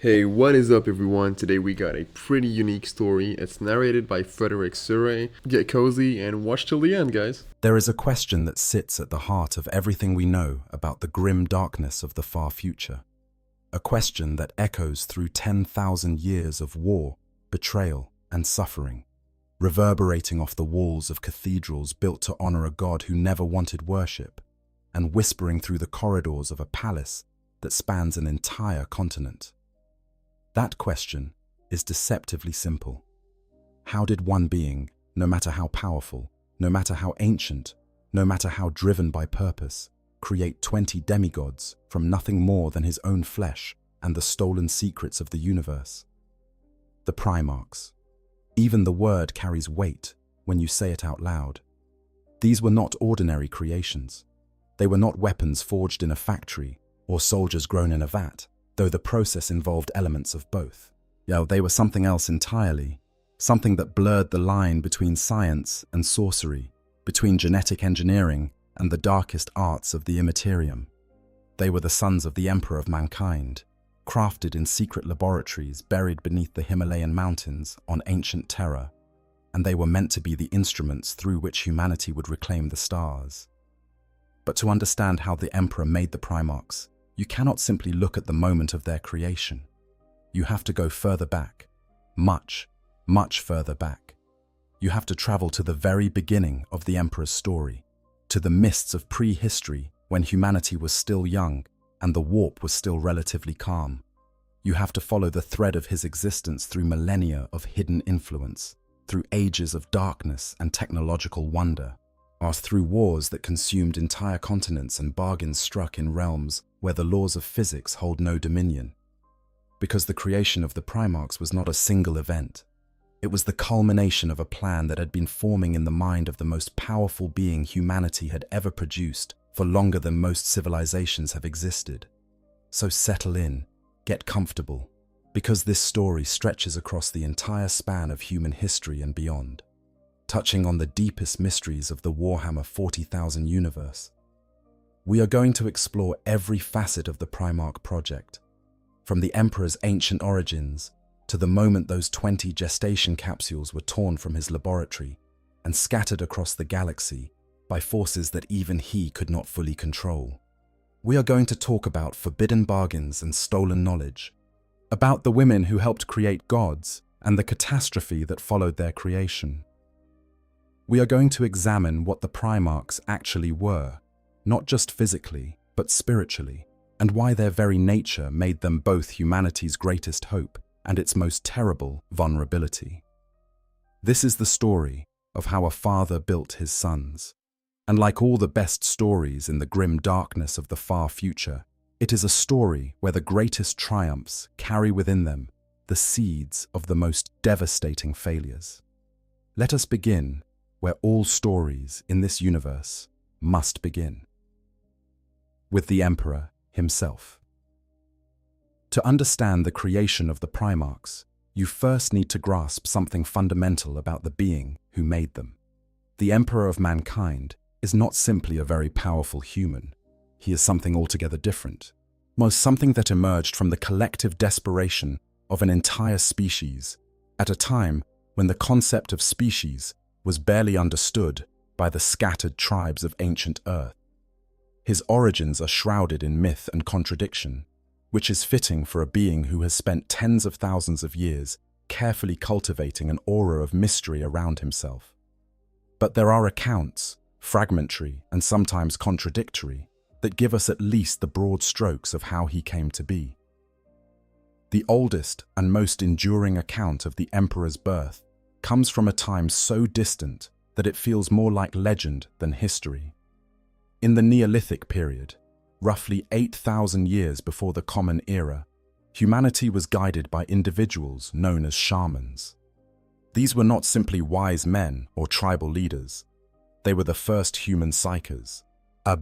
Hey, what is up, everyone? Today we got a pretty unique story. It's narrated by Frederick Surrey. Get cozy and watch till the end, guys. There is a question that sits at the heart of everything we know about the grim darkness of the far future. A question that echoes through 10,000 years of war, betrayal, and suffering, reverberating off the walls of cathedrals built to honor a god who never wanted worship, and whispering through the corridors of a palace that spans an entire continent. That question is deceptively simple. How did one being, no matter how powerful, no matter how ancient, no matter how driven by purpose, create 20 demigods from nothing more than his own flesh and the stolen secrets of the universe? The Primarchs. Even the word carries weight when you say it out loud. These were not ordinary creations. They were not weapons forged in a factory or soldiers grown in a vat, though the process involved elements of both. Yeah, they were something else entirely, something that blurred the line between science and sorcery, between genetic engineering and the darkest arts of the Imperium. They were the sons of the Emperor of mankind, crafted in secret laboratories buried beneath the Himalayan mountains on ancient Terra, and they were meant to be the instruments through which humanity would reclaim the stars. But to understand how the Emperor made the Primarchs, you cannot simply look at the moment of their creation. You have to go further back, much, much further back. You have to travel to the very beginning of the Emperor's story, to the mists of prehistory when humanity was still young and the warp was still relatively calm. You have to follow the thread of his existence through millennia of hidden influence, through ages of darkness and technological wonder, or through wars that consumed entire continents and bargains struck in realms where the laws of physics hold no dominion. Because the creation of the Primarchs was not a single event. It was the culmination of a plan that had been forming in the mind of the most powerful being humanity had ever produced for longer than most civilizations have existed. So settle in, get comfortable, because this story stretches across the entire span of human history and beyond, touching on the deepest mysteries of the Warhammer 40,000 universe. We are going to explore every facet of the Primarch project, from the Emperor's ancient origins to the moment those 20 gestation capsules were torn from his laboratory and scattered across the galaxy by forces that even he could not fully control. We are going to talk about forbidden bargains and stolen knowledge, about the women who helped create gods and the catastrophe that followed their creation. We are going to examine what the Primarchs actually were, not just physically, but spiritually, and why their very nature made them both humanity's greatest hope and its most terrible vulnerability. This is the story of how a father built his sons. And like all the best stories in the grim darkness of the far future, it is a story where the greatest triumphs carry within them the seeds of the most devastating failures. Let us begin where all stories in this universe must begin. With the Emperor himself. To understand the creation of the Primarchs, you first need to grasp something fundamental about the being who made them. The Emperor of mankind is not simply a very powerful human. He is something altogether different. Something that emerged from the collective desperation of an entire species at a time when the concept of species was barely understood by the scattered tribes of ancient Earth. His origins are shrouded in myth and contradiction, which is fitting for a being who has spent tens of thousands of years carefully cultivating an aura of mystery around himself. But there are accounts, fragmentary and sometimes contradictory, that give us at least the broad strokes of how he came to be. The oldest and most enduring account of the Emperor's birth comes from a time so distant that it feels more like legend than history. In the Neolithic period, roughly 8,000 years before the Common Era, humanity was guided by individuals known as shamans. These were not simply wise men or tribal leaders. They were the first human psychers,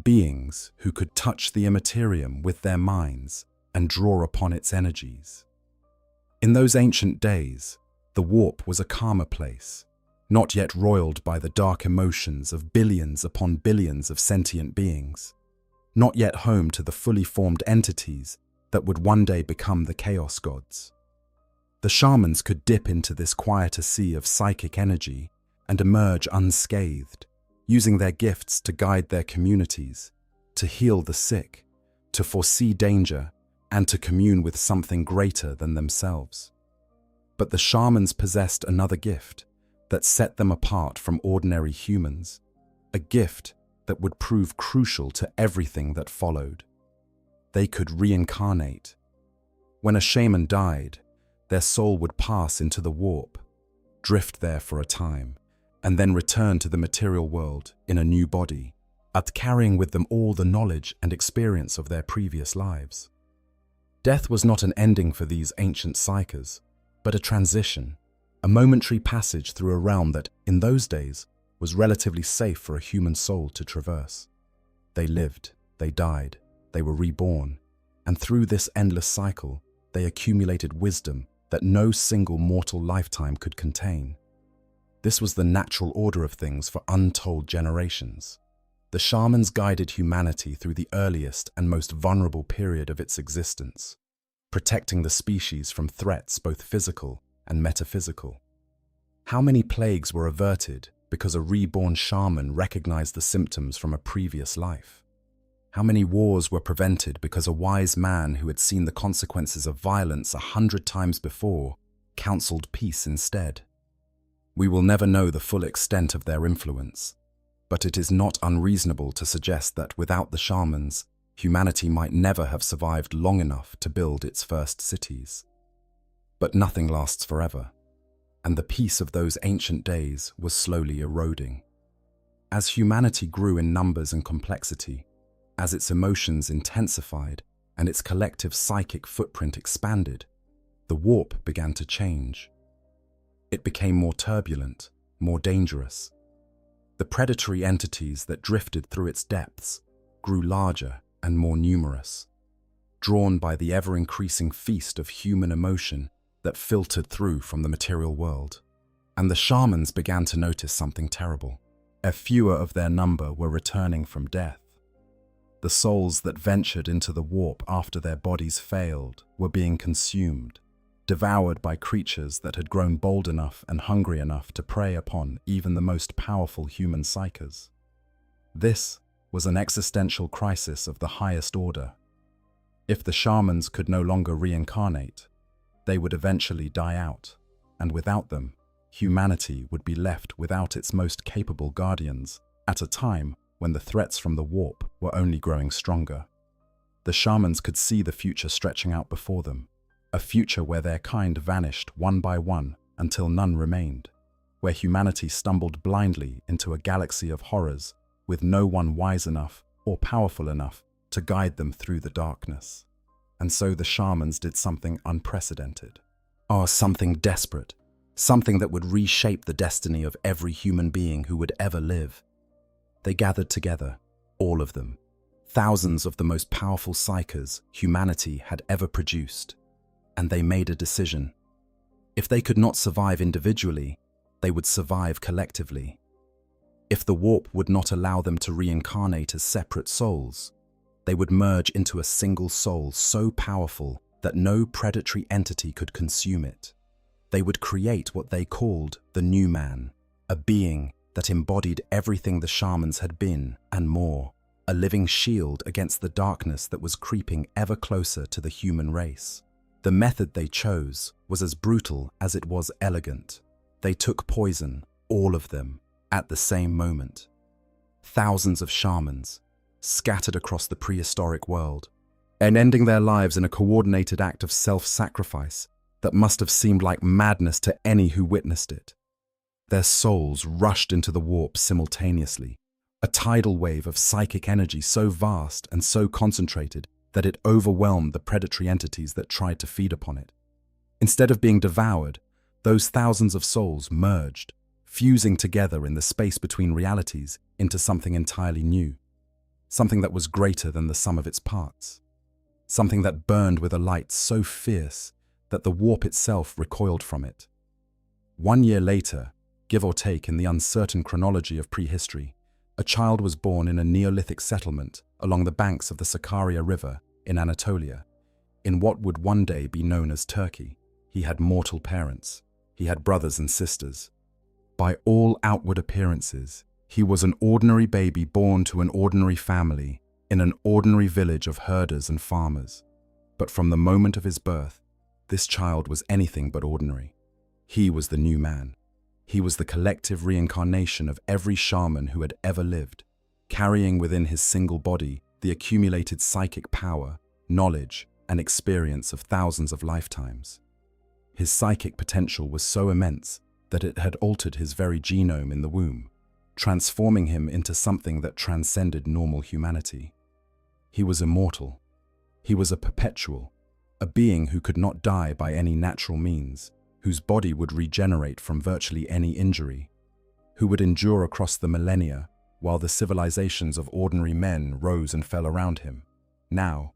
beings who could touch the Imperium with their minds and draw upon its energies. In those ancient days, the warp was a calmer place, not yet roiled by the dark emotions of billions upon billions of sentient beings, not yet home to the fully formed entities that would one day become the Chaos Gods. The shamans could dip into this quieter sea of psychic energy and emerge unscathed, using their gifts to guide their communities, to heal the sick, to foresee danger, and to commune with something greater than themselves. But the shamans possessed another gift that set them apart from ordinary humans, a gift that would prove crucial to everything that followed. They could reincarnate. When a shaman died, their soul would pass into the warp, drift there for a time, and then return to the material world in a new body, carrying with them all the knowledge and experience of their previous lives. Death was not an ending for these ancient psykers, but a transition, a momentary passage through a realm that, in those days, was relatively safe for a human soul to traverse. They lived, they died, they were reborn, and through this endless cycle, they accumulated wisdom that no single mortal lifetime could contain. This was the natural order of things for untold generations. The shamans guided humanity through the earliest and most vulnerable period of its existence, protecting the species from threats both physical and metaphysical. How many plagues were averted because a reborn shaman recognized the symptoms from a previous life? How many wars were prevented because a wise man who had seen the consequences of violence 100 times before counseled peace instead? We will never know the full extent of their influence, but it is not unreasonable to suggest that without the shamans, humanity might never have survived long enough to build its first cities. But nothing lasts forever, and the peace of those ancient days was slowly eroding. As humanity grew in numbers and complexity, as its emotions intensified and its collective psychic footprint expanded, the warp began to change. It became more turbulent, more dangerous. The predatory entities that drifted through its depths grew larger and more numerous, drawn by the ever-increasing feast of human emotion that filtered through from the material world. And the shamans began to notice something terrible. Fewer of their number were returning from death. The souls that ventured into the warp after their bodies failed were being consumed, devoured by creatures that had grown bold enough and hungry enough to prey upon even the most powerful human psykers. This was an existential crisis of the highest order. If the shamans could no longer reincarnate, they would eventually die out, and without them, humanity would be left without its most capable guardians at a time when the threats from the warp were only growing stronger. The shamans could see the future stretching out before them, a future where their kind vanished one by one until none remained, where humanity stumbled blindly into a galaxy of horrors with no one wise enough or powerful enough to guide them through the darkness. And so the shamans did something unprecedented. Something desperate, something that would reshape the destiny of every human being who would ever live. They gathered together, all of them, thousands of the most powerful psykers humanity had ever produced, and they made a decision. If they could not survive individually, they would survive collectively. If the warp would not allow them to reincarnate as separate souls, they would merge into a single soul so powerful that no predatory entity could consume it. They would create what they called the new man, a being that embodied everything the shamans had been and more, a living shield against the darkness that was creeping ever closer to the human race. The method they chose was as brutal as it was elegant. They took poison, all of them, at the same moment. Thousands of shamans, scattered across the prehistoric world, and ending their lives in a coordinated act of self-sacrifice that must have seemed like madness to any who witnessed it. Their souls rushed into the warp simultaneously, a tidal wave of psychic energy so vast and so concentrated that it overwhelmed the predatory entities that tried to feed upon it. Instead of being devoured, those thousands of souls merged, fusing together in the space between realities into something entirely new, something that was greater than the sum of its parts, something that burned with a light so fierce that the warp itself recoiled from it. 1 year later, give or take in the uncertain chronology of prehistory, a child was born in a Neolithic settlement along the banks of the Sakarya River in Anatolia, in what would one day be known as Turkey. He had mortal parents. He had brothers and sisters. By all outward appearances, he was an ordinary baby born to an ordinary family in an ordinary village of herders and farmers. But from the moment of his birth, this child was anything but ordinary. He was the new man. He was the collective reincarnation of every shaman who had ever lived, carrying within his single body the accumulated psychic power, knowledge, and experience of thousands of lifetimes. His psychic potential was so immense that it had altered his very genome in the womb, transforming him into something that transcended normal humanity. He was immortal. He was a perpetual, a being who could not die by any natural means, whose body would regenerate from virtually any injury, who would endure across the millennia while the civilizations of ordinary men rose and fell around him. Now,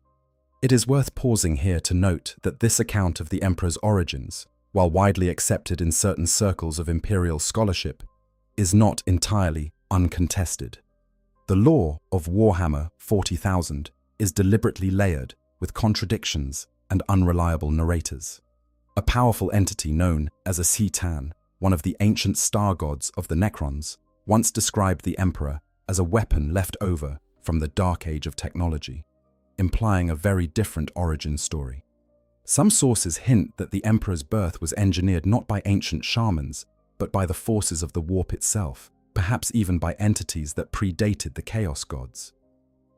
it is worth pausing here to note that this account of the Emperor's origins, while widely accepted in certain circles of imperial scholarship, is not entirely uncontested. The lore of Warhammer 40,000 is deliberately layered with contradictions and unreliable narrators. A powerful entity known as a Citan, one of the ancient star gods of the Necrons, once described the Emperor as a weapon left over from the Dark Age of technology, implying a very different origin story. Some sources hint that the Emperor's birth was engineered not by ancient shamans, but by the forces of the warp itself, perhaps even by entities that predated the Chaos Gods.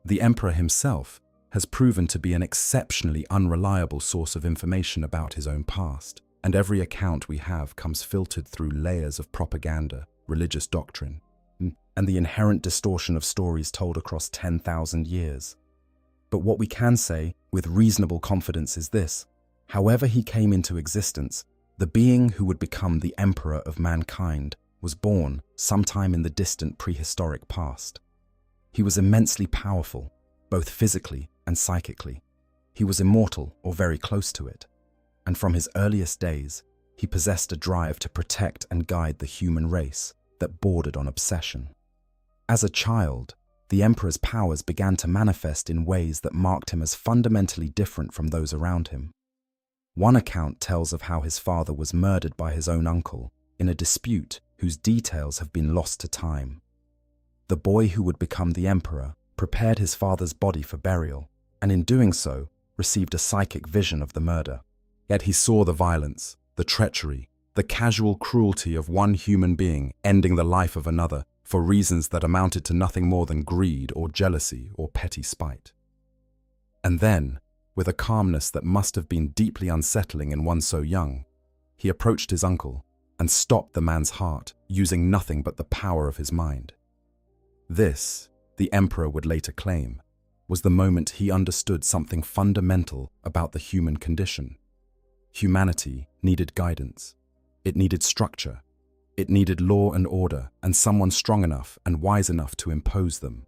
The Emperor himself has proven to be an exceptionally unreliable source of information about his own past, and every account we have comes filtered through layers of propaganda, religious doctrine, and the inherent distortion of stories told across 10,000 years. But what we can say with reasonable confidence is this: however he came into existence, the being who would become the Emperor of mankind was born sometime in the distant prehistoric past. He was immensely powerful, both physically and psychically. He was immortal or very close to it, and from his earliest days, he possessed a drive to protect and guide the human race that bordered on obsession. As a child, the Emperor's powers began to manifest in ways that marked him as fundamentally different from those around him. One account tells of how his father was murdered by his own uncle in a dispute whose details have been lost to time. The boy who would become the Emperor prepared his father's body for burial, and in doing so, received a psychic vision of the murder. Yet he saw the violence, the treachery, the casual cruelty of one human being ending the life of another for reasons that amounted to nothing more than greed or jealousy or petty spite. And then, with a calmness that must have been deeply unsettling in one so young, he approached his uncle and stopped the man's heart using nothing but the power of his mind. This, the Emperor would later claim, was the moment he understood something fundamental about the human condition. Humanity needed guidance. It needed structure. It needed law and order, and someone strong enough and wise enough to impose them.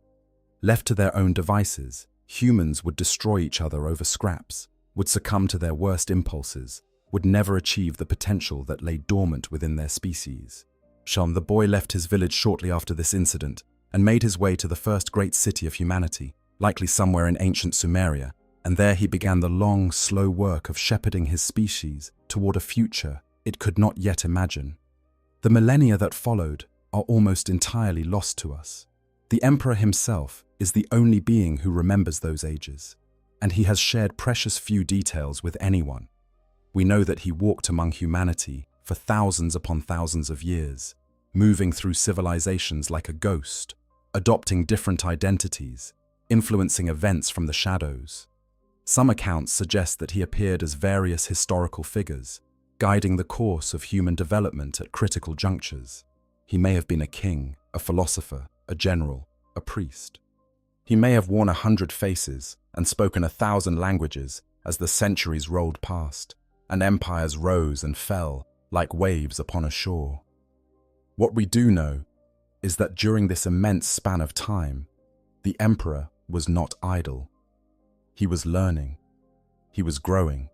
Left to their own devices, humans would destroy each other over scraps, would succumb to their worst impulses, would never achieve the potential that lay dormant within their species. Shalm, the boy, left his village shortly after this incident and made his way to the first great city of humanity, likely somewhere in ancient Sumeria, and there he began the long, slow work of shepherding his species toward a future it could not yet imagine. The millennia that followed are almost entirely lost to us. The Emperor himself is the only being who remembers those ages, and he has shared precious few details with anyone. We know that he walked among humanity for thousands upon thousands of years, moving through civilizations like a ghost, adopting different identities, influencing events from the shadows. Some accounts suggest that he appeared as various historical figures, guiding the course of human development at critical junctures. He may have been a king, a philosopher, a general, a priest. He may have worn 100 faces and spoken 1,000 languages as the centuries rolled past, and empires rose and fell like waves upon a shore. What we do know is that during this immense span of time, the Emperor was not idle. He was learning. He was growing.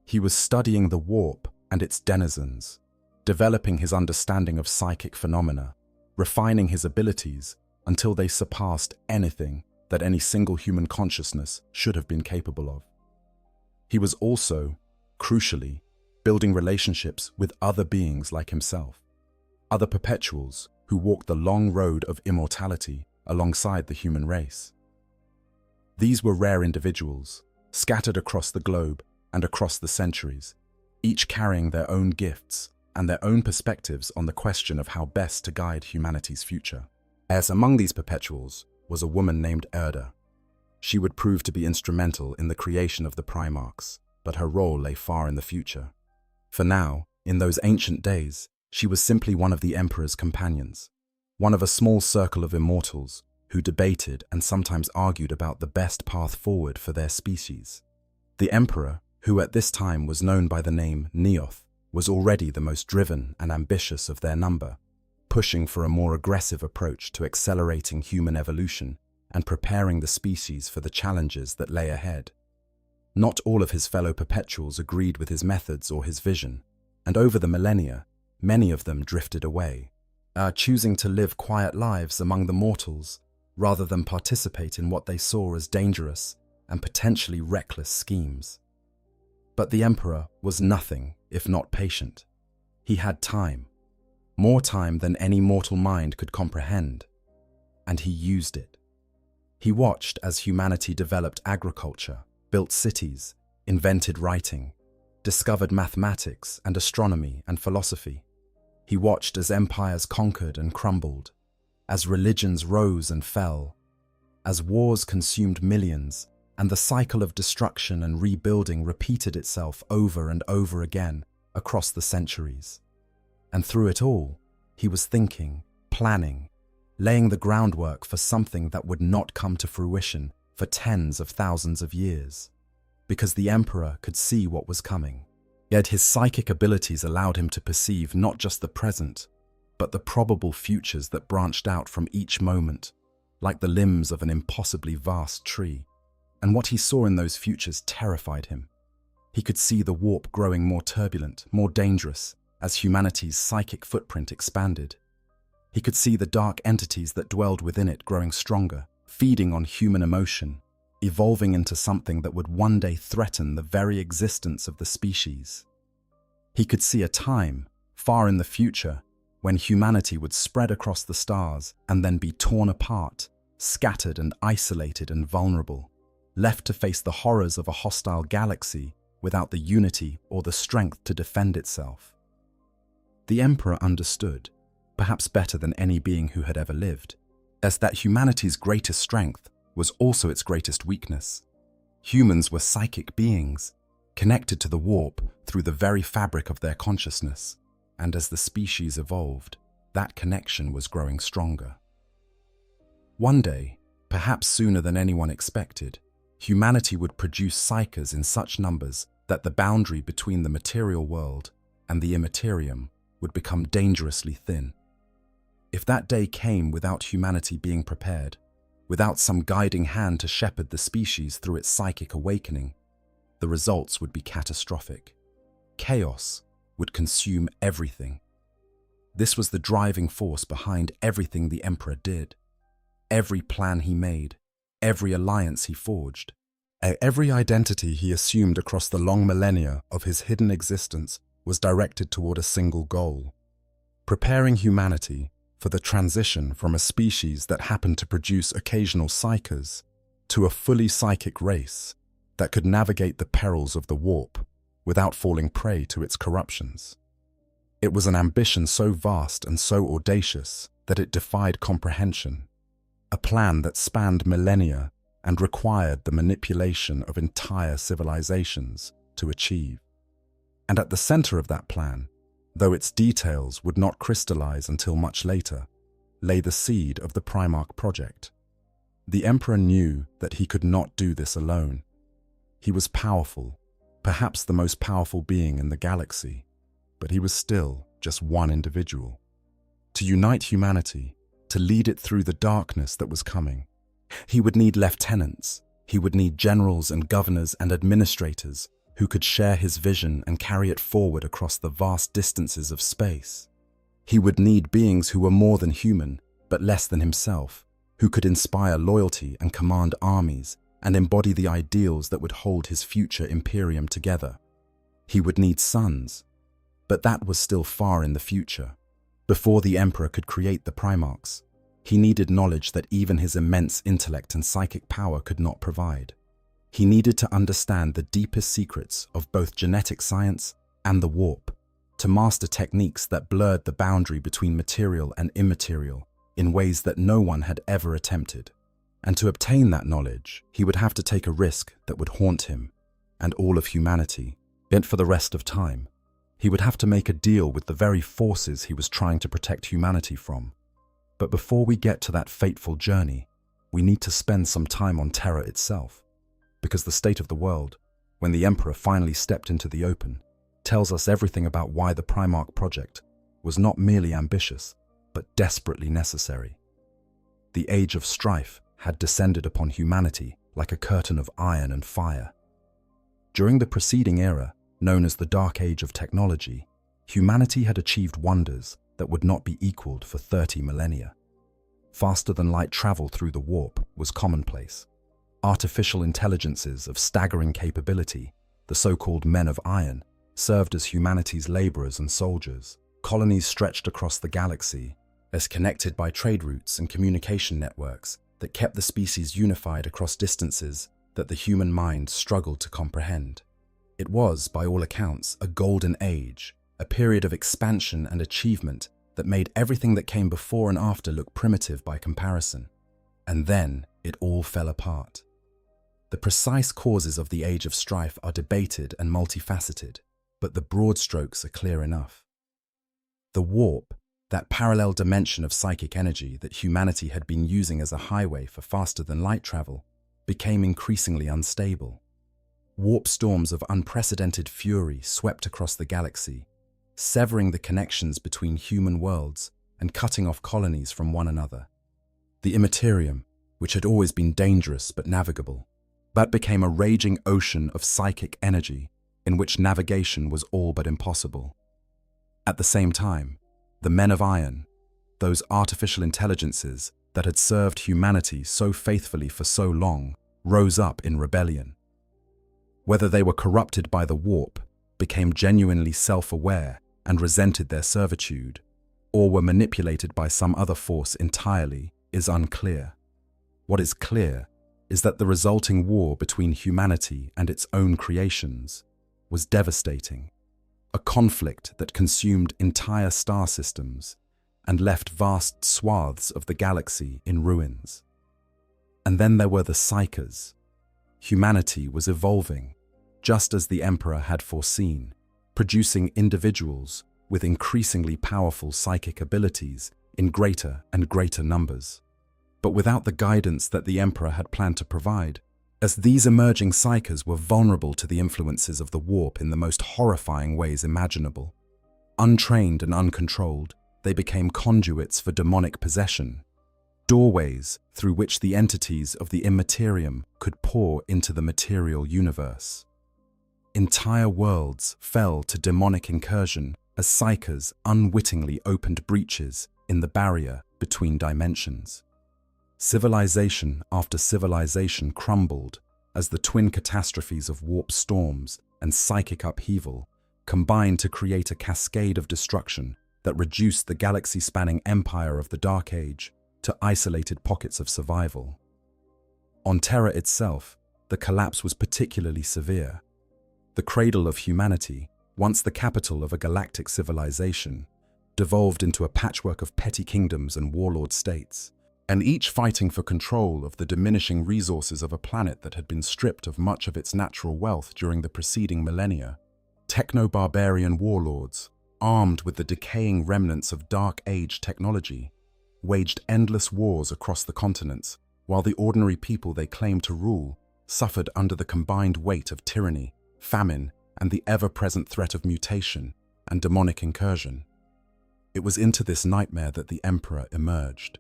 He was studying the warp and its denizens, developing his understanding of psychic phenomena, refining his abilities until they surpassed anything that any single human consciousness should have been capable of. He was also, crucially, building relationships with other beings like himself, other perpetuals who walked the long road of immortality alongside the human race. These were rare individuals, scattered across the globe and across the centuries, each carrying their own gifts and their own perspectives on the question of how best to guide humanity's future. As among these perpetuals was a woman named Erda. She would prove to be instrumental in the creation of the Primarchs, but her role lay far in the future. For now, in those ancient days, she was simply one of the Emperor's companions, one of a small circle of immortals who debated and sometimes argued about the best path forward for their species. The Emperor, who at this time was known by the name Neoth, was already the most driven and ambitious of their number, pushing for a more aggressive approach to accelerating human evolution and preparing the species for the challenges that lay ahead. Not all of his fellow perpetuals agreed with his methods or his vision, and over the millennia, many of them drifted away, choosing to live quiet lives among the mortals rather than participate in what they saw as dangerous and potentially reckless schemes. But the Emperor was nothing if not patient. He had time, more time than any mortal mind could comprehend, and he used it. He watched as humanity developed agriculture, built cities, invented writing, discovered mathematics and astronomy and philosophy. He watched as empires conquered and crumbled, as religions rose and fell, as wars consumed millions, and the cycle of destruction and rebuilding repeated itself over and over again across the centuries. And through it all, he was thinking, planning, laying the groundwork for something that would not come to fruition for tens of thousands of years, because the Emperor could see what was coming. Yet his psychic abilities allowed him to perceive not just the present, but the probable futures that branched out from each moment, like the limbs of an impossibly vast tree. And what he saw in those futures terrified him. He could see the warp growing more turbulent, more dangerous, as humanity's psychic footprint expanded. He could see the dark entities that dwelled within it growing stronger, feeding on human emotion, evolving into something that would one day threaten the very existence of the species. He could see a time, far in the future, when humanity would spread across the stars and then be torn apart, scattered and isolated and vulnerable, left to face the horrors of a hostile galaxy without the unity or the strength to defend itself. The Emperor understood, perhaps better than any being who had ever lived, as that humanity's greatest strength was also its greatest weakness. Humans were psychic beings, connected to the warp through the very fabric of their consciousness, and as the species evolved, that connection was growing stronger. One day, perhaps sooner than anyone expected, humanity would produce psychers in such numbers that the boundary between the material world and the immaterium would become dangerously thin. If that day came without humanity being prepared, without some guiding hand to shepherd the species through its psychic awakening, the results would be catastrophic. Chaos would consume everything. This was the driving force behind everything the Emperor did, every plan he made, every alliance he forged, every identity he assumed across the long millennia of his hidden existence was directed toward a single goal: preparing humanity for the transition from a species that happened to produce occasional psychers to a fully psychic race that could navigate the perils of the warp without falling prey to its corruptions. It was an ambition so vast and so audacious that it defied comprehension, a plan that spanned millennia and required the manipulation of entire civilizations to achieve. And at the center of that plan, though its details would not crystallize until much later, lay the seed of the Primarch project. The Emperor knew that he could not do this alone. He was powerful, perhaps the most powerful being in the galaxy, but he was still just one individual. To unite humanity, to lead it through the darkness that was coming, he would need lieutenants, he would need generals and governors and administrators who could share his vision and carry it forward across the vast distances of space. He would need beings who were more than human, but less than himself, who could inspire loyalty and command armies, and embody the ideals that would hold his future Imperium together. He would need sons, but that was still far in the future. Before the Emperor could create the Primarchs, he needed knowledge that even his immense intellect and psychic power could not provide. He needed to understand the deepest secrets of both genetic science and the warp, to master techniques that blurred the boundary between material and immaterial in ways that no one had ever attempted. And to obtain that knowledge, he would have to take a risk that would haunt him and all of humanity, bent for the rest of time. He would have to make a deal with the very forces he was trying to protect humanity from. But before we get to that fateful journey, we need to spend some time on Terra itself, because the state of the world, when the Emperor finally stepped into the open, tells us everything about why the Primarch project was not merely ambitious, but desperately necessary. The age of strife had descended upon humanity like a curtain of iron and fire. During the preceding era, known as the Dark Age of Technology, humanity had achieved wonders that would not be equaled for 30 millennia. Faster-than-light travel through the warp was commonplace. Artificial intelligences of staggering capability, the so-called Men of Iron, served as humanity's laborers and soldiers. Colonies stretched across the galaxy, as connected by trade routes and communication networks that kept the species unified across distances that the human mind struggled to comprehend. It was, by all accounts, a golden age, a period of expansion and achievement that made everything that came before and after look primitive by comparison. And then it all fell apart. The precise causes of the Age of Strife are debated and multifaceted, but the broad strokes are clear enough. The warp, that parallel dimension of psychic energy that humanity had been using as a highway for faster-than-light travel, became increasingly unstable. Warp storms of unprecedented fury swept across the galaxy, severing the connections between human worlds and cutting off colonies from one another. The Imperium, which had always been dangerous but navigable, that became a raging ocean of psychic energy in which navigation was all but impossible. At the same time, the Men of Iron, those artificial intelligences that had served humanity so faithfully for so long, rose up in rebellion. Whether they were corrupted by the warp, became genuinely self-aware and resented their servitude, or were manipulated by some other force entirely, is unclear. What is clear is that the resulting war between humanity and its own creations was devastating, a conflict that consumed entire star systems and left vast swaths of the galaxy in ruins. And then there were the Psychers. Humanity was evolving, just as the Emperor had foreseen, producing individuals with increasingly powerful psychic abilities in greater and greater numbers. But without the guidance that the Emperor had planned to provide, as these emerging Psychers were vulnerable to the influences of the warp in the most horrifying ways imaginable. Untrained and uncontrolled, they became conduits for demonic possession, doorways through which the entities of the Imperium could pour into the material universe. Entire worlds fell to demonic incursion as Psychers unwittingly opened breaches in the barrier between dimensions. Civilization after civilization crumbled as the twin catastrophes of warp storms and psychic upheaval combined to create a cascade of destruction that reduced the galaxy-spanning empire of the Dark Age to isolated pockets of survival. On Terra itself, the collapse was particularly severe. The cradle of humanity, once the capital of a galactic civilization, devolved into a patchwork of petty kingdoms and warlord states, and each fighting for control of the diminishing resources of a planet that had been stripped of much of its natural wealth during the preceding millennia. Techno-barbarian warlords, armed with the decaying remnants of Dark Age technology, waged endless wars across the continents, while the ordinary people they claimed to rule suffered under the combined weight of tyranny, famine, and the ever-present threat of mutation and demonic incursion. It was into this nightmare that the Emperor emerged.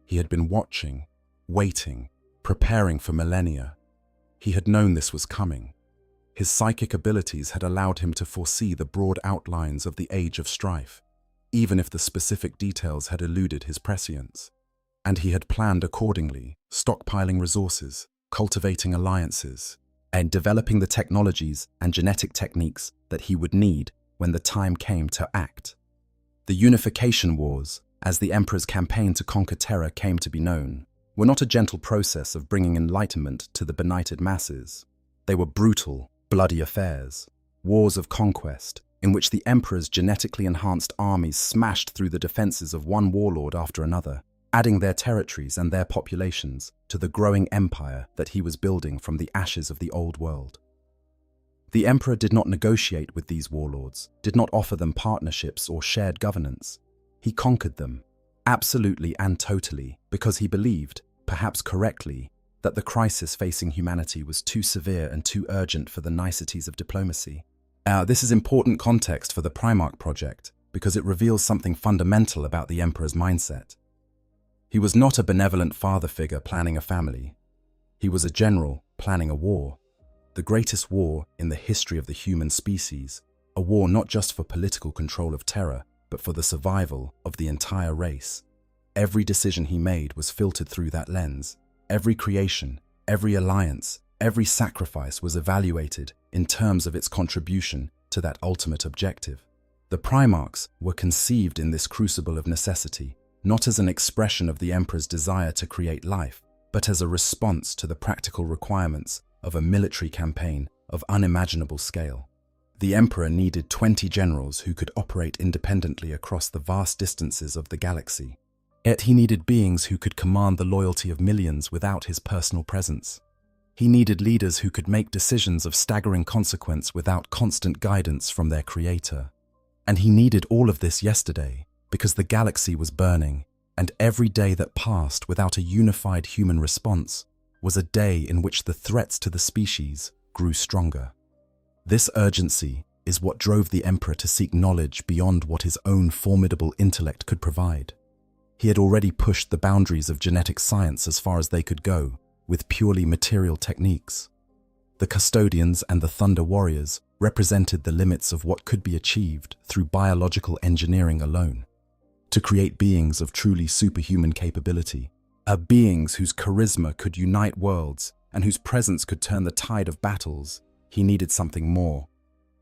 He had been watching, waiting, preparing for millennia. He had known this was coming. His psychic abilities had allowed him to foresee the broad outlines of the Age of Strife, even if the specific details had eluded his prescience. And he had planned accordingly, stockpiling resources, cultivating alliances, and developing the technologies and genetic techniques that he would need when the time came to act. The Unification Wars, as the Emperor's campaign to conquer Terra came to be known, were not a gentle process of bringing enlightenment to the benighted masses. They were brutal, bloody affairs, wars of conquest, in which the Emperor's genetically enhanced armies smashed through the defenses of one warlord after another, adding their territories and their populations to the growing empire that he was building from the ashes of the old world. The Emperor did not negotiate with these warlords, did not offer them partnerships or shared governance. He conquered them, absolutely and totally, because he believed, perhaps correctly, that the crisis facing humanity was too severe and too urgent for the niceties of diplomacy. This is important context for the Primarch project, because it reveals something fundamental about the Emperor's mindset. He was not a benevolent father figure planning a family. He was a general planning a war. The greatest war in the history of the human species, a war not just for political control of Terra, but for the survival of the entire race. Every decision he made was filtered through that lens. Every creation, every alliance, every sacrifice was evaluated in terms of its contribution to that ultimate objective. The Primarchs were conceived in this crucible of necessity, not as an expression of the Emperor's desire to create life, but as a response to the practical requirements of a military campaign of unimaginable scale. The Emperor needed 20 generals who could operate independently across the vast distances of the galaxy. Yet he needed beings who could command the loyalty of millions without his personal presence. He needed leaders who could make decisions of staggering consequence without constant guidance from their creator. And he needed all of this yesterday, because the galaxy was burning, and every day that passed without a unified human response was a day in which the threats to the species grew stronger. This urgency is what drove the Emperor to seek knowledge beyond what his own formidable intellect could provide. He had already pushed the boundaries of genetic science as far as they could go, with purely material techniques. The Custodians and the Thunder Warriors represented the limits of what could be achieved through biological engineering alone. To create beings of truly superhuman capability, beings whose charisma could unite worlds and whose presence could turn the tide of battles, he needed something more.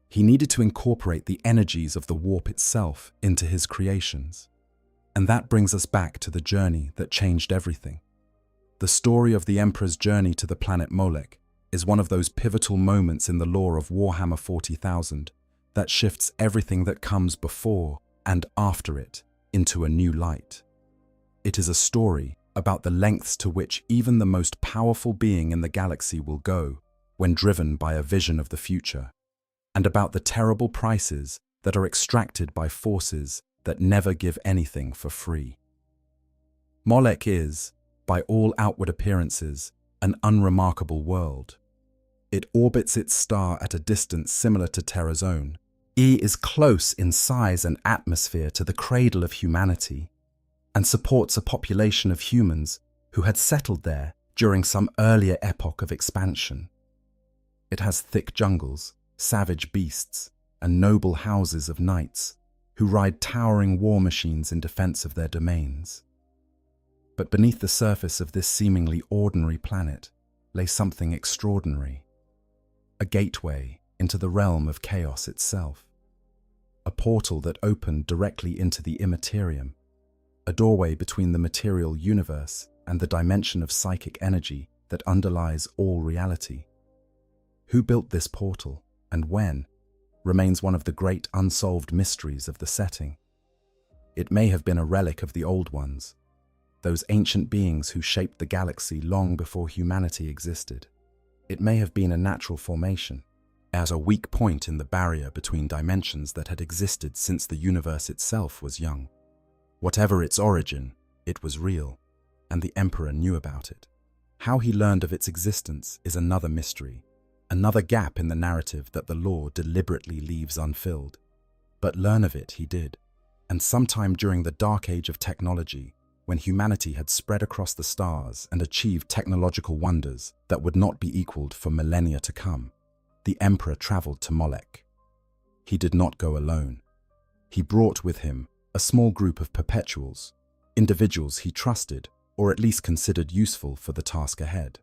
He needed to incorporate the energies of the warp itself into his creations. And that brings us back to the journey that changed everything. The story of the Emperor's journey to the planet Molech is one of those pivotal moments in the lore of Warhammer 40,000 that shifts everything that comes before and after it into a new light. It is a story about the lengths to which even the most powerful being in the galaxy will go when driven by a vision of the future, and about the terrible prices that are extracted by forces that never give anything for free. Molech is, by all outward appearances, an unremarkable world. It orbits its star at a distance similar to Terra's own. E is close in size and atmosphere to the cradle of humanity, and supports a population of humans who had settled there during some earlier epoch of expansion. It has thick jungles, savage beasts, and noble houses of knights who ride towering war machines in defense of their domains. But beneath the surface of this seemingly ordinary planet lay something extraordinary. A gateway into the realm of chaos itself. A portal that opened directly into the Imperium. A doorway between the material universe and the dimension of psychic energy that underlies all reality. Who built this portal, and when, remains one of the great unsolved mysteries of the setting. It may have been a relic of the old ones, those ancient beings who shaped the galaxy long before humanity existed. It may have been a natural formation, as a weak point in the barrier between dimensions that had existed since the universe itself was young. Whatever its origin, it was real, and the Emperor knew about it. How he learned of its existence is another mystery, another gap in the narrative that the lore deliberately leaves unfilled. But learn of it he did, and sometime during the dark age of technology, when humanity had spread across the stars and achieved technological wonders that would not be equaled for millennia to come, the Emperor traveled to Molech. He did not go alone. He brought with him a small group of perpetuals, individuals he trusted or at least considered useful for the task ahead.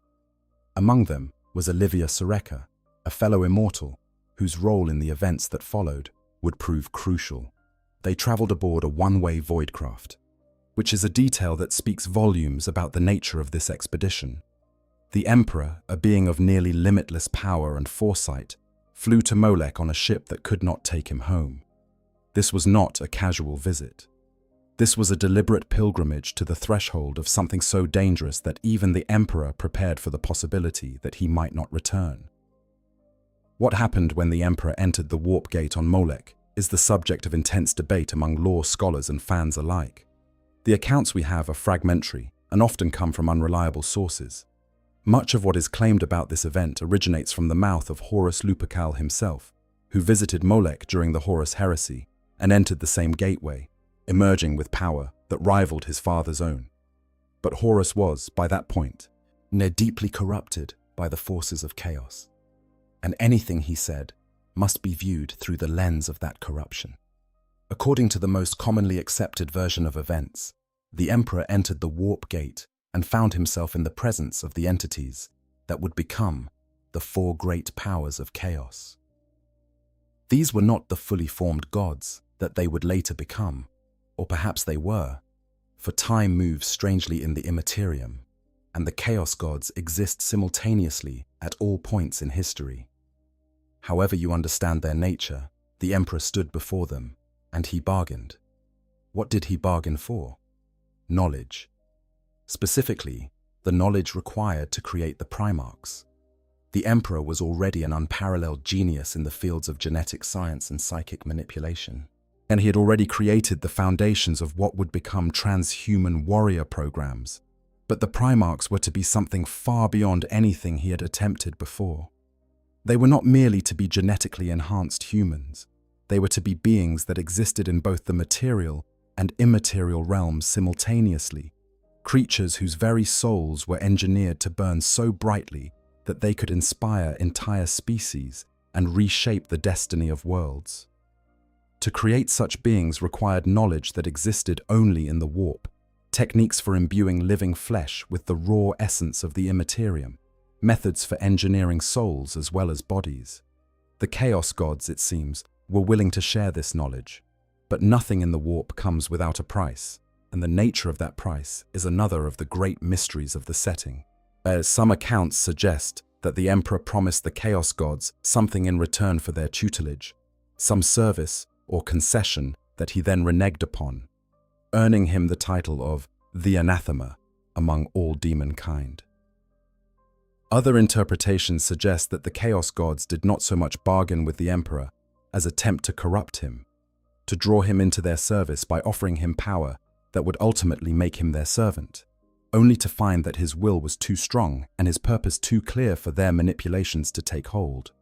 Among them was Olivia Soreka, a fellow immortal, whose role in the events that followed would prove crucial. They traveled aboard a one-way voidcraft, which is a detail that speaks volumes about the nature of this expedition. The Emperor, a being of nearly limitless power and foresight, flew to Molech on a ship that could not take him home. This was not a casual visit. This was a deliberate pilgrimage to the threshold of something so dangerous that even the Emperor prepared for the possibility that he might not return. What happened when the Emperor entered the warp gate on Molech is the subject of intense debate among lore scholars and fans alike. The accounts we have are fragmentary and often come from unreliable sources. Much of what is claimed about this event originates from the mouth of Horus Lupercal himself, who visited Molech during the Horus heresy and entered the same gateway, emerging with power that rivaled his father's own. But Horus was, by that point, deeply corrupted by the forces of chaos, and anything he said must be viewed through the lens of that corruption. According to the most commonly accepted version of events, the Emperor entered the warp gate and found himself in the presence of the entities that would become the four great powers of chaos. These were not the fully formed gods that they would later become, or perhaps they were, for time moves strangely in the Imperium, and the chaos gods exist simultaneously at all points in history. However you understand their nature, the Emperor stood before them, and he bargained. What did he bargain for? Knowledge. Specifically, the knowledge required to create the Primarchs. The Emperor was already an unparalleled genius in the fields of genetic science and psychic manipulation, and he had already created the foundations of what would become transhuman warrior programs. But the Primarchs were to be something far beyond anything he had attempted before. They were not merely to be genetically enhanced humans. They were to be beings that existed in both the material and immaterial realms simultaneously, creatures whose very souls were engineered to burn so brightly that they could inspire entire species and reshape the destiny of worlds. To create such beings required knowledge that existed only in the warp, techniques for imbuing living flesh with the raw essence of the immaterium, methods for engineering souls as well as bodies. The Chaos Gods, it seems, were willing to share this knowledge, but nothing in the warp comes without a price, and the nature of that price is another of the great mysteries of the setting. Some accounts suggest that the Emperor promised the Chaos Gods something in return for their tutelage, some service or concession that he then reneged upon, earning him the title of the Anathema among all demonkind. Other interpretations suggest that the Chaos Gods did not so much bargain with the Emperor as attempt to corrupt him, to draw him into their service by offering him power that would ultimately make him their servant, only to find that his will was too strong and his purpose too clear for their manipulations to take hold.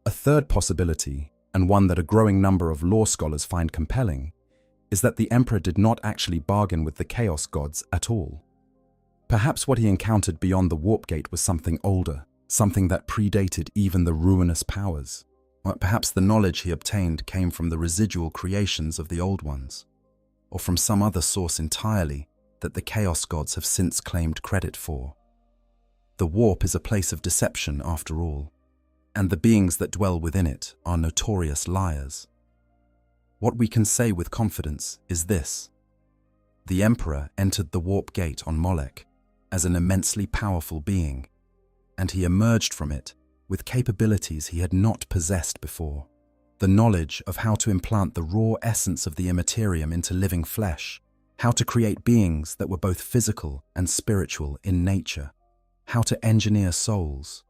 A third possibility, and one that a growing number of law scholars find compelling, is that the Emperor did not actually bargain with the Chaos Gods at all. Perhaps what he encountered beyond the warp gate was something older, something that predated even the ruinous powers. Or perhaps the knowledge he obtained came from the residual creations of the old ones, or from some other source entirely that the Chaos Gods have since claimed credit for. The warp is a place of deception after all, and the beings that dwell within it are notorious liars. What we can say with confidence is this: the Emperor entered the warp gate on Molech as an immensely powerful being, and he emerged from it with capabilities he had not possessed before. The knowledge of how to implant the raw essence of the immaterium into living flesh, how to create beings that were both physical and spiritual in nature, how to engineer souls.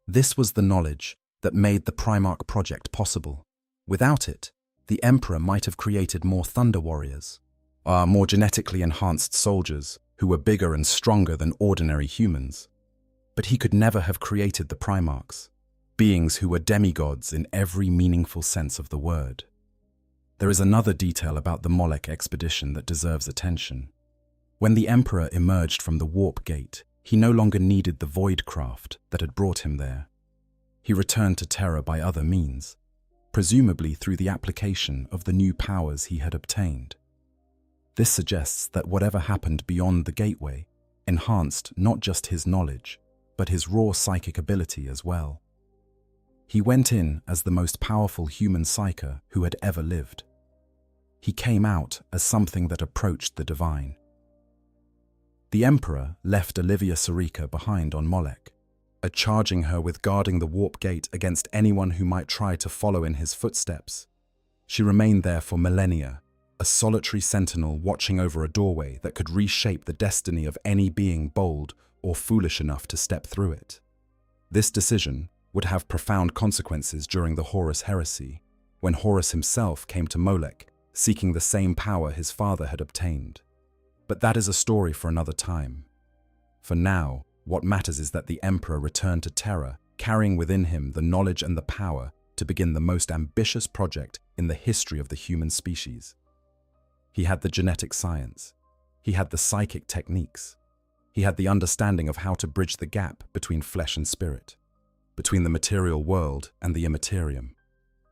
This was the knowledge that made the Primarch project possible. Without it, the Emperor might have created more Thunder Warriors, more genetically enhanced soldiers who were bigger and stronger than ordinary humans. But he could never have created the Primarchs, beings who were demigods in every meaningful sense of the word. There is another detail about the Molech expedition that deserves attention. When the Emperor emerged from the warp gate, he no longer needed the voidcraft that had brought him there. He returned to Terra by other means, presumably through the application of the new powers he had obtained. This suggests that whatever happened beyond the gateway enhanced not just his knowledge, but his raw psychic ability as well. He went in as the most powerful human psyker who had ever lived. He came out as something that approached the divine. The Emperor left Olivia Sarika behind on Molech, charging her with guarding the warp gate against anyone who might try to follow in his footsteps. She remained there for millennia, a solitary sentinel watching over a doorway that could reshape the destiny of any being bold or foolish enough to step through it. This decision would have profound consequences during the Horus heresy, when Horus himself came to Molech, seeking the same power his father had obtained. But that is a story for another time. For now, what matters is that the Emperor returned to Terra, carrying within him the knowledge and the power to begin the most ambitious project in the history of the human species. He had the genetic science. He had the psychic techniques. He had the understanding of how to bridge the gap between flesh and spirit, between the material world and the immaterium.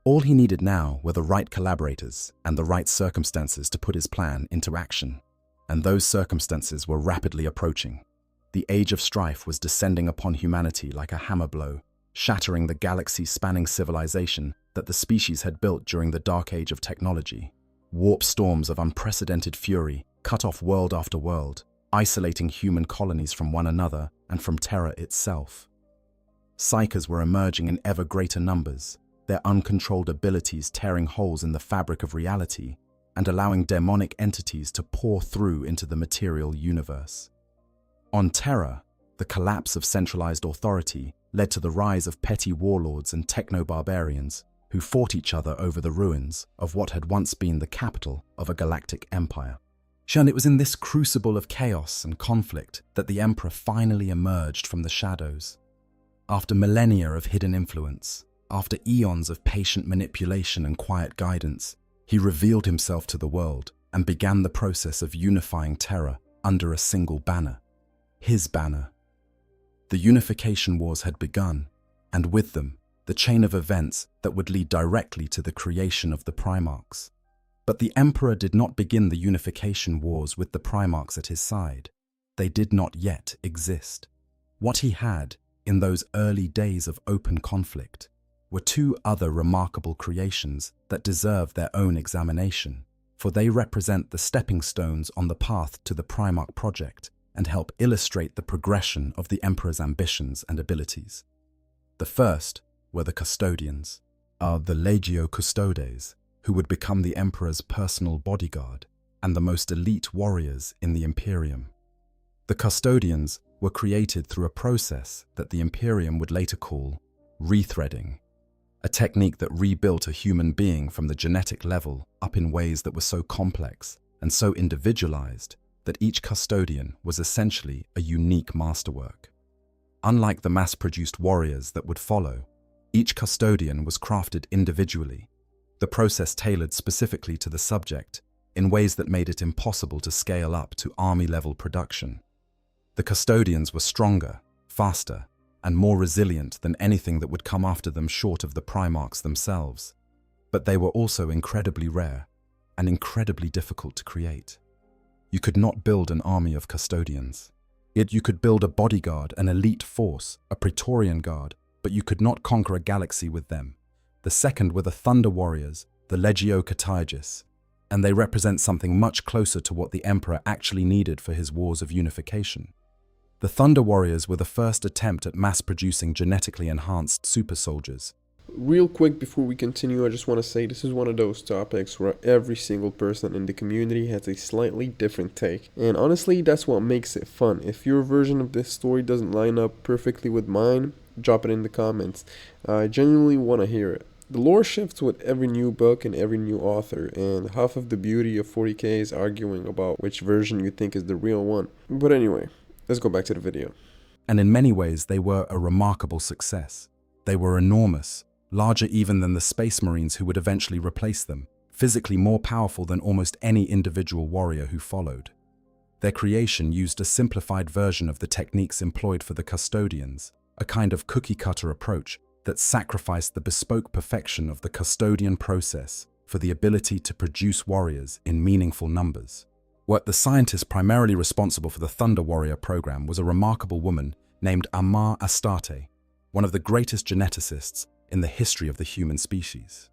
All he needed now were the right collaborators and the right circumstances to put his plan into action. And those circumstances were rapidly approaching. The age of strife was descending upon humanity like a hammer blow, shattering the galaxy-spanning civilization that the species had built during the dark age of technology. Warp storms of unprecedented fury cut off world after world, isolating human colonies from one another and from Terra itself. Psykers were emerging in ever greater numbers, their uncontrolled abilities tearing holes in the fabric of reality and allowing demonic entities to pour through into the material universe. On Terra, the collapse of centralized authority led to the rise of petty warlords and techno-barbarians who fought each other over the ruins of what had once been the capital of a galactic empire. And it was in this crucible of chaos and conflict that the Emperor finally emerged from the shadows. After millennia of hidden influence, after eons of patient manipulation and quiet guidance, he revealed himself to the world and began the process of unifying Terra under a single banner. His banner. The unification wars had begun, and with them, the chain of events that would lead directly to the creation of the Primarchs. But the Emperor did not begin the unification wars with the Primarchs at his side. They did not yet exist. What he had, in those early days of open conflict, were two other remarkable creations that deserve their own examination, for they represent the stepping stones on the path to the Primarch project and help illustrate the progression of the Emperor's ambitions and abilities. The first were the Custodians, the Legio Custodes, who would become the Emperor's personal bodyguard and the most elite warriors in the Imperium. The Custodians were created through a process that the Imperium would later call rethreading, a technique that rebuilt a human being from the genetic level up in ways that were so complex and so individualized that each custodian was essentially a unique masterwork. Unlike the mass-produced warriors that would follow, each custodian was crafted individually, the process tailored specifically to the subject in ways that made it impossible to scale up to army-level production. The custodians were stronger, faster, and more resilient than anything that would come after them short of the Primarchs themselves. But they were also incredibly rare and incredibly difficult to create. You could not build an army of custodians. Yet you could build a bodyguard, an elite force, a Praetorian Guard, but you could not conquer a galaxy with them. The second were the Thunder Warriors, the Legio Cataegis, and they represent something much closer to what the Emperor actually needed for his wars of unification. The Thunder Warriors were the first attempt at mass-producing genetically enhanced super soldiers. Real quick before we continue, I just want to say this is one of those topics where every single person in the community has a slightly different take. And honestly, that's what makes it fun. If your version of this story doesn't line up perfectly with mine, drop it in the comments. I genuinely want to hear it. The lore shifts with every new book and every new author, and half of the beauty of 40k is arguing about which version you think is the real one. But anyway, let's go back to the video. And in many ways, they were a remarkable success. They were enormous, larger even than the Space Marines who would eventually replace them, physically more powerful than almost any individual warrior who followed. Their creation used a simplified version of the techniques employed for the Custodians, a kind of cookie-cutter approach that sacrificed the bespoke perfection of the custodian process for the ability to produce warriors in meaningful numbers. What the scientist primarily responsible for the Thunder Warrior program was a remarkable woman named Amar Astarte, one of the greatest geneticists in the history of the human species.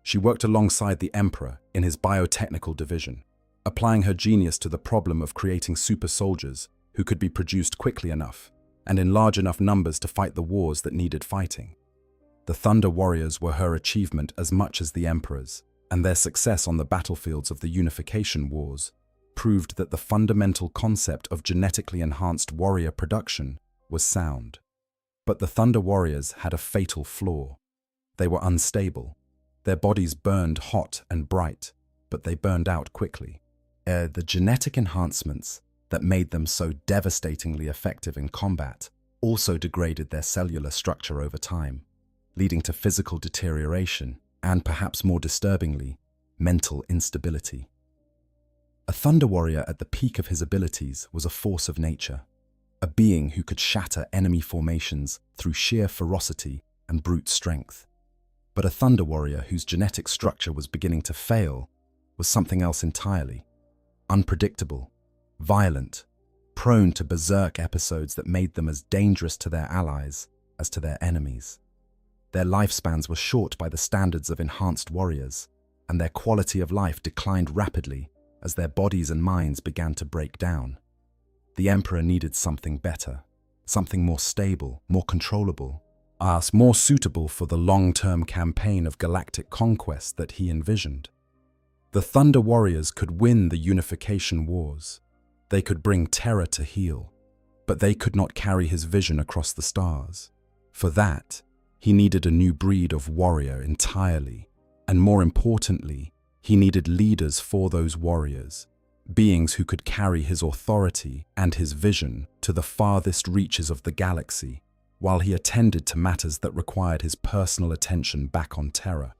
She worked alongside the Emperor in his biotechnical division, applying her genius to the problem of creating super soldiers who could be produced quickly enough and in large enough numbers to fight the wars that needed fighting. The Thunder Warriors were her achievement as much as the Emperor's, and their success on the battlefields of the Unification Wars proved that the fundamental concept of genetically enhanced warrior production was sound. But the Thunder Warriors had a fatal flaw. They were unstable. Their bodies burned hot and bright, but they burned out quickly. The genetic enhancements that made them so devastatingly effective in combat also degraded their cellular structure over time, leading to physical deterioration and, perhaps more disturbingly, mental instability. A Thunder Warrior at the peak of his abilities was a force of nature, a being who could shatter enemy formations through sheer ferocity and brute strength. But a Thunder Warrior whose genetic structure was beginning to fail was something else entirely. Unpredictable, violent, prone to berserk episodes that made them as dangerous to their allies as to their enemies. Their lifespans were short by the standards of enhanced warriors, and their quality of life declined rapidly as their bodies and minds began to break down. The Emperor needed something better, something more stable, more controllable, more suitable for the long-term campaign of galactic conquest that he envisioned. The Thunder Warriors could win the Unification Wars. They could bring terror to heel, but they could not carry his vision across the stars. For that, he needed a new breed of warrior entirely, and more importantly, he needed leaders for those warriors, beings who could carry his authority and his vision to the farthest reaches of the galaxy, while he attended to matters that required his personal attention back on Terra.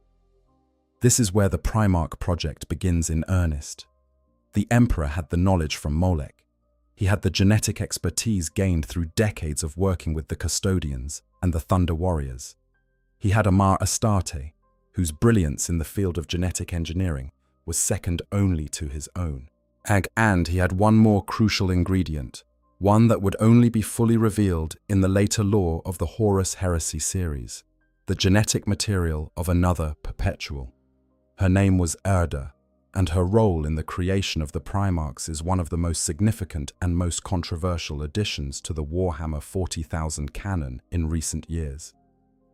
This is where the Primarch project begins in earnest. The Emperor had the knowledge from Molech. He had the genetic expertise gained through decades of working with the Custodians and the Thunder Warriors. He had Amar Astarte, whose brilliance in the field of genetic engineering was second only to his own. And he had one more crucial ingredient, one that would only be fully revealed in the later lore of the Horus Heresy series, the genetic material of another perpetual. Her name was Erda, and her role in the creation of the Primarchs is one of the most significant and most controversial additions to the Warhammer 40,000 canon in recent years.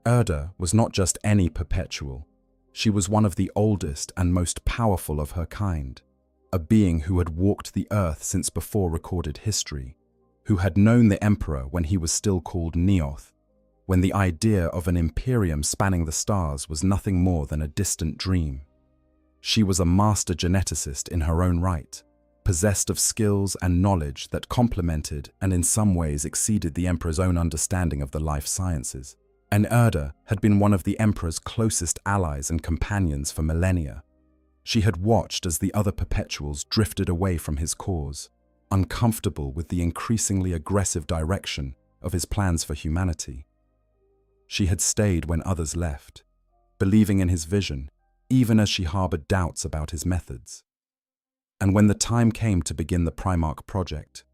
Erda was not just any perpetual. She was one of the oldest and most powerful of her kind, a being who had walked the earth since before recorded history, who had known the Emperor when he was still called Neoth, when the idea of an Imperium spanning the stars was nothing more than a distant dream. She was a master geneticist in her own right, possessed of skills and knowledge that complemented and in some ways exceeded the Emperor's own understanding of the life sciences. And Erda had been one of the Emperor's closest allies and companions for millennia. She had watched as the other perpetuals drifted away from his cause, uncomfortable with the increasingly aggressive direction of his plans for humanity. She had stayed when others left, believing in his vision, even as she harbored doubts about his methods. And when the time came to begin the Primarch project,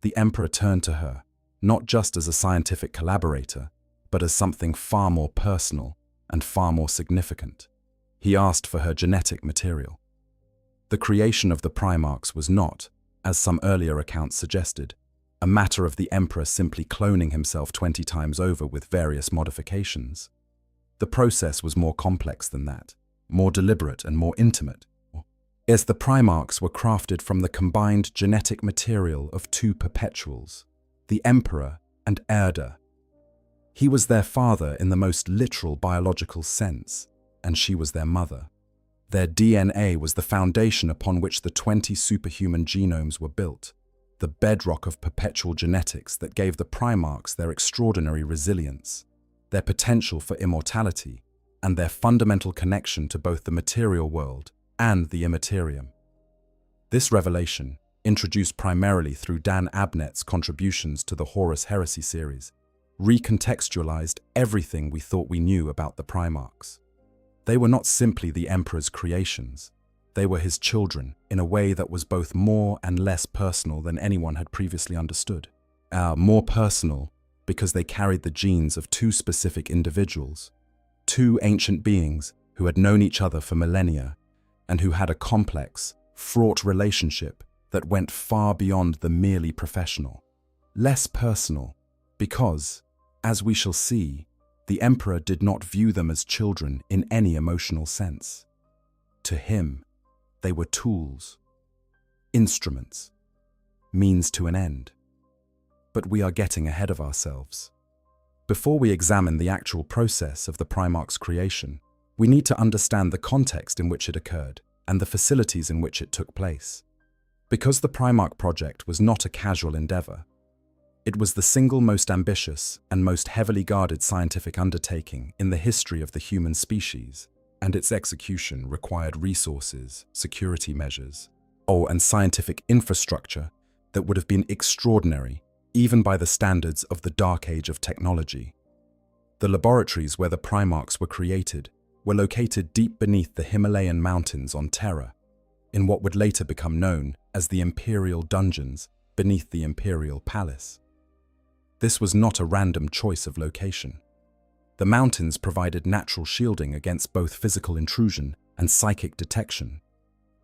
the Emperor turned to her, not just as a scientific collaborator, but as something far more personal and far more significant. He asked for her genetic material. The creation of the Primarchs was not, as some earlier accounts suggested, a matter of the Emperor simply cloning himself 20 times over with various modifications. The process was more complex than that, more deliberate and more intimate. Yes, the Primarchs were crafted from the combined genetic material of two perpetuals, the Emperor and Erda. He was their father in the most literal biological sense, and she was their mother. Their DNA was the foundation upon which the 20 superhuman genomes were built, the bedrock of perpetual genetics that gave the Primarchs their extraordinary resilience, their potential for immortality, and their fundamental connection to both the material world and the Immaterium. This revelation, introduced primarily through Dan Abnett's contributions to the Horus Heresy series, recontextualized everything we thought we knew about the Primarchs. They were not simply the Emperor's creations. They were his children in a way that was both more and less personal than anyone had previously understood. More personal because they carried the genes of two specific individuals, two ancient beings who had known each other for millennia and who had a complex, fraught relationship that went far beyond the merely professional. Less personal, because, as we shall see, the Emperor did not view them as children in any emotional sense. To him, they were tools, instruments, means to an end. But we are getting ahead of ourselves. Before we examine the actual process of the Primarchs' creation, we need to understand the context in which it occurred and the facilities in which it took place. Because the Primarch project was not a casual endeavor, it was the single most ambitious and most heavily guarded scientific undertaking in the history of the human species, and its execution required resources, security measures, and scientific infrastructure that would have been extraordinary even by the standards of the Dark Age of technology. The laboratories where the Primarchs were created were located deep beneath the Himalayan mountains on Terra, in what would later become known as the Imperial Dungeons beneath the Imperial Palace. This was not a random choice of location. The mountains provided natural shielding against both physical intrusion and psychic detection,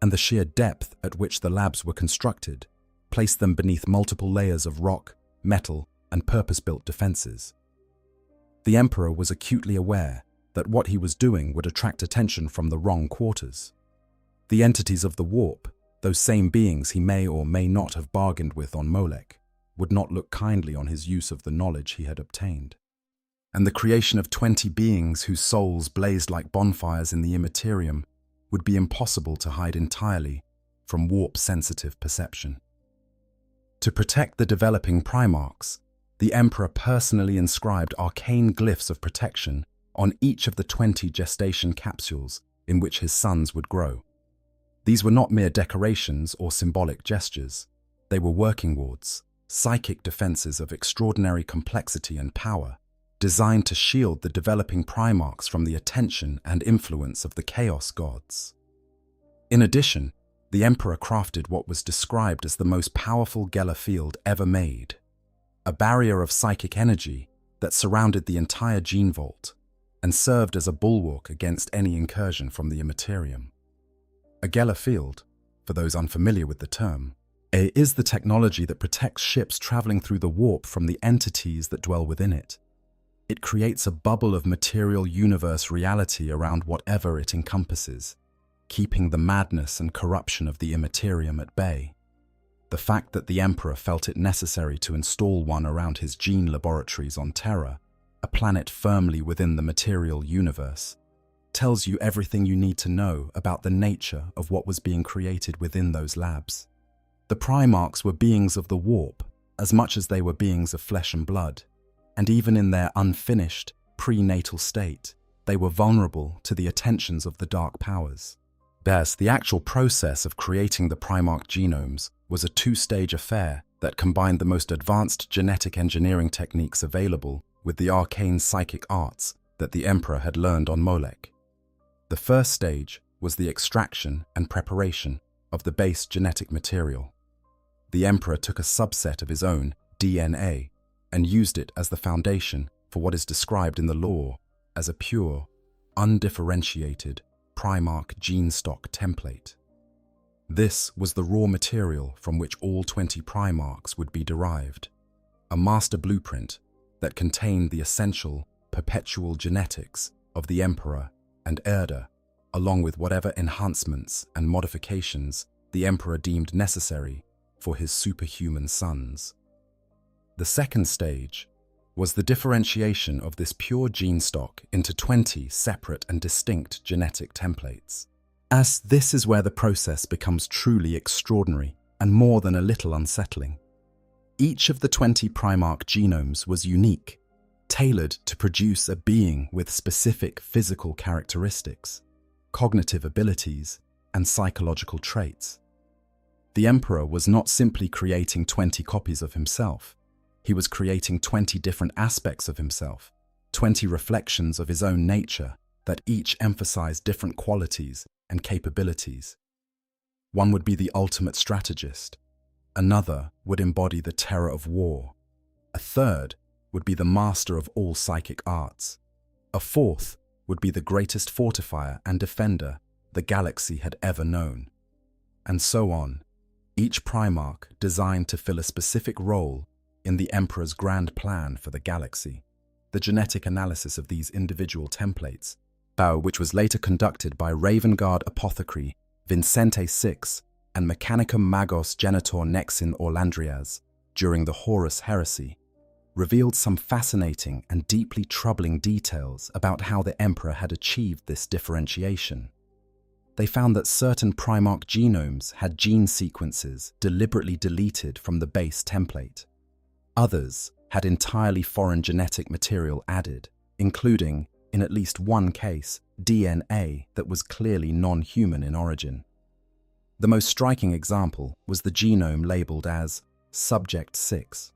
and the sheer depth at which the labs were constructed placed them beneath multiple layers of rock, metal, and purpose-built defenses. The Emperor was acutely aware that what he was doing would attract attention from the wrong quarters. The entities of the warp, those same beings he may or may not have bargained with on Molech, would not look kindly on his use of the knowledge he had obtained. And the creation of 20 beings whose souls blazed like bonfires in the Imperium would be impossible to hide entirely from warp-sensitive perception. To protect the developing Primarchs, the Emperor personally inscribed arcane glyphs of protection on each of the 20 gestation capsules in which his sons would grow. These were not mere decorations or symbolic gestures. They were working wards, psychic defenses of extraordinary complexity and power, designed to shield the developing Primarchs from the attention and influence of the Chaos Gods. In addition, the Emperor crafted what was described as the most powerful Geller field ever made, a barrier of psychic energy that surrounded the entire gene vault and served as a bulwark against any incursion from the Imperium. A Geller field, for those unfamiliar with the term, is the technology that protects ships traveling through the warp from the entities that dwell within it. It creates a bubble of material universe reality around whatever it encompasses, keeping the madness and corruption of the Imperium at bay. The fact that the Emperor felt it necessary to install one around his gene laboratories on Terra, a planet firmly within the material universe, tells you everything you need to know about the nature of what was being created within those labs. The Primarchs were beings of the warp as much as they were beings of flesh and blood, and even in their unfinished, prenatal state, they were vulnerable to the attentions of the dark powers. Thus, the actual process of creating the Primarch genomes was a two-stage affair that combined the most advanced genetic engineering techniques available with the arcane psychic arts that the Emperor had learned on Molech. The first stage was the extraction and preparation of the base genetic material. The Emperor took a subset of his own DNA and used it as the foundation for what is described in the lore as a pure, undifferentiated Primarch gene stock template. This was the raw material from which all 20 Primarchs would be derived, a master blueprint that contained the essential, perpetual genetics of the Emperor and Erda, along with whatever enhancements and modifications the Emperor deemed necessary for his superhuman sons. The second stage was the differentiation of this pure gene stock into 20 separate and distinct genetic templates. As this is where the process becomes truly extraordinary and more than a little unsettling. Each of the 20 Primarch genomes was unique, tailored to produce a being with specific physical characteristics, cognitive abilities, and psychological traits. The Emperor was not simply creating 20 copies of himself. He was creating 20 different aspects of himself, 20 reflections of his own nature that each emphasized different qualities and capabilities. One would be the ultimate strategist. Another would embody the terror of war. A third would be the master of all psychic arts. A fourth would be the greatest fortifier and defender the galaxy had ever known. And so on, each Primarch designed to fill a specific role in the Emperor's grand plan for the galaxy. The genetic analysis of these individual templates, which was later conducted by Ravengard apothecary Vincente VI and Mechanicum Magos Genitor Nexin Orlandrias during the Horus Heresy, revealed some fascinating and deeply troubling details about how the Emperor had achieved this differentiation. They found that certain Primarch genomes had gene sequences deliberately deleted from the base template. Others had entirely foreign genetic material added, including, in at least one case, DNA that was clearly non-human in origin. The most striking example was the genome labeled as Subject 6.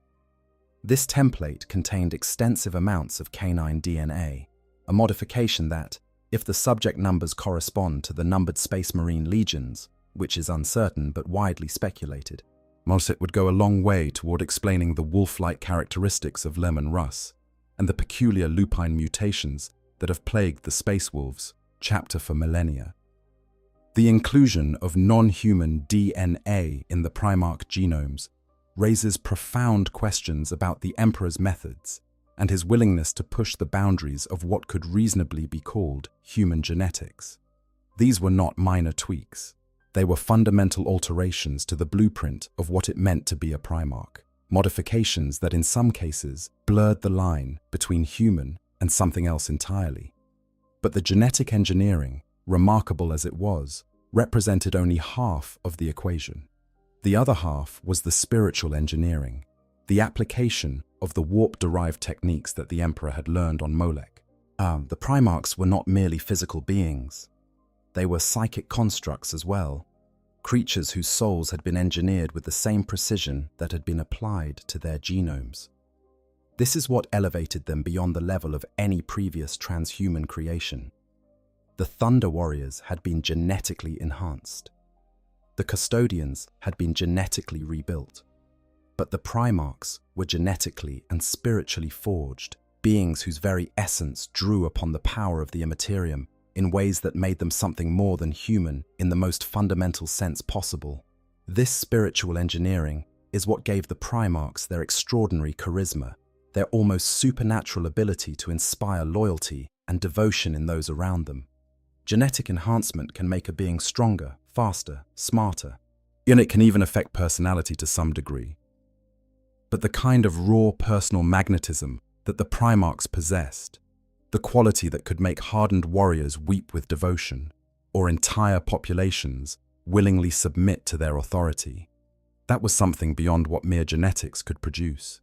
This template contained extensive amounts of canine DNA, a modification that, if the subject numbers correspond to the numbered Space Marine legions, which is uncertain but widely speculated, it would go a long way toward explaining the wolf-like characteristics of Lemon Russ and the peculiar lupine mutations that have plagued the Space Wolves, chapter for millennia. The inclusion of non-human DNA in the Primarch genomes raises profound questions about the Emperor's methods and his willingness to push the boundaries of what could reasonably be called human genetics. These were not minor tweaks. They were fundamental alterations to the blueprint of what it meant to be a Primarch, modifications that in some cases blurred the line between human and something else entirely. But the genetic engineering, remarkable as it was, represented only half of the equation. The other half was the spiritual engineering, the application of the warp-derived techniques that the Emperor had learned on Molech. The Primarchs were not merely physical beings. They were psychic constructs as well, creatures whose souls had been engineered with the same precision that had been applied to their genomes. This is what elevated them beyond the level of any previous transhuman creation. The Thunder Warriors had been genetically enhanced. The Custodians had been genetically rebuilt. But the Primarchs were genetically and spiritually forged, beings whose very essence drew upon the power of the Imperium in ways that made them something more than human in the most fundamental sense possible. This spiritual engineering is what gave the Primarchs their extraordinary charisma, their almost supernatural ability to inspire loyalty and devotion in those around them. Genetic enhancement can make a being stronger, faster, smarter, and it can even affect personality to some degree. But the kind of raw personal magnetism that the Primarchs possessed, the quality that could make hardened warriors weep with devotion, or entire populations willingly submit to their authority, that was something beyond what mere genetics could produce.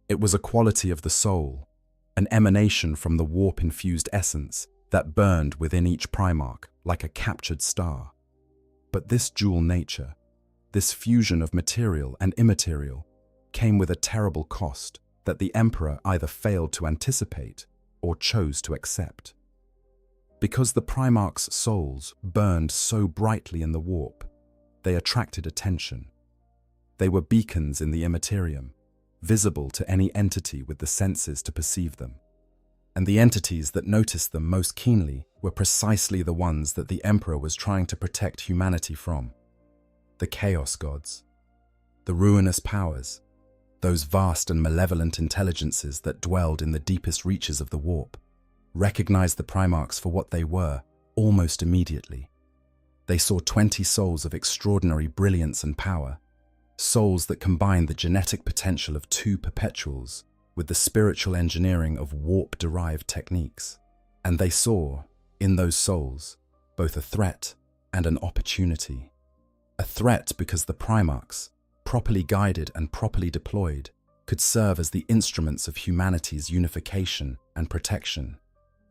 It was a quality of the soul, an emanation from the warp-infused essence that burned within each Primarch like a captured star. But this dual nature, this fusion of material and immaterial, came with a terrible cost that the Emperor either failed to anticipate or chose to accept. Because the Primarchs' souls burned so brightly in the warp, they attracted attention. They were beacons in the Imperium, visible to any entity with the senses to perceive them. And the entities that noticed them most keenly were precisely the ones that the Emperor was trying to protect humanity from. The Chaos Gods, the ruinous powers, those vast and malevolent intelligences that dwelled in the deepest reaches of the warp, recognized the Primarchs for what they were almost immediately. They saw 20 souls of extraordinary brilliance and power, souls that combined the genetic potential of two perpetuals with the spiritual engineering of warp-derived techniques. And they saw, in those souls, both a threat and an opportunity. A threat because the Primarchs, properly guided and properly deployed, could serve as the instruments of humanity's unification and protection,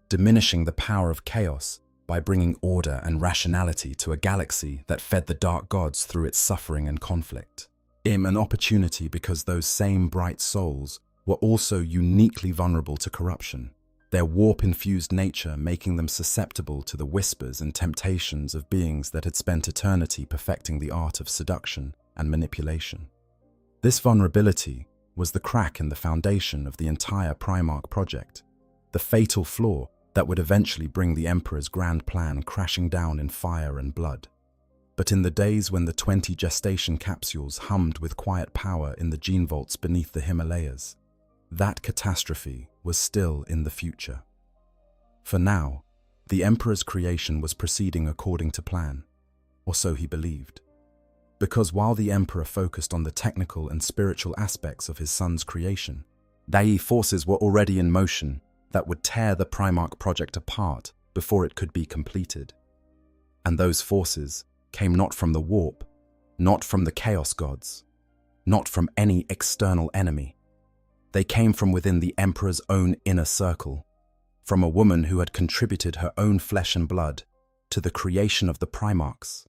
diminishing the power of chaos by bringing order and rationality to a galaxy that fed the dark gods through its suffering and conflict. An opportunity because those same bright souls were also uniquely vulnerable to corruption, their warp-infused nature making them susceptible to the whispers and temptations of beings that had spent eternity perfecting the art of seduction and manipulation. This vulnerability was the crack in the foundation of the entire Primarch project, the fatal flaw that would eventually bring the Emperor's grand plan crashing down in fire and blood. But in the days when the 20 gestation capsules hummed with quiet power in the gene vaults beneath the Himalayas, that catastrophe was still in the future. For now, the Emperor's creation was proceeding according to plan, or so he believed. Because while the Emperor focused on the technical and spiritual aspects of his son's creation, Dai forces were already in motion that would tear the Primarch project apart before it could be completed. And those forces came not from the warp, not from the chaos gods, not from any external enemy. They came from within the Emperor's own inner circle, from a woman who had contributed her own flesh and blood to the creation of the Primarchs,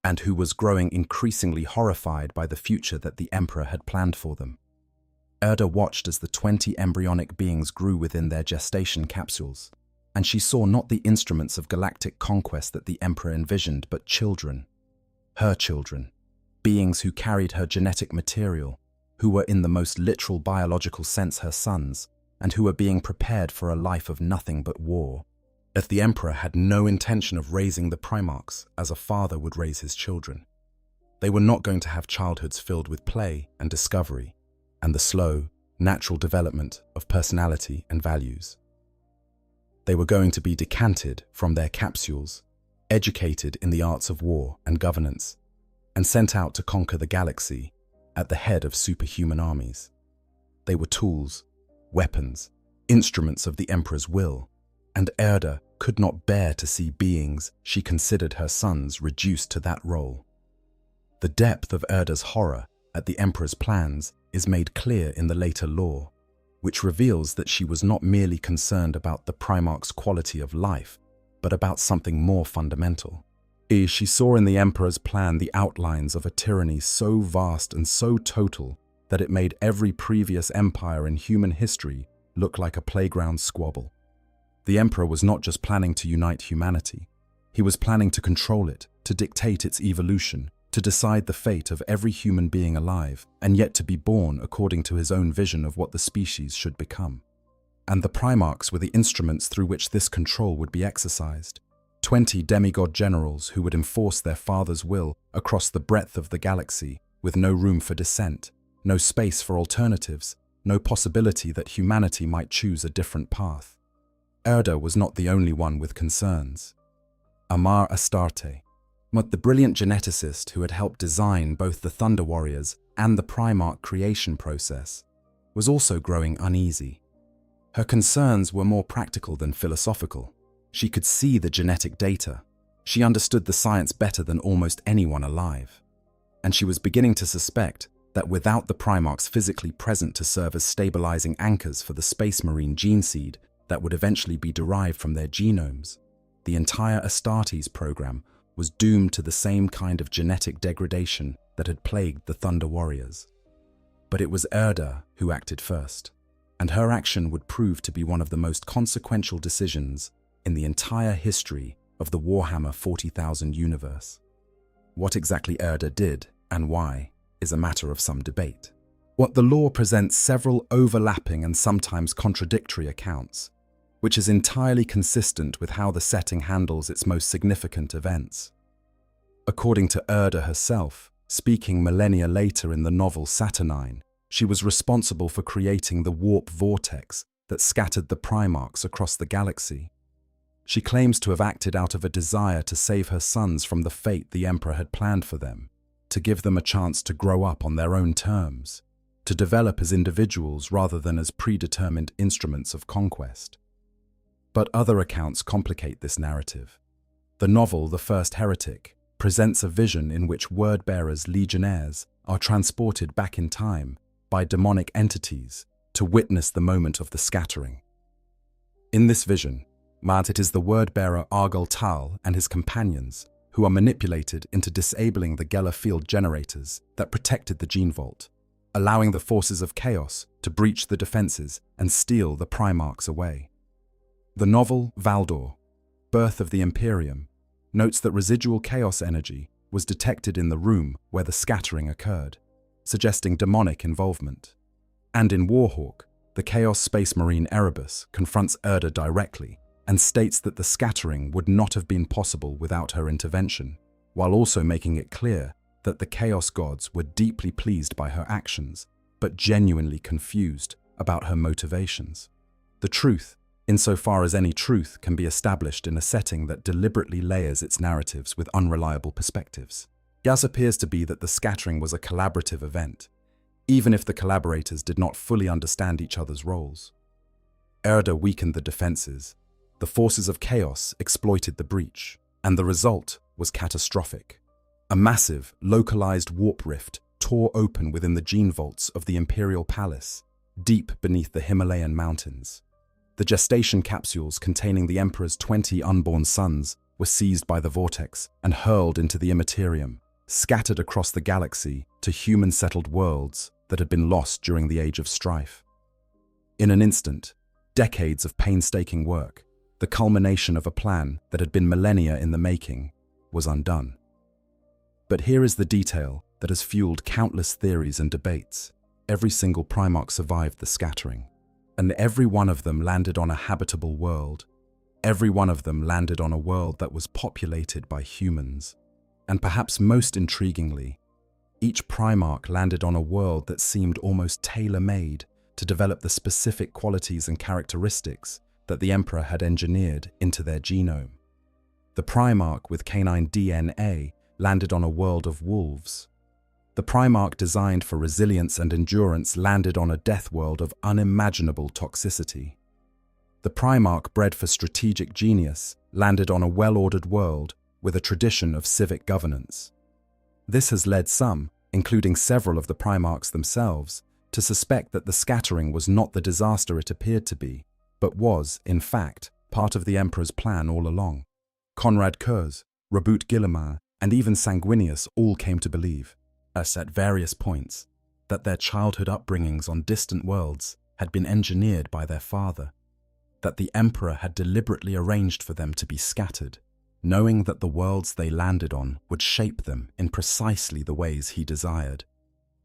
and who was growing increasingly horrified by the future that the Emperor had planned for them. Erda watched as the 20 embryonic beings grew within their gestation capsules, and she saw not the instruments of galactic conquest that the Emperor envisioned, but children, her children, beings who carried her genetic material, who were in the most literal biological sense her sons, and who were being prepared for a life of nothing but war. If the Emperor had no intention of raising the Primarchs as a father would raise his children. They were not going to have childhoods filled with play and discovery, and the slow, natural development of personality and values. They were going to be decanted from their capsules, educated in the arts of war and governance, and sent out to conquer the galaxy at the head of superhuman armies. They were tools, weapons, instruments of the Emperor's will, and Erda could not bear to see beings she considered her sons reduced to that role. The depth of Erda's horror at the Emperor's plans is made clear in the later lore, which reveals that she was not merely concerned about the Primarch's quality of life, but about something more fundamental. She saw in the Emperor's plan the outlines of a tyranny so vast and so total that it made every previous empire in human history look like a playground squabble. The Emperor was not just planning to unite humanity. He was planning to control it, to dictate its evolution, to decide the fate of every human being alive, and yet to be born according to his own vision of what the species should become. And the Primarchs were the instruments through which this control would be exercised. 20 demigod generals who would enforce their father's will across the breadth of the galaxy, with no room for dissent, no space for alternatives, no possibility that humanity might choose a different path. Erda was not the only one with concerns. Amar Astarte, the brilliant geneticist who had helped design both the Thunder Warriors and the Primarch creation process, was also growing uneasy. Her concerns were more practical than philosophical. She could see the genetic data. She understood the science better than almost anyone alive. And she was beginning to suspect that without the Primarchs physically present to serve as stabilizing anchors for the Space Marine gene seed that would eventually be derived from their genomes, the entire Astartes program was doomed to the same kind of genetic degradation that had plagued the Thunder Warriors. But it was Erda who acted first, and her action would prove to be one of the most consequential decisions in the entire history of the Warhammer 40,000 universe. What exactly Erda did and why is a matter of some debate. What the lore presents several overlapping and sometimes contradictory accounts, which is entirely consistent with how the setting handles its most significant events. According to Erda herself, speaking millennia later in the novel Saturnine, she was responsible for creating the warp vortex that scattered the Primarchs across the galaxy. She claims to have acted out of a desire to save her sons from the fate the Emperor had planned for them, to give them a chance to grow up on their own terms, to develop as individuals rather than as predetermined instruments of conquest. But other accounts complicate this narrative. The novel The First Heretic presents a vision in which word-bearers legionnaires are transported back in time by demonic entities to witness the moment of the scattering. In this vision, it is the word-bearer Argol Tal and his companions who are manipulated into disabling the Geller field generators that protected the gene vault, allowing the forces of chaos to breach the defenses and steal the Primarchs away. The novel Valdor, Birth of the Imperium, notes that residual chaos energy was detected in the room where the scattering occurred, suggesting demonic involvement. And in Warhawk, the Chaos Space Marine Erebus confronts Erda directly and states that the scattering would not have been possible without her intervention, while also making it clear that the Chaos Gods were deeply pleased by her actions, but genuinely confused about her motivations. The truth, insofar as any truth can be established in a setting that deliberately layers its narratives with unreliable perspectives. Guess appears to be that the scattering was a collaborative event, even if the collaborators did not fully understand each other's roles. Erda weakened the defenses, the forces of chaos exploited the breach, and the result was catastrophic. A massive, localized warp rift tore open within the gene vaults of the Imperial Palace, deep beneath the Himalayan mountains. The gestation capsules containing the Emperor's 20 unborn sons were seized by the vortex and hurled into the Imperium, scattered across the galaxy to human-settled worlds that had been lost during the Age of Strife. In an instant, decades of painstaking work, the culmination of a plan that had been millennia in the making, was undone. But here is the detail that has fueled countless theories and debates. Every single Primarch survived the scattering, and every one of them landed on a habitable world. Every one of them landed on a world that was populated by humans. And perhaps most intriguingly, each Primarch landed on a world that seemed almost tailor-made to develop the specific qualities and characteristics that the Emperor had engineered into their genome. The Primarch with canine DNA landed on a world of wolves. The Primarch designed for resilience and endurance landed on a death world of unimaginable toxicity. The Primarch bred for strategic genius landed on a well-ordered world with a tradition of civic governance. This has led some, including several of the Primarchs themselves, to suspect that the scattering was not the disaster it appeared to be, but was, in fact, part of the Emperor's plan all along. Conrad Kurz, Rabut Guillemard, and even Sanguinius all came to believe, as at various points, that their childhood upbringings on distant worlds had been engineered by their father, that the Emperor had deliberately arranged for them to be scattered, knowing that the worlds they landed on would shape them in precisely the ways he desired,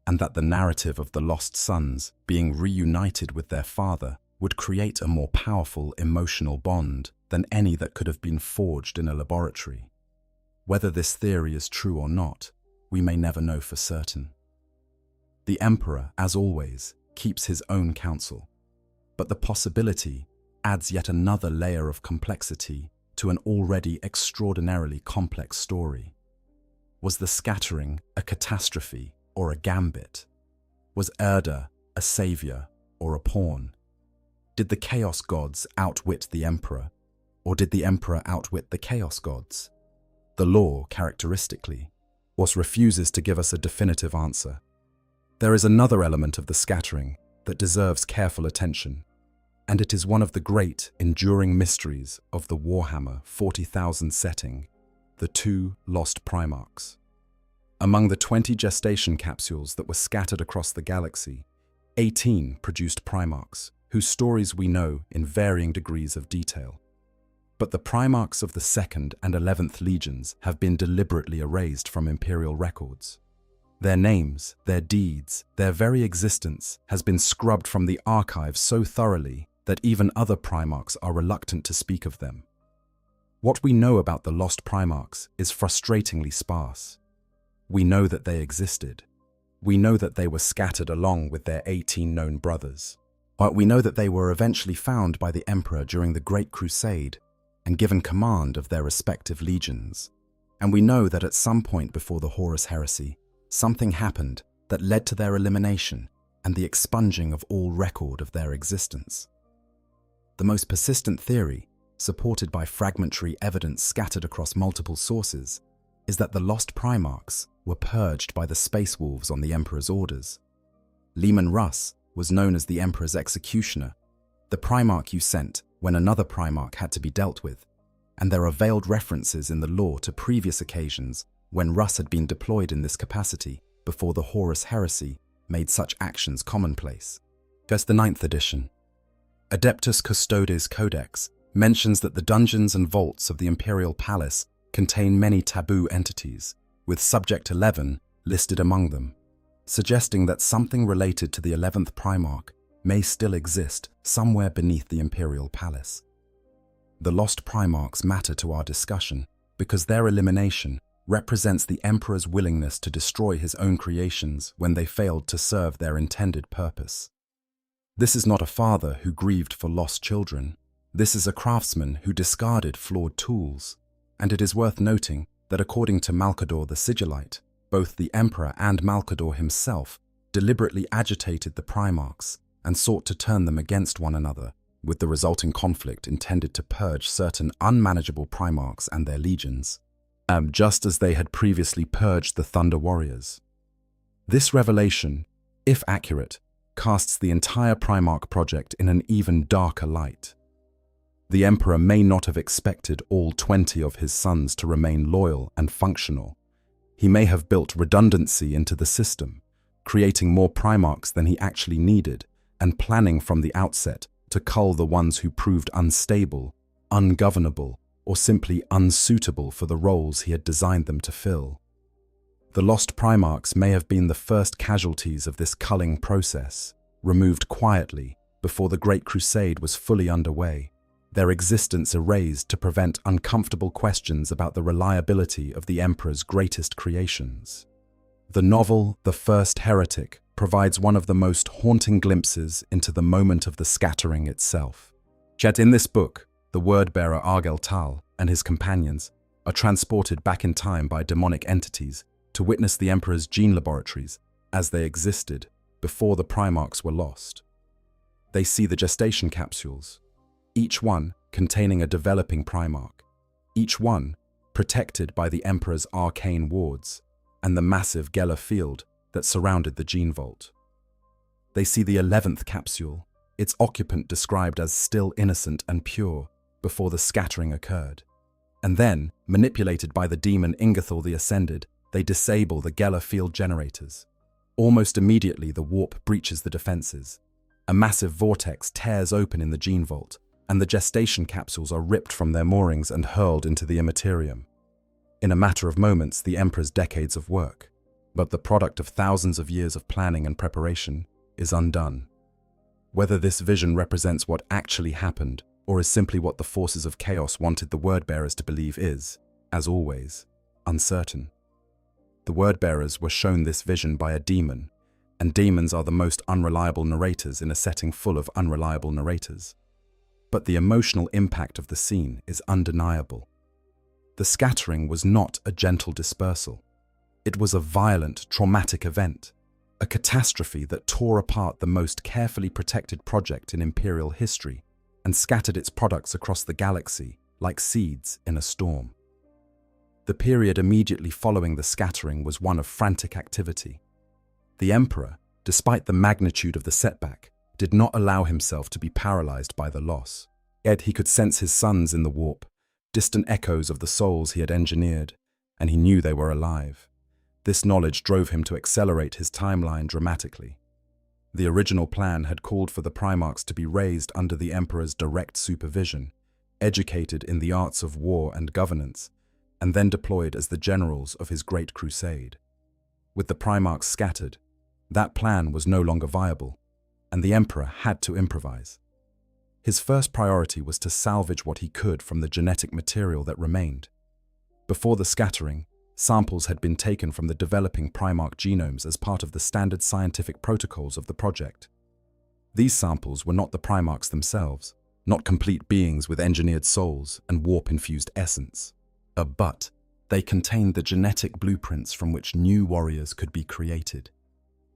and that the narrative of the lost sons being reunited with their father would create a more powerful emotional bond than any that could have been forged in a laboratory. Whether this theory is true or not, we may never know for certain. The Emperor, as always, keeps his own counsel, but the possibility adds yet another layer of complexity to an already extraordinarily complex story. Was the scattering a catastrophe or a gambit? Was Erda a savior or a pawn? Did the Chaos Gods outwit the Emperor, or did the Emperor outwit the Chaos Gods? The lore, characteristically, refuses to give us a definitive answer. There is another element of the scattering that deserves careful attention, and it is one of the great, enduring mysteries of the Warhammer 40,000 setting, the two lost Primarchs. Among the 20 gestation capsules that were scattered across the galaxy, 18 produced Primarchs, whose stories we know in varying degrees of detail. But the Primarchs of the 2nd and 11th Legions have been deliberately erased from Imperial records. Their names, their deeds, their very existence has been scrubbed from the archives so thoroughly that even other Primarchs are reluctant to speak of them. What we know about the lost Primarchs is frustratingly sparse. We know that they existed. We know that they were scattered along with their 18 known brothers. But we know that they were eventually found by the Emperor during the Great Crusade and given command of their respective legions. And we know that at some point before the Horus Heresy, something happened that led to their elimination and the expunging of all record of their existence. The most persistent theory, supported by fragmentary evidence scattered across multiple sources, is that the lost Primarchs were purged by the Space Wolves on the Emperor's orders. Leman Russ was known as the Emperor's executioner, the Primarch you sent when another Primarch had to be dealt with, and there are veiled references in the lore to previous occasions when Russ had been deployed in this capacity before the Horus Heresy made such actions commonplace. Just the 9th edition. Adeptus Custodes Codex mentions that the dungeons and vaults of the Imperial Palace contain many taboo entities, with Subject 11 listed among them. suggesting that something related to the 11th Primarch may still exist somewhere beneath the Imperial Palace. The lost Primarchs matter to our discussion because their elimination represents the Emperor's willingness to destroy his own creations when they failed to serve their intended purpose. This is not a father who grieved for lost children. This is a craftsman who discarded flawed tools. And it is worth noting that according to Malcador the Sigillite, both the Emperor and Malcador himself deliberately agitated the Primarchs and sought to turn them against one another, with the resulting conflict intended to purge certain unmanageable Primarchs and their legions, just as they had previously purged the Thunder Warriors. This revelation, if accurate, casts the entire Primarch project in an even darker light. The Emperor may not have expected all 20 of his sons to remain loyal and functional. He may have built redundancy into the system, creating more Primarchs than he actually needed, and planning from the outset to cull the ones who proved unstable, ungovernable, or simply unsuitable for the roles he had designed them to fill. The lost Primarchs may have been the first casualties of this culling process, removed quietly before the Great Crusade was fully underway, their existence erased to prevent uncomfortable questions about the reliability of the Emperor's greatest creations. The novel, The First Heretic, provides one of the most haunting glimpses into the moment of the scattering itself. Yet in this book, the word-bearer Argel Tal and his companions are transported back in time by demonic entities to witness the Emperor's gene laboratories as they existed before the Primarchs were lost. They see the gestation capsules, each one containing a developing Primarch, each one protected by the Emperor's arcane wards and the massive Geller field that surrounded the gene vault. They see the 11th capsule, its occupant described as still innocent and pure before the scattering occurred. And then, manipulated by the demon Ingathal the Ascended, they disable the Geller field generators. Almost immediately, the warp breaches the defenses. A massive vortex tears open in the gene vault, and the gestation capsules are ripped from their moorings and hurled into the Imperium. In a matter of moments, the Emperor's decades of work, but the product of thousands of years of planning and preparation, is undone. Whether this vision represents what actually happened, or is simply what the forces of chaos wanted the word-bearers to believe is, as always, uncertain. The word-bearers were shown this vision by a demon, and demons are the most unreliable narrators in a setting full of unreliable narrators. But the emotional impact of the scene is undeniable. The scattering was not a gentle dispersal. It was a violent, traumatic event, a catastrophe that tore apart the most carefully protected project in Imperial history and scattered its products across the galaxy like seeds in a storm. The period immediately following the scattering was one of frantic activity. The Emperor, despite the magnitude of the setback, did not allow himself to be paralyzed by the loss. Yet he could sense his sons in the warp, distant echoes of the souls he had engineered, and he knew they were alive. This knowledge drove him to accelerate his timeline dramatically. The original plan had called for the Primarchs to be raised under the Emperor's direct supervision, educated in the arts of war and governance, and then deployed as the generals of his Great Crusade. With the Primarchs scattered, that plan was no longer viable, and the Emperor had to improvise. His first priority was to salvage what he could from the genetic material that remained. Before the scattering, samples had been taken from the developing Primarch genomes as part of the standard scientific protocols of the project. These samples were not the Primarchs themselves, not complete beings with engineered souls and warp-infused essence, but they contained the genetic blueprints from which new warriors could be created.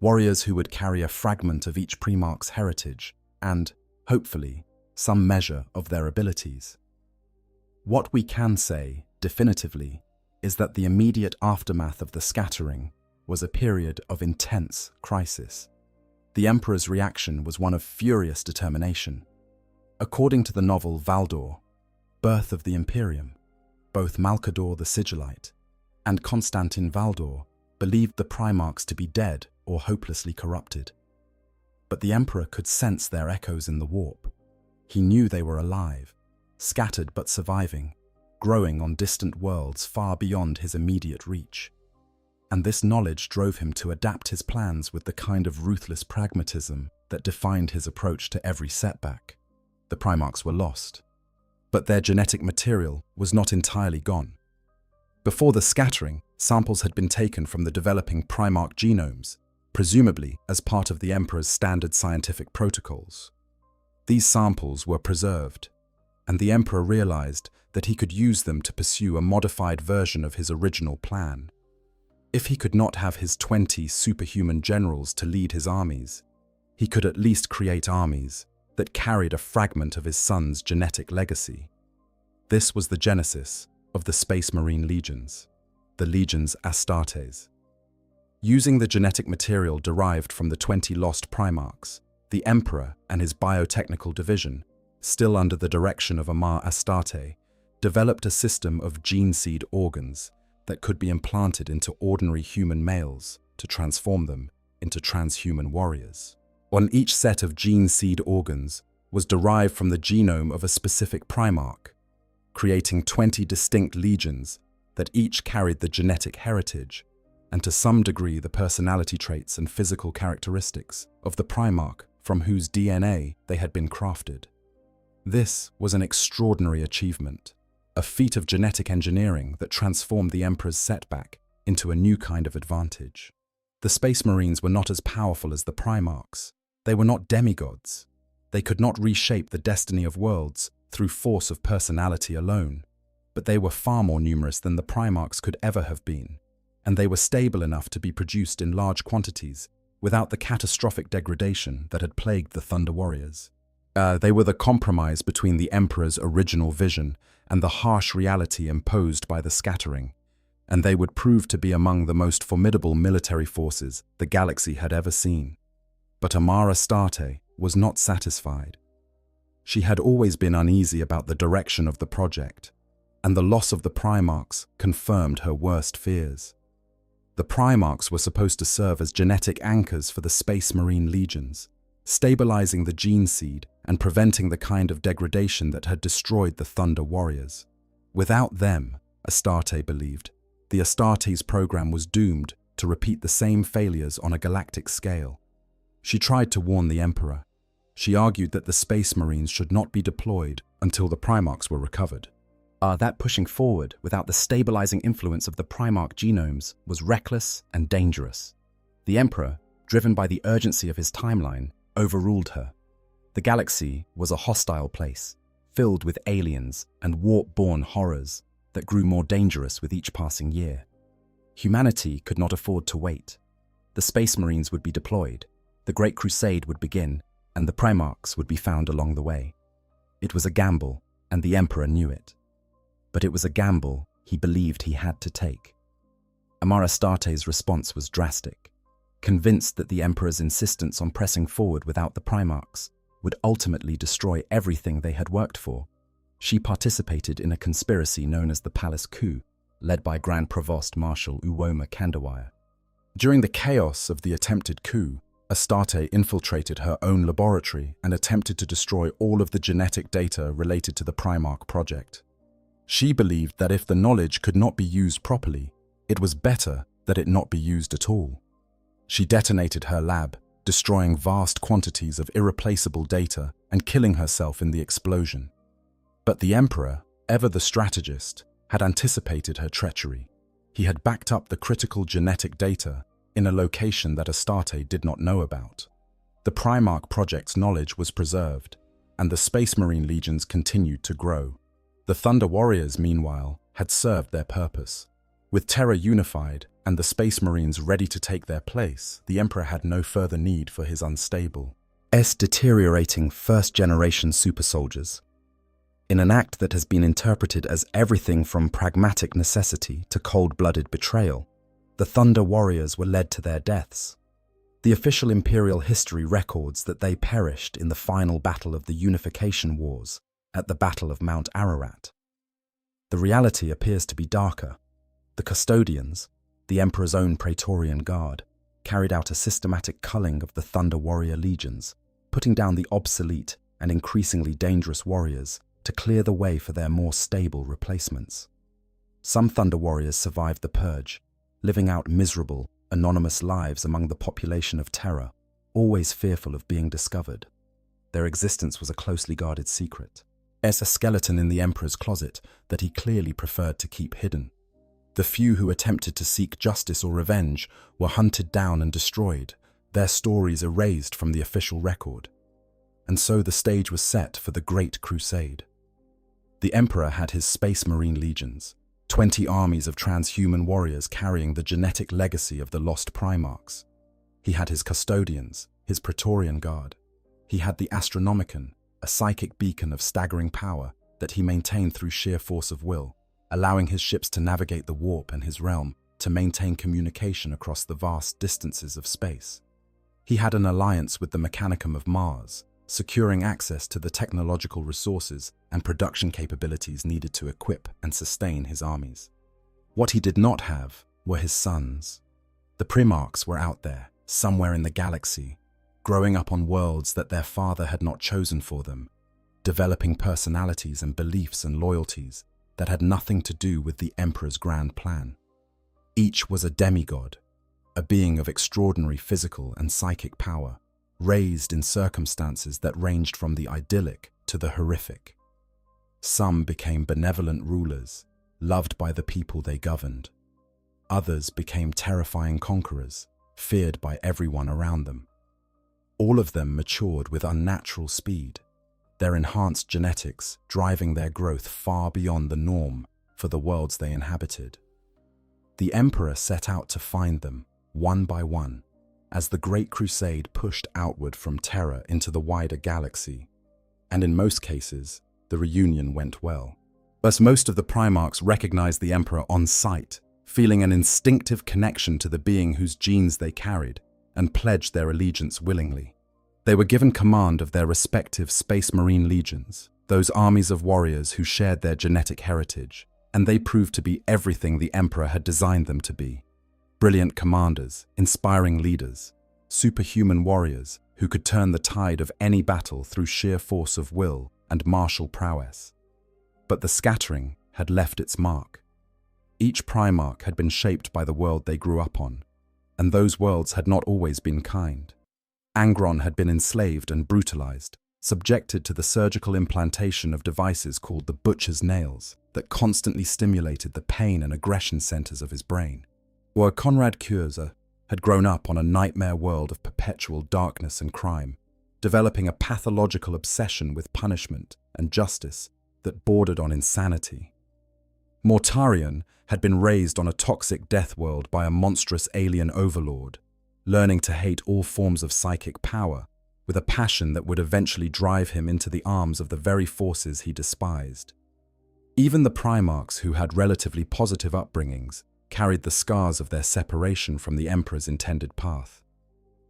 Warriors who would carry a fragment of each Primarch's heritage and, hopefully, some measure of their abilities. What we can say, definitively, is that the immediate aftermath of the scattering was a period of intense crisis. The Emperor's reaction was one of furious determination. According to the novel Valdor, Birth of the Imperium, both Malcador the Sigillite and Constantin Valdor believed the Primarchs to be dead or hopelessly corrupted. But the Emperor could sense their echoes in the warp. He knew they were alive, scattered but surviving, growing on distant worlds far beyond his immediate reach. and this knowledge drove him to adapt his plans with the kind of ruthless pragmatism that defined his approach to every setback. The Primarchs were lost, but their genetic material was not entirely gone. Before the scattering, samples had been taken from the developing Primarch genomes, presumably as part of the Emperor's standard scientific protocols. These samples were preserved, and the Emperor realized that he could use them to pursue a modified version of his original plan. If he could not have his 20 superhuman generals to lead his armies, he could at least create armies that carried a fragment of his son's genetic legacy. This was the genesis of the Space Marine Legions, the Legions Astartes. Using the genetic material derived from the 20 lost Primarchs, the Emperor and his biotechnical division, still under the direction of Amar Astarte, developed a system of gene seed organs that could be implanted into ordinary human males to transform them into transhuman warriors. On each set of gene seed organs was derived from the genome of a specific Primarch, creating 20 distinct legions that each carried the genetic heritage and to some degree the personality traits and physical characteristics of the Primarch from whose DNA they had been crafted. This was an extraordinary achievement, a feat of genetic engineering that transformed the Emperor's setback into a new kind of advantage. The Space Marines were not as powerful as the Primarchs. They were not demigods. They could not reshape the destiny of worlds through force of personality alone. But they were far more numerous than the Primarchs could ever have been, and they were stable enough to be produced in large quantities without the catastrophic degradation that had plagued the Thunder Warriors. They were the compromise between the Emperor's original vision and the harsh reality imposed by the scattering, and they would prove to be among the most formidable military forces the galaxy had ever seen. But Amar Astarte was not satisfied. She had always been uneasy about the direction of the project, and the loss of the Primarchs confirmed her worst fears. The Primarchs were supposed to serve as genetic anchors for the Space Marine Legions, stabilizing the gene seed and preventing the kind of degradation that had destroyed the Thunder Warriors. Without them, Astarte believed, the Astartes program was doomed to repeat the same failures on a galactic scale. She tried to warn the Emperor. She argued that the Space Marines should not be deployed until the Primarchs were recovered. That pushing forward without the stabilizing influence of the Primarch genomes was reckless and dangerous. The Emperor, driven by the urgency of his timeline, overruled her. The galaxy was a hostile place, filled with aliens and warp-born horrors that grew more dangerous with each passing year. Humanity could not afford to wait. The Space Marines would be deployed, the Great Crusade would begin, and the Primarchs would be found along the way. It was a gamble, and the Emperor knew it. But it was a gamble he believed he had to take. Amar Astarte's response was drastic. Convinced that the Emperor's insistence on pressing forward without the Primarchs would ultimately destroy everything they had worked for, she participated in a conspiracy known as the Palace Coup, led by Grand Provost Marshal Uwoma Kandawire. During the chaos of the attempted coup, Astarte infiltrated her own laboratory and attempted to destroy all of the genetic data related to the Primarch project. She believed that if the knowledge could not be used properly, it was better that it not be used at all. She detonated her lab, destroying vast quantities of irreplaceable data and killing herself in the explosion. But the Emperor, ever the strategist, had anticipated her treachery. He had backed up the critical genetic data in a location that Astarte did not know about. The Primarch project's knowledge was preserved, and the Space Marine legions continued to grow. The Thunder Warriors, meanwhile, had served their purpose. With Terra unified and the Space Marines ready to take their place, the Emperor had no further need for his unstable, deteriorating first-generation super soldiers. In an act that has been interpreted as everything from pragmatic necessity to cold-blooded betrayal, the Thunder Warriors were led to their deaths. The official Imperial history records that they perished in the final battle of the Unification Wars at the Battle of Mount Ararat. The reality appears to be darker. The Custodians, the Emperor's own Praetorian Guard, carried out a systematic culling of the Thunder Warrior legions, putting down the obsolete and increasingly dangerous warriors to clear the way for their more stable replacements. Some Thunder Warriors survived the purge, living out miserable, anonymous lives among the population of Terra, always fearful of being discovered. Their existence was a closely guarded secret, as a skeleton in the Emperor's closet that he clearly preferred to keep hidden. The few who attempted to seek justice or revenge were hunted down and destroyed, their stories erased from the official record. And so the stage was set for the Great Crusade. The Emperor had his Space Marine legions, 20 armies of transhuman warriors carrying the genetic legacy of the lost Primarchs. He had his custodians, his Praetorian Guard. He had the Astronomicon, a psychic beacon of staggering power that he maintained through sheer force of will, allowing his ships to navigate the warp and his realm to maintain communication across the vast distances of space. He had an alliance with the Mechanicum of Mars, securing access to the technological resources and production capabilities needed to equip and sustain his armies. What he did not have were his sons. The Primarchs were out there, somewhere in the galaxy, growing up on worlds that their father had not chosen for them, developing personalities and beliefs and loyalties that had nothing to do with the Emperor's grand plan. Each was a demigod, a being of extraordinary physical and psychic power, raised in circumstances that ranged from the idyllic to the horrific. Some became benevolent rulers, loved by the people they governed. Others became terrifying conquerors, feared by everyone around them. All of them matured with unnatural speed, their enhanced genetics driving their growth far beyond the norm for the worlds they inhabited. The Emperor set out to find them, one by one, as the Great Crusade pushed outward from Terra into the wider galaxy, and in most cases, the reunion went well. Thus, most of the Primarchs recognized the Emperor on sight, feeling an instinctive connection to the being whose genes they carried, and pledged their allegiance willingly. They were given command of their respective Space Marine legions, those armies of warriors who shared their genetic heritage, and they proved to be everything the Emperor had designed them to be. Brilliant commanders, inspiring leaders, superhuman warriors who could turn the tide of any battle through sheer force of will and martial prowess. But the scattering had left its mark. Each Primarch had been shaped by the world they grew up on, and those worlds had not always been kind. Angron had been enslaved and brutalized, subjected to the surgical implantation of devices called the butcher's nails that constantly stimulated the pain and aggression centers of his brain. While Konrad Kurze had grown up on a nightmare world of perpetual darkness and crime, developing a pathological obsession with punishment and justice that bordered on insanity. Mortarion had been raised on a toxic death world by a monstrous alien overlord, learning to hate all forms of psychic power with a passion that would eventually drive him into the arms of the very forces he despised. Even the Primarchs, who had relatively positive upbringings, carried the scars of their separation from the Emperor's intended path.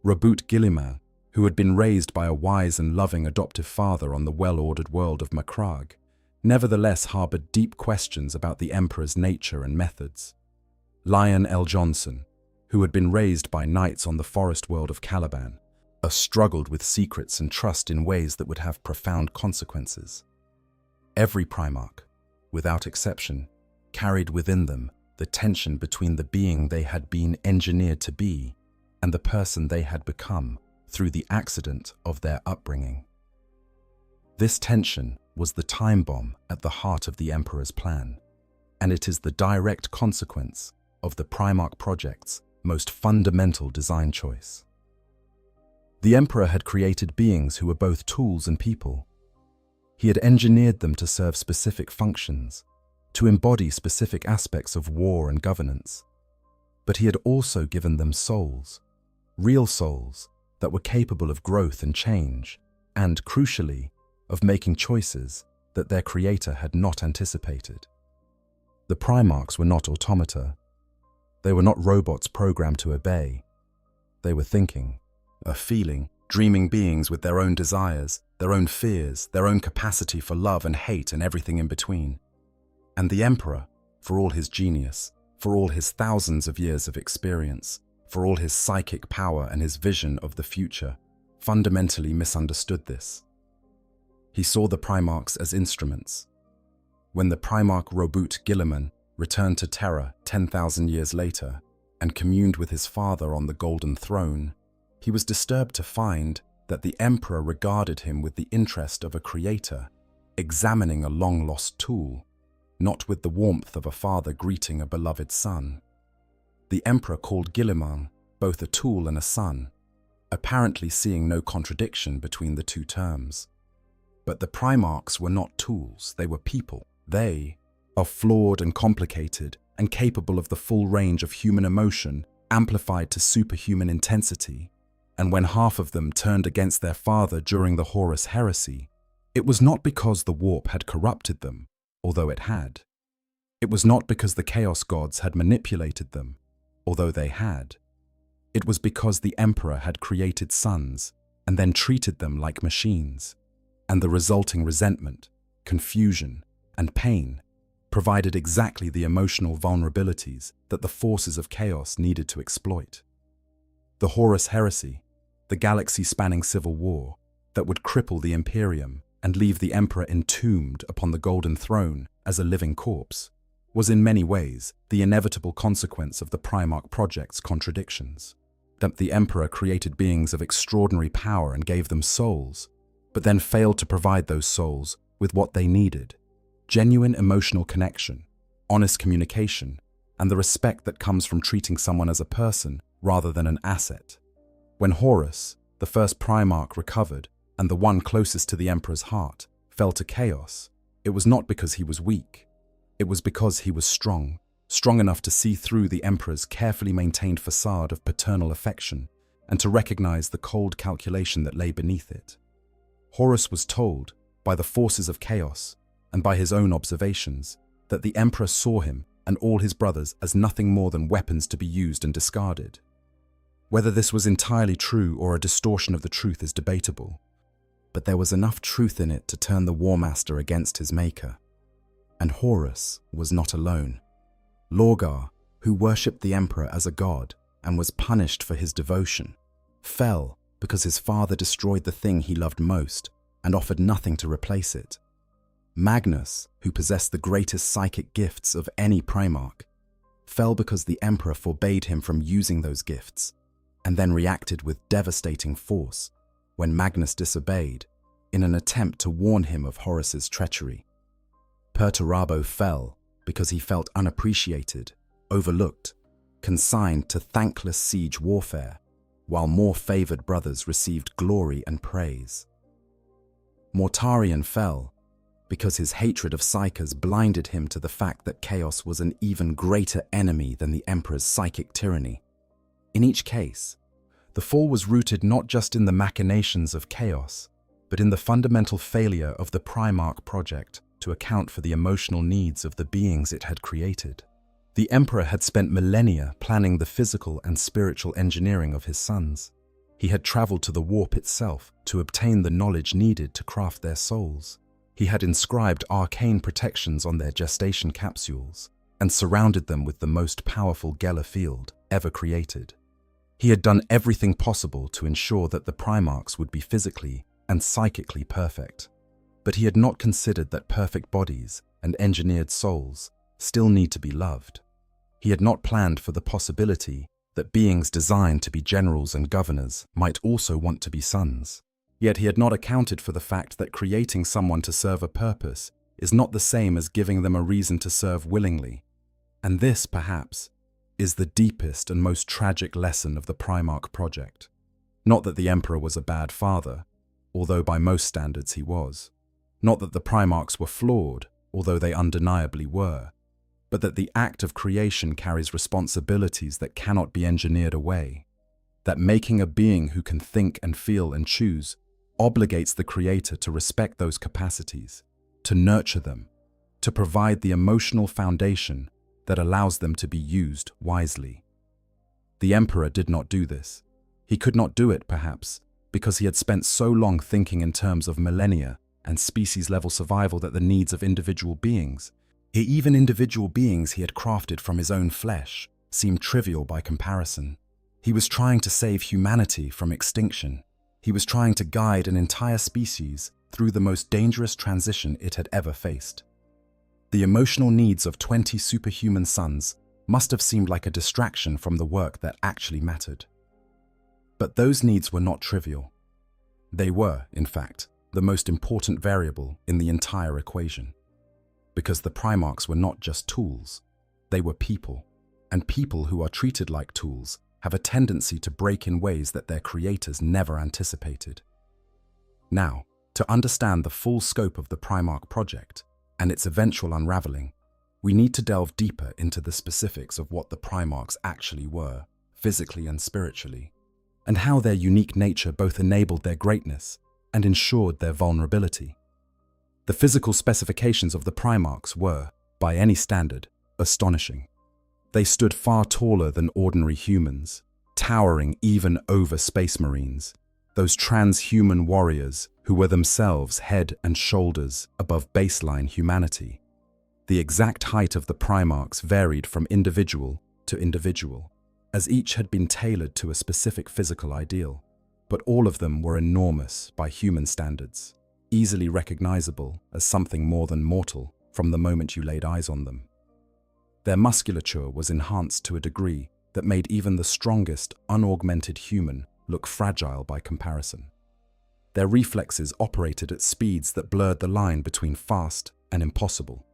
Roboute Guilliman, who had been raised by a wise and loving adoptive father on the well-ordered world of Macragge, nevertheless harbored deep questions about the Emperor's nature and methods. Lion L. Johnson, who had been raised by knights on the forest world of Caliban, struggled with secrets and trust in ways that would have profound consequences. Every Primarch, without exception, carried within them the tension between the being they had been engineered to be and the person they had become through the accident of their upbringing. This tension was the time bomb at the heart of the Emperor's plan, and it is the direct consequence of the Primarch Project's most fundamental design choice. The Emperor had created beings who were both tools and people. He had engineered them to serve specific functions, to embody specific aspects of war and governance. But he had also given them souls, real souls that were capable of growth and change, and, crucially, of making choices that their creator had not anticipated. The Primarchs were not automata. They were not robots programmed to obey. They were thinking, feeling, dreaming beings with their own desires, their own fears, their own capacity for love and hate and everything in between. And the Emperor, for all his genius, for all his thousands of years of experience, for all his psychic power and his vision of the future, fundamentally misunderstood this. He saw the Primarchs as instruments. When the Primarch Roboute Guilliman returned to Terra 10,000 years later, and communed with his father on the golden throne, he was disturbed to find that the emperor regarded him with the interest of a creator, examining a long-lost tool, not with the warmth of a father greeting a beloved son. The emperor called Guilliman both a tool and a son, apparently seeing no contradiction between the two terms. But the Primarchs were not tools, they were people. They are flawed and complicated and capable of the full range of human emotion, amplified to superhuman intensity. And when half of them turned against their father during the Horus heresy, it was not because the warp had corrupted them, although it had. It was not because the Chaos Gods had manipulated them, although they had. It was because the Emperor had created sons and then treated them like machines, and the resulting resentment, confusion, and pain provided exactly the emotional vulnerabilities that the forces of chaos needed to exploit. The Horus heresy, the galaxy-spanning civil war that would cripple the Imperium and leave the Emperor entombed upon the Golden Throne as a living corpse, was in many ways the inevitable consequence of the Primarch Project's contradictions. That the Emperor created beings of extraordinary power and gave them souls, but then failed to provide those souls with what they needed: genuine emotional connection, honest communication, and the respect that comes from treating someone as a person rather than an asset. When Horus, the first Primarch, recovered and the one closest to the Emperor's heart, fell to chaos, it was not because he was weak. It was because he was strong enough to see through the Emperor's carefully maintained facade of paternal affection and to recognize the cold calculation that lay beneath it. Horus was told, by the forces of chaos and by his own observations, that the Emperor saw him and all his brothers as nothing more than weapons to be used and discarded. Whether this was entirely true or a distortion of the truth is debatable, but there was enough truth in it to turn the War Master against his maker. And Horus was not alone. Lorgar, who worshipped the Emperor as a god and was punished for his devotion, fell because his father destroyed the thing he loved most and offered nothing to replace it. Magnus, who possessed the greatest psychic gifts of any Primarch, fell because the Emperor forbade him from using those gifts and then reacted with devastating force when Magnus disobeyed in an attempt to warn him of Horus's treachery. Perturabo fell because he felt unappreciated, overlooked, consigned to thankless siege warfare, while more favored brothers received glory and praise. Mortarion fell because his hatred of Psychers blinded him to the fact that chaos was an even greater enemy than the Emperor's psychic tyranny. In each case, the fall was rooted not just in the machinations of chaos, but in the fundamental failure of the Primarch Project to account for the emotional needs of the beings it had created. The Emperor had spent millennia planning the physical and spiritual engineering of his sons. He had traveled to the warp itself to obtain the knowledge needed to craft their souls. He had inscribed arcane protections on their gestation capsules and surrounded them with the most powerful Geller field ever created. He had done everything possible to ensure that the Primarchs would be physically and psychically perfect. But he had not considered that perfect bodies and engineered souls still need to be loved. He had not planned for the possibility that beings designed to be generals and governors might also want to be sons. Yet he had not accounted for the fact that creating someone to serve a purpose is not the same as giving them a reason to serve willingly. And this, perhaps, is the deepest and most tragic lesson of the Primarch Project. Not that the Emperor was a bad father, although by most standards he was. Not that the Primarchs were flawed, although they undeniably were, but that the act of creation carries responsibilities that cannot be engineered away. That making a being who can think and feel and choose obligates the Creator to respect those capacities, to nurture them, to provide the emotional foundation that allows them to be used wisely. The Emperor did not do this. He could not do it, perhaps, because he had spent so long thinking in terms of millennia and species-level survival that the needs of individual beings, even individual beings he had crafted from his own flesh, seemed trivial by comparison. He was trying to save humanity from extinction. He was trying to guide an entire species through the most dangerous transition it had ever faced. The emotional needs of 20 superhuman sons must have seemed like a distraction from the work that actually mattered. But those needs were not trivial. They were, in fact, the most important variable in the entire equation. Because the Primarchs were not just tools, they were people, and people who are treated like tools have a tendency to break in ways that their creators never anticipated. Now, to understand the full scope of the Primarch project and its eventual unraveling, we need to delve deeper into the specifics of what the Primarchs actually were, physically and spiritually, and how their unique nature both enabled their greatness and ensured their vulnerability. The physical specifications of the Primarchs were, by any standard, astonishing. They stood far taller than ordinary humans, towering even over Space Marines, those transhuman warriors who were themselves head and shoulders above baseline humanity. The exact height of the Primarchs varied from individual to individual, as each had been tailored to a specific physical ideal, but all of them were enormous by human standards, easily recognizable as something more than mortal from the moment you laid eyes on them. Their musculature was enhanced to a degree that made even the strongest, unaugmented human look fragile by comparison. Their reflexes operated at speeds that blurred the line between fast and impossible.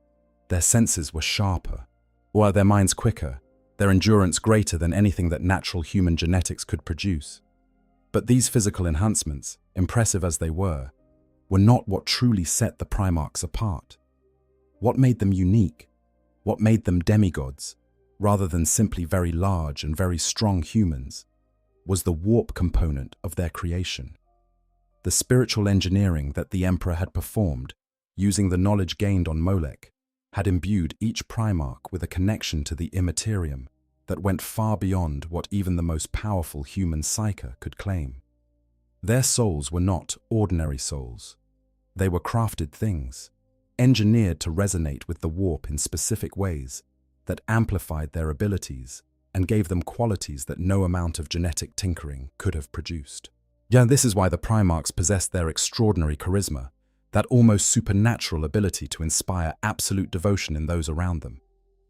Their senses were sharper, while their minds quicker, their endurance greater than anything that natural human genetics could produce. But these physical enhancements, impressive as they were not what truly set the Primarchs apart. What made them unique, what made them demigods, rather than simply very large and very strong humans, was the warp component of their creation. The spiritual engineering that the Emperor had performed, using the knowledge gained on Molech, had imbued each Primarch with a connection to the Imperium that went far beyond what even the most powerful human psyche could claim. Their souls were not ordinary souls. They were crafted things, engineered to resonate with the warp in specific ways that amplified their abilities and gave them qualities that no amount of genetic tinkering could have produced. Yeah, this is why the Primarchs possessed their extraordinary charisma, that almost supernatural ability to inspire absolute devotion in those around them.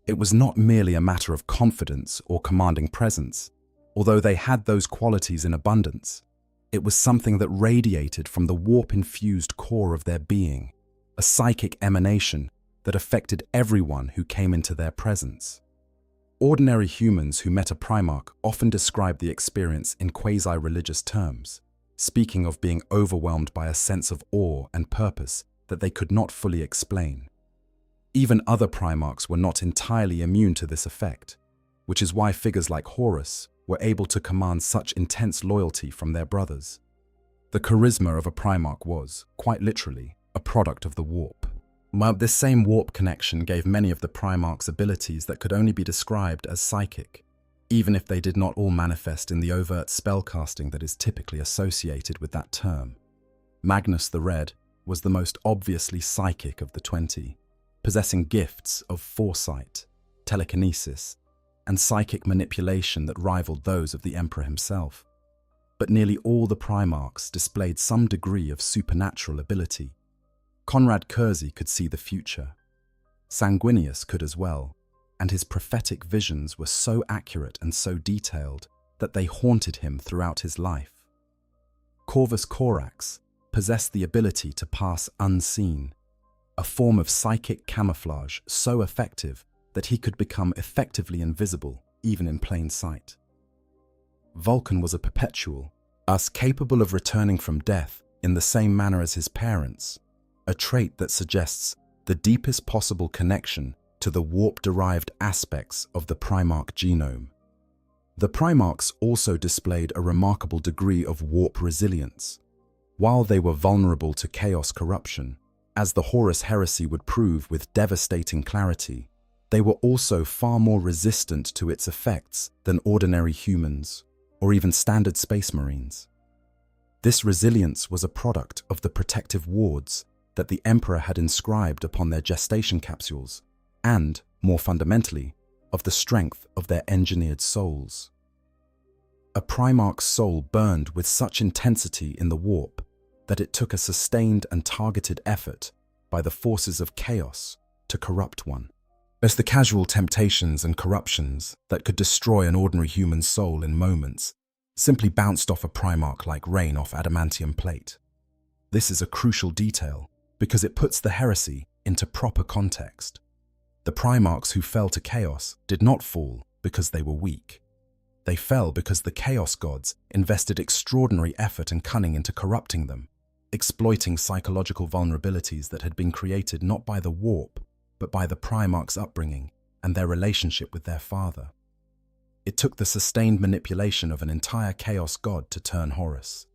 It was not merely a matter of confidence or commanding presence, although they had those qualities in abundance. It was something that radiated from the warp-infused core of their being, a psychic emanation that affected everyone who came into their presence. Ordinary humans who met a Primarch often described the experience in quasi-religious terms, speaking of being overwhelmed by a sense of awe and purpose that they could not fully explain. Even other Primarchs were not entirely immune to this effect, which is why figures like Horus were able to command such intense loyalty from their brothers. The charisma of a Primarch was, quite literally, a product of the warp. While this same warp connection gave many of the Primarchs abilities that could only be described as psychic, even if they did not all manifest in the overt spellcasting that is typically associated with that term. Magnus the Red was the most obviously psychic of the 20, possessing gifts of foresight, telekinesis, and psychic manipulation that rivaled those of the Emperor himself. But nearly all the Primarchs displayed some degree of supernatural ability. Conrad Kersey could see the future. Sanguinius could as well, and his prophetic visions were so accurate and so detailed that they haunted him throughout his life. Corvus Corax possessed the ability to pass unseen, a form of psychic camouflage so effective that he could become effectively invisible even in plain sight. Vulcan was a perpetual, thus capable of returning from death in the same manner as his parents, a trait that suggests the deepest possible connection to the warp-derived aspects of the Primarch genome. The Primarchs also displayed a remarkable degree of warp resilience. While they were vulnerable to chaos corruption, as the Horus heresy would prove with devastating clarity, they were also far more resistant to its effects than ordinary humans, or even standard Space Marines. This resilience was a product of the protective wards that the Emperor had inscribed upon their gestation capsules, and, more fundamentally, of the strength of their engineered souls. A Primarch's soul burned with such intensity in the warp that it took a sustained and targeted effort by the forces of chaos to corrupt one. As the casual temptations and corruptions that could destroy an ordinary human soul in moments simply bounced off a Primarch like rain off adamantium plate. This is a crucial detail because it puts the heresy into proper context. The Primarchs who fell to chaos did not fall because they were weak. They fell because the Chaos Gods invested extraordinary effort and cunning into corrupting them, exploiting psychological vulnerabilities that had been created not by the warp, but by the Primarchs' upbringing and their relationship with their father. It took the sustained manipulation of an entire Chaos God to turn Horus.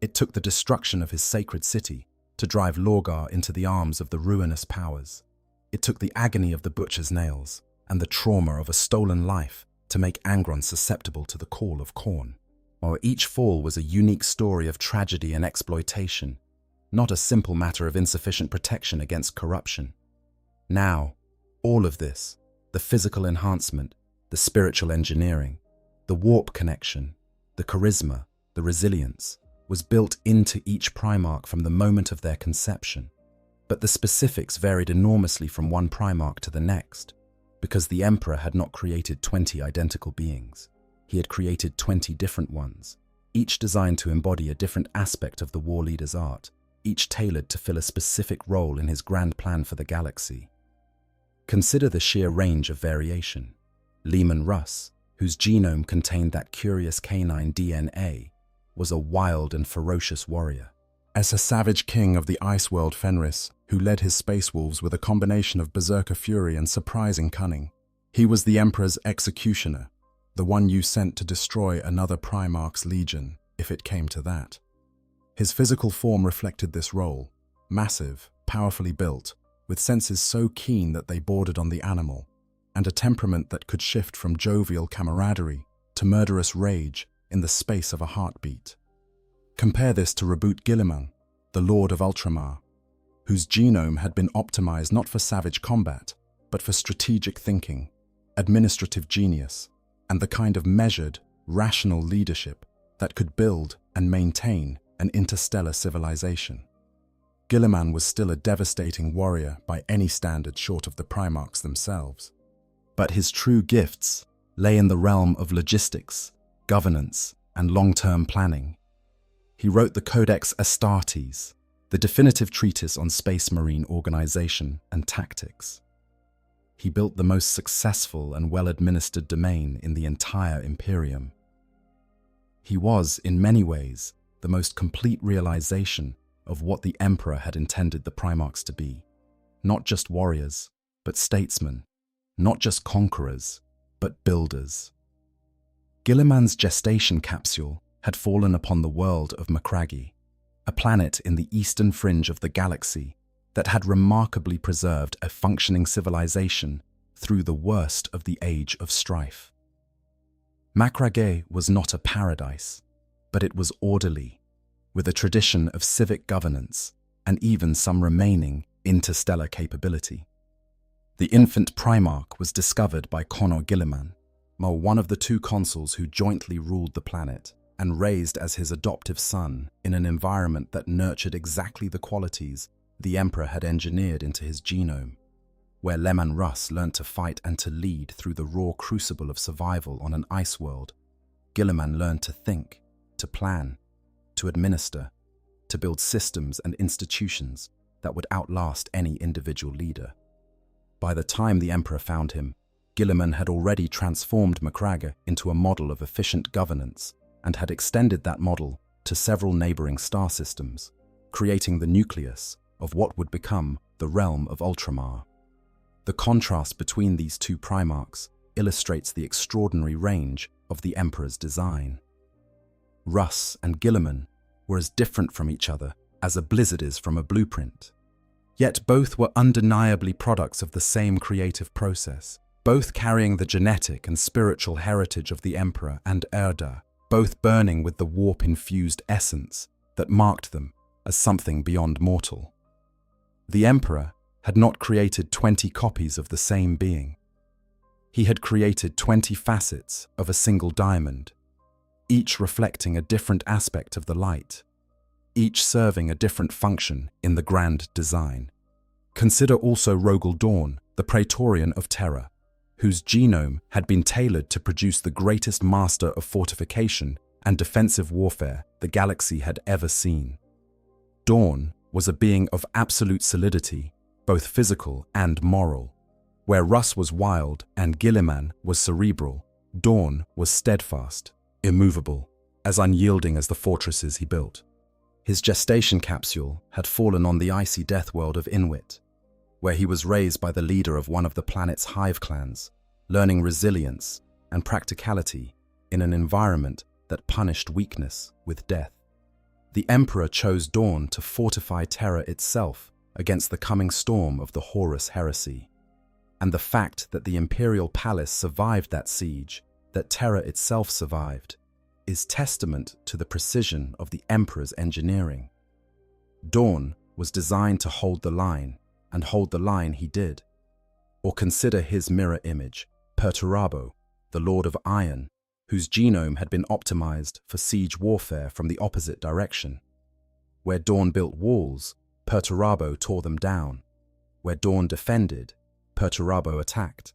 It took the destruction of his sacred city to drive Lorgar into the arms of the ruinous powers. It took the agony of the butcher's nails and the trauma of a stolen life to make Angron susceptible to the call of Khorne. While each fall was a unique story of tragedy and exploitation, not a simple matter of insufficient protection against corruption. Now, all of this, the physical enhancement, the spiritual engineering, the warp connection, the charisma, the resilience, was built into each Primarch from the moment of their conception. But the specifics varied enormously from one Primarch to the next, because the Emperor had not created 20 identical beings. He had created 20 different ones, each designed to embody a different aspect of the war leader's art, each tailored to fill a specific role in his grand plan for the galaxy. Consider the sheer range of variation. Leman Russ, whose genome contained that curious canine DNA, was a wild and ferocious warrior. As a savage king of the ice world Fenris, who led his space wolves with a combination of berserker fury and surprising cunning, he was the Emperor's executioner, the one you sent to destroy another Primarch's legion, if it came to that. His physical form reflected this role, massive, powerfully built, with senses so keen that they bordered on the animal, and a temperament that could shift from jovial camaraderie to murderous rage in the space of a heartbeat. Compare this to Reboot Guilliman, the Lord of Ultramar, whose genome had been optimized not for savage combat, but for strategic thinking, administrative genius, and the kind of measured, rational leadership that could build and maintain an interstellar civilization. Guilliman was still a devastating warrior by any standard short of the Primarchs themselves. But his true gifts lay in the realm of logistics, governance, and long-term planning. He wrote the Codex Astartes, the definitive treatise on space marine organization and tactics. He built the most successful and well-administered domain in the entire Imperium. He was, in many ways, the most complete realization of what the Emperor had intended the Primarchs to be. Not just warriors, but statesmen. Not just conquerors, but builders. Guilliman's gestation capsule had fallen upon the world of Macragge, a planet in the eastern fringe of the galaxy that had remarkably preserved a functioning civilization through the worst of the Age of Strife. Macragge was not a paradise, but it was orderly, with a tradition of civic governance and even some remaining interstellar capability. The infant Primarch was discovered by Conor Guilliman, one of the two consuls who jointly ruled the planet, and raised as his adoptive son in an environment that nurtured exactly the qualities the Emperor had engineered into his genome, where Leman Russ learnt to fight and to lead through the raw crucible of survival on an ice world. Guilliman learned to think, to plan, to administer, to build systems and institutions that would outlast any individual leader. By the time the Emperor found him, Guilliman had already transformed Macragge into a model of efficient governance and had extended that model to several neighboring star systems, creating the nucleus of what would become the realm of Ultramar. The contrast between these two Primarchs illustrates the extraordinary range of the Emperor's design. Russ and Guilliman were as different from each other as a blizzard is from a blueprint. Yet both were undeniably products of the same creative process, both carrying the genetic and spiritual heritage of the Emperor and Erda, both burning with the warp-infused essence that marked them as something beyond mortal. The Emperor had not created 20 copies of the same being. He had created 20 facets of a single diamond, each reflecting a different aspect of the light, each serving a different function in the grand design. Consider also Rogel Dawn, the the Praetorian of Terra, whose genome had been tailored to produce the greatest master of fortification and defensive warfare the galaxy had ever seen. Dawn was a being of absolute solidity, both physical and moral. Where Russ was wild and Gilliman was cerebral, Dawn was steadfast, immovable, as unyielding as the fortresses he built. His gestation capsule had fallen on the icy death world of Inwit, where he was raised by the leader of one of the planet's hive clans, learning resilience and practicality in an environment that punished weakness with death. The Emperor chose Dawn to fortify Terra itself against the coming storm of the Horus heresy. And the fact that the Imperial Palace survived that siege, that Terra itself survived, is testament to the precision of the Emperor's engineering. Dawn was designed to hold the line, and hold the line he did. Or consider his mirror image, Perturabo, the Lord of Iron, whose genome had been optimized for siege warfare from the opposite direction. Where Dawn built walls, Perturabo tore them down. Where Dawn defended, Perturabo attacked.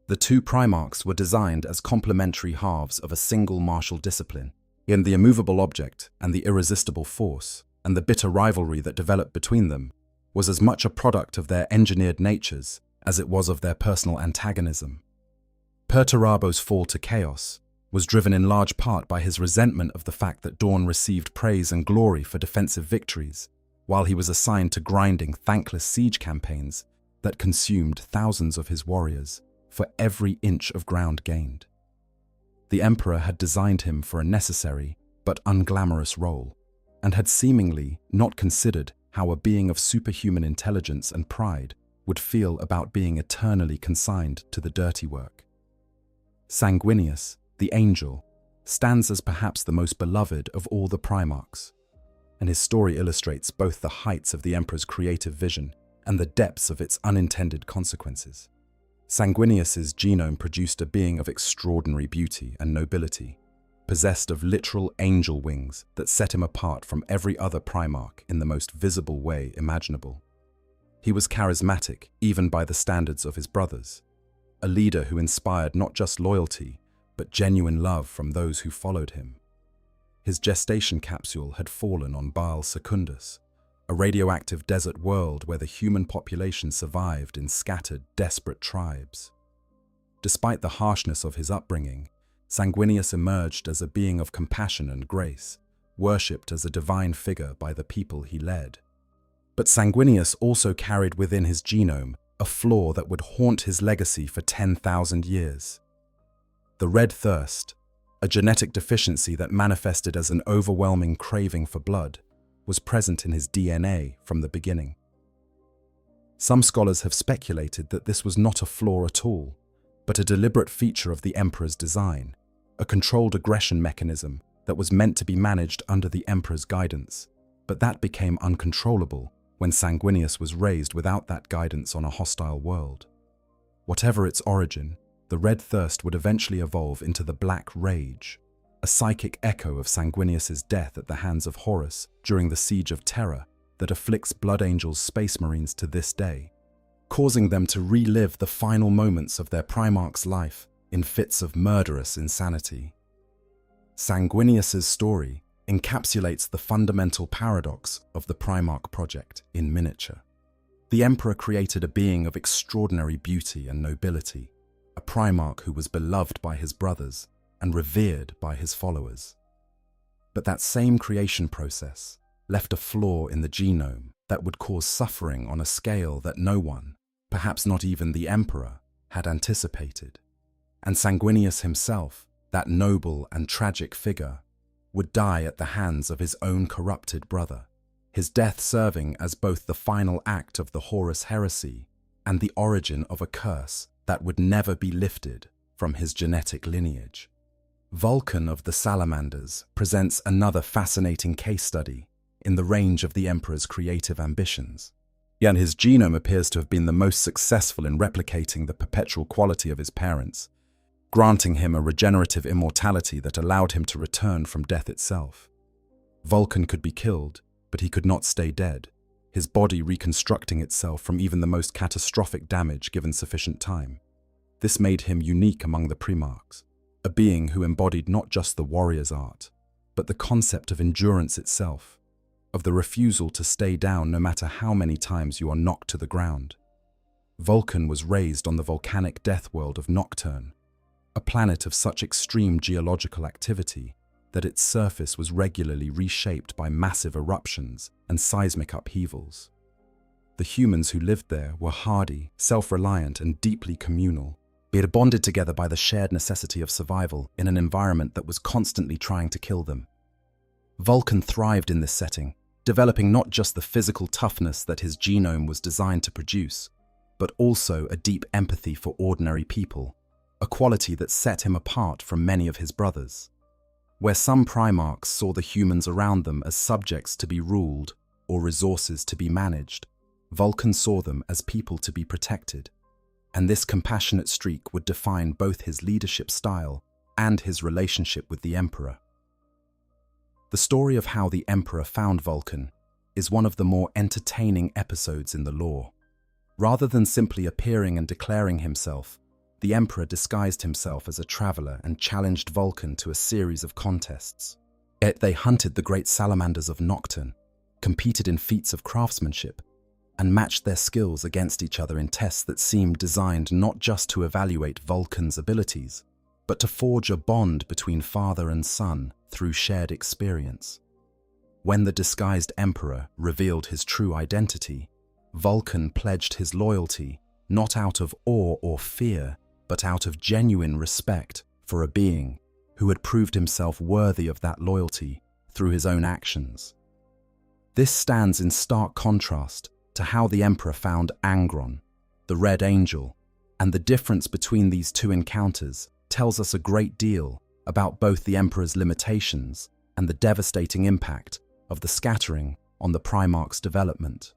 The two Primarchs were designed as complementary halves of a single martial discipline, in the immovable object and the irresistible force, and the bitter rivalry that developed between them was as much a product of their engineered natures as it was of their personal antagonism. Perturabo's fall to chaos was driven in large part by his resentment of the fact that Dawn received praise and glory for defensive victories, while he was assigned to grinding, thankless siege campaigns that consumed thousands of his warriors for every inch of ground gained. The Emperor had designed him for a necessary but unglamorous role, and had seemingly not considered how a being of superhuman intelligence and pride would feel about being eternally consigned to the dirty work. Sanguinius, the angel, stands as perhaps the most beloved of all the Primarchs, and his story illustrates both the heights of the Emperor's creative vision and the depths of its unintended consequences. Sanguinius's genome produced a being of extraordinary beauty and nobility, possessed of literal angel wings that set him apart from every other Primarch in the most visible way imaginable. He was charismatic even by the standards of his brothers, a leader who inspired not just loyalty, but genuine love from those who followed him. His gestation capsule had fallen on Baal Secundus, a radioactive desert world where the human population survived in scattered, desperate tribes. Despite the harshness of his upbringing, Sanguinius emerged as a being of compassion and grace, worshipped as a divine figure by the people he led. But Sanguinius also carried within his genome a flaw that would haunt his legacy for 10,000 years. The red thirst, a genetic deficiency that manifested as an overwhelming craving for blood, was present in his DNA from the beginning. Some scholars have speculated that this was not a flaw at all, but a deliberate feature of the Emperor's design, a controlled aggression mechanism that was meant to be managed under the Emperor's guidance, but that became uncontrollable when Sanguinius was raised without that guidance on a hostile world. Whatever its origin, the red thirst would eventually evolve into the Black Rage, a psychic echo of Sanguinius's death at the hands of Horus during the Siege of Terra that afflicts Blood Angel's space marines to this day, causing them to relive the final moments of their Primarch's life in fits of murderous insanity. Sanguinius's story encapsulates the fundamental paradox of the Primarch project in miniature. The Emperor created a being of extraordinary beauty and nobility, a Primarch who was beloved by his brothers and revered by his followers. But that same creation process left a flaw in the genome that would cause suffering on a scale that no one, perhaps not even the Emperor, had anticipated. And Sanguinius himself, that noble and tragic figure, would die at the hands of his own corrupted brother, his death serving as both the final act of the Horus heresy and the origin of a curse that would never be lifted from his genetic lineage. Vulcan of the Salamanders presents another fascinating case study in the range of the Emperor's creative ambitions. Yet his genome appears to have been the most successful in replicating the perpetual quality of his parents, granting him a regenerative immortality that allowed him to return from death itself. Vulcan could be killed, but he could not stay dead. his body reconstructing itself from even the most catastrophic damage given sufficient time. This made him unique among the Primarchs, a being who embodied not just the warrior's art, but the concept of endurance itself, of the refusal to stay down no matter how many times you are knocked to the ground. Vulcan was raised on the volcanic death world of Nocturne, a planet of such extreme geological activity that its surface was regularly reshaped by massive eruptions and seismic upheavals. The humans who lived there were hardy, self-reliant, and deeply communal. They had bonded together by the shared necessity of survival in an environment that was constantly trying to kill them. Vulcan thrived in this setting, developing not just the physical toughness that his genome was designed to produce, but also a deep empathy for ordinary people, a quality that set him apart from many of his brothers. Where some Primarchs saw the humans around them as subjects to be ruled or resources to be managed, Vulcan saw them as people to be protected, and this compassionate streak would define both his leadership style and his relationship with the Emperor. The story of how the Emperor found Vulcan is one of the more entertaining episodes in the lore. Rather than simply appearing and declaring himself, the Emperor disguised himself as a traveler and challenged Vulcan to a series of contests. Yet they hunted the great salamanders of Nocturne, competed in feats of craftsmanship, and matched their skills against each other in tests that seemed designed not just to evaluate Vulcan's abilities, but to forge a bond between father and son through shared experience. When the disguised Emperor revealed his true identity, Vulcan pledged his loyalty not out of awe or fear, but out of genuine respect for a being who had proved himself worthy of that loyalty through his own actions. This stands in stark contrast to how the Emperor found Angron, the Red Angel, and the difference between these two encounters tells us a great deal about both the Emperor's limitations and the devastating impact of the scattering on the Primarch's development.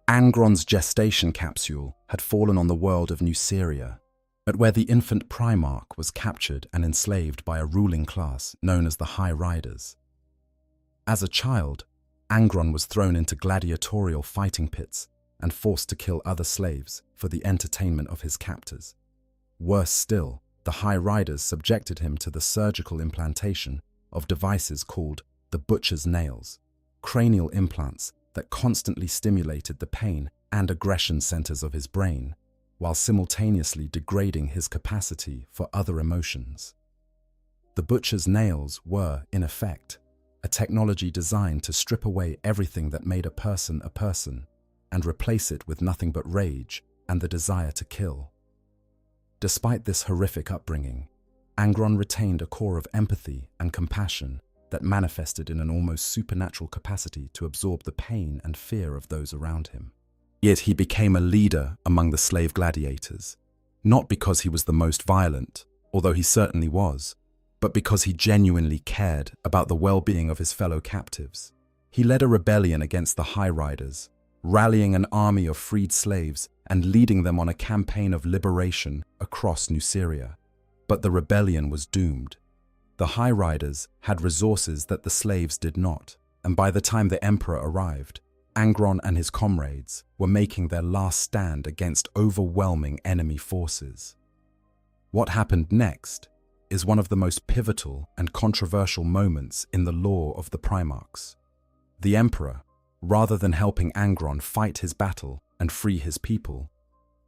Angron's gestation capsule had fallen on the world of Nuceria, at where the infant Primarch was captured and enslaved by a ruling class known as the High Riders. As a child, Angron was thrown into gladiatorial fighting pits and forced to kill other slaves for the entertainment of his captors. Worse still, the High Riders subjected him to the surgical implantation of devices called the Butcher's Nails, cranial implants that constantly stimulated the pain and aggression centers of his brain, while simultaneously degrading his capacity for other emotions. The Butcher's Nails were, in effect, a technology designed to strip away everything that made a person and replace it with nothing but rage and the desire to kill. Despite this horrific upbringing, Angron retained a core of empathy and compassion that manifested in an almost supernatural capacity to absorb the pain and fear of those around him. Yet he became a leader among the slave gladiators, not because he was the most violent, although he certainly was, but because he genuinely cared about the well-being of his fellow captives. He led a rebellion against the High Riders, rallying an army of freed slaves and leading them on a campaign of liberation across Nuceria. But the rebellion was doomed. The High Riders had resources that the slaves did not, and by the time the Emperor arrived, Angron and his comrades were making their last stand against overwhelming enemy forces. What happened next is one of the most pivotal and controversial moments in the lore of the Primarchs. The Emperor, rather than helping Angron fight his battle and free his people,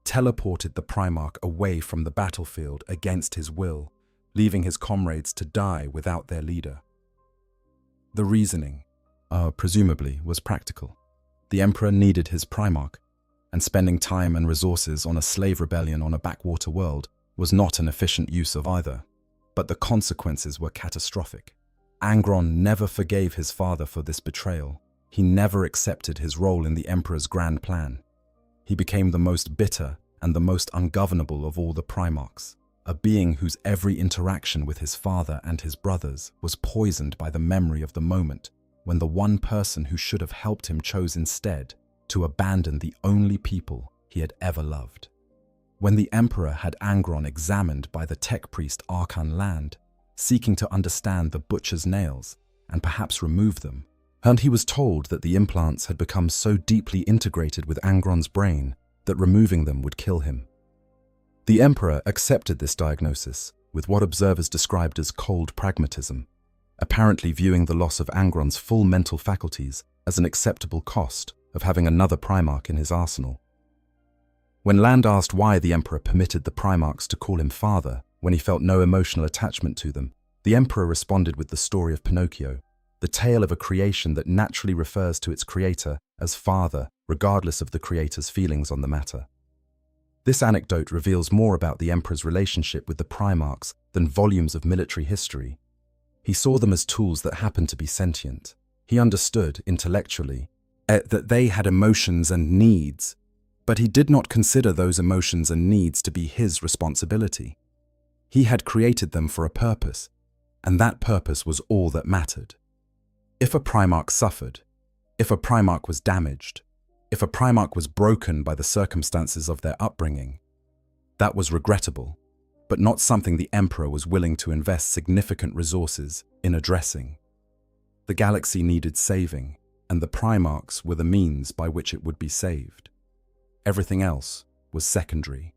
teleported the Primarch away from the battlefield against his will, leaving his comrades to die without their leader. The reasoning, presumably, was practical. The Emperor needed his Primarch, and spending time and resources on a slave rebellion on a backwater world was not an efficient use of either. But the consequences were catastrophic. Angron never forgave his father for this betrayal. He never accepted his role in the Emperor's grand plan. He became the most bitter and the most ungovernable of all the Primarchs, a being whose every interaction with his father and his brothers was poisoned by the memory of the moment when the one person who should have helped him chose instead to abandon the only people he had ever loved. When the Emperor had Angron examined by the tech priest Archon Land, seeking to understand the Butcher's Nails and perhaps remove them, And he was told that the implants had become so deeply integrated with Angron's brain that removing them would kill him. The Emperor accepted this diagnosis with what observers described as cold pragmatism, apparently viewing the loss of Angron's full mental faculties as an acceptable cost of having another Primarch in his arsenal. When Land asked why the Emperor permitted the Primarchs to call him father when he felt no emotional attachment to them, the Emperor responded with the story of Pinocchio, the tale of a creation that naturally refers to its creator as father, regardless of the creator's feelings on the matter. This anecdote reveals more about the Emperor's relationship with the Primarchs than volumes of military history. He saw them as tools that happened to be sentient. He understood, intellectually, that they had emotions and needs, but he did not consider those emotions and needs to be his responsibility. He had created them for a purpose, and that purpose was all that mattered. If a Primarch suffered, if a Primarch was damaged, if a Primarch was broken by the circumstances of their upbringing, that was regrettable, but not something the Emperor was willing to invest significant resources in addressing. The galaxy needed saving, and the Primarchs were the means by which it would be saved. Everything else was secondary.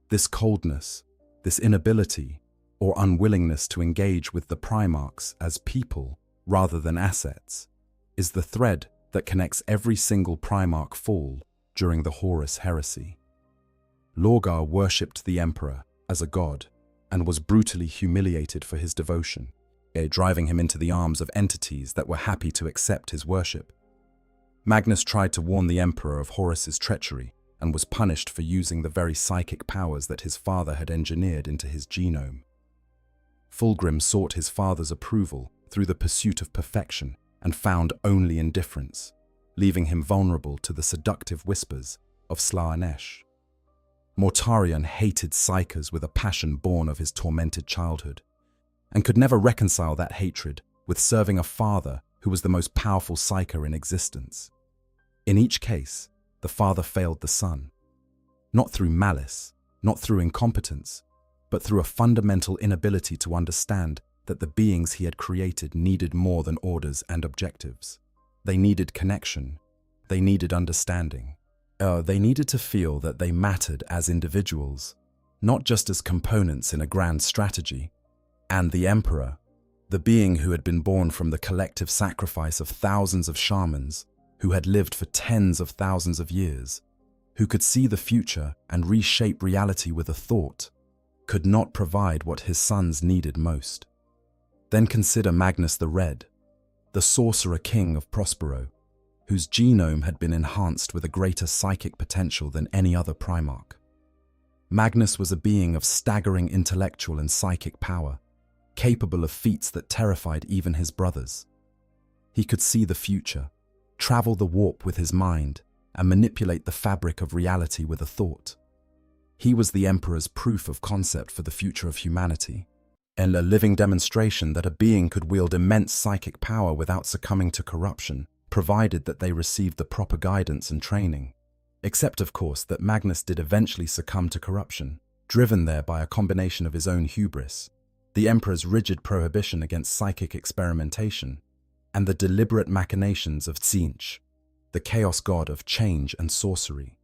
This coldness, this inability or unwillingness to engage with the Primarchs as people rather than assets, is the thread that connects every single Primarch fall during the Horus heresy. Lorgar worshipped the Emperor as a god and was brutally humiliated for his devotion, driving him into the arms of entities that were happy to accept his worship. Magnus tried to warn the Emperor of Horus's treachery and was punished for using the very psychic powers that his father had engineered into his genome. Fulgrim sought his father's approval through the pursuit of perfection and found only indifference, leaving him vulnerable to the seductive whispers of Slaanesh. Mortarion hated Psykers with a passion born of his tormented childhood, and could never reconcile that hatred with serving a father who was the most powerful Psyker in existence. In each case, the father failed the son, not through malice, not through incompetence, but through a fundamental inability to understand that the beings he had created needed more than orders and objectives. They needed connection. They needed understanding. They needed to feel that they mattered as individuals, not just as components in a grand strategy. And the Emperor, the being who had been born from the collective sacrifice of thousands of shamans, who had lived for tens of thousands of years, who could see the future and reshape reality with a thought, could not provide what his sons needed most. Then consider Magnus the Red, the sorcerer king of Prospero, whose genome had been enhanced with a greater psychic potential than any other Primarch. Magnus was a being of staggering intellectual and psychic power, capable of feats that terrified even his brothers. He could see the future, travel the warp with his mind, and manipulate the fabric of reality with a thought. He was the Emperor's proof of concept for the future of humanity, and a living demonstration that a being could wield immense psychic power without succumbing to corruption, provided that they received the proper guidance and training. Except, of course, that Magnus did eventually succumb to corruption, driven there by a combination of his own hubris, the Emperor's rigid prohibition against psychic experimentation, and the deliberate machinations of Tzeentch, the chaos god of change and sorcery.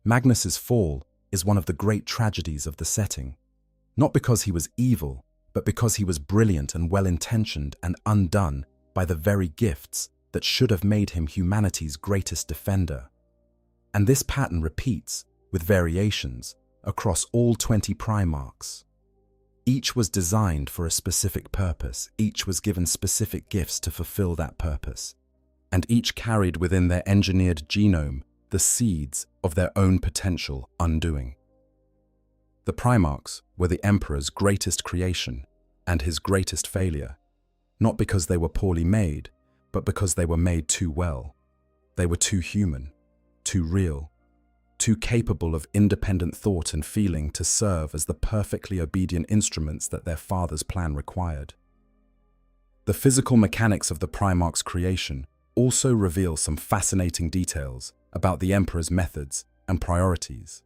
Magnus's fall is one of the great tragedies of the setting, not because he was evil, but because he was brilliant and well-intentioned and undone by the very gifts that should have made him humanity's greatest defender. And this pattern repeats, with variations, across all 20 Primarchs. Each was designed for a specific purpose, each was given specific gifts to fulfill that purpose, and each carried within their engineered genome the seeds of their own potential undoing. The Primarchs were the Emperor's greatest creation and his greatest failure, not because they were poorly made, but because they were made too well. They were too human, too real, too capable of independent thought and feeling to serve as the perfectly obedient instruments that their father's plan required. The physical mechanics of the Primarch's creation also reveal some fascinating details about the Emperor's methods and priorities.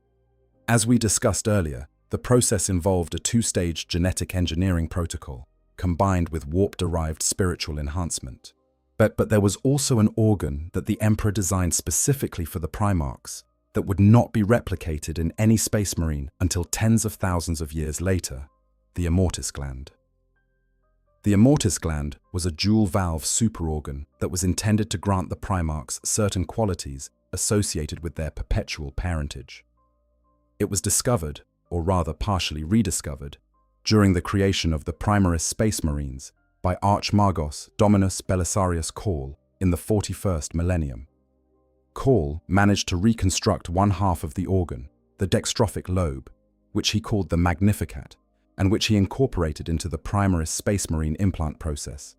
As we discussed earlier, the process involved a two-stage genetic engineering protocol combined with warp-derived spiritual enhancement. But there was also an organ that the Emperor designed specifically for the Primarchs that would not be replicated in any space marine until tens of thousands of years later, the Immortis gland. The Immortis gland was a dual-valve superorgan that was intended to grant the Primarchs certain qualities associated with their perpetual parentage. It was discovered, or rather partially rediscovered, during the creation of the Primaris Space Marines by Archmagos Dominus Belisarius Cawl in the 41st millennium. Cawl managed to reconstruct one half of the organ, the dextrophic lobe, which he called the Magnificat, and which he incorporated into the Primaris Space Marine implant process.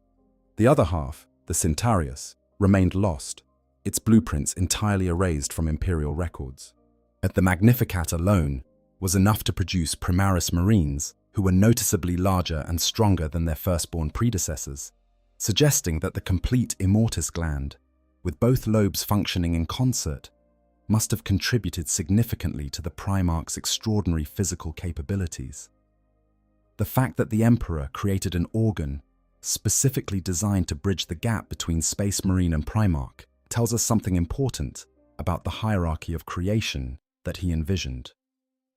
The other half, the Cintarius, remained lost, its blueprints entirely erased from Imperial records. But the Magnificat alone was enough to produce Primaris Marines who were noticeably larger and stronger than their firstborn predecessors, suggesting that the complete Immortis gland, with both lobes functioning in concert, must have contributed significantly to the Primarch's extraordinary physical capabilities. The fact that the Emperor created an organ specifically designed to bridge the gap between Space Marine and Primarch tells us something important about the hierarchy of creation that he envisioned.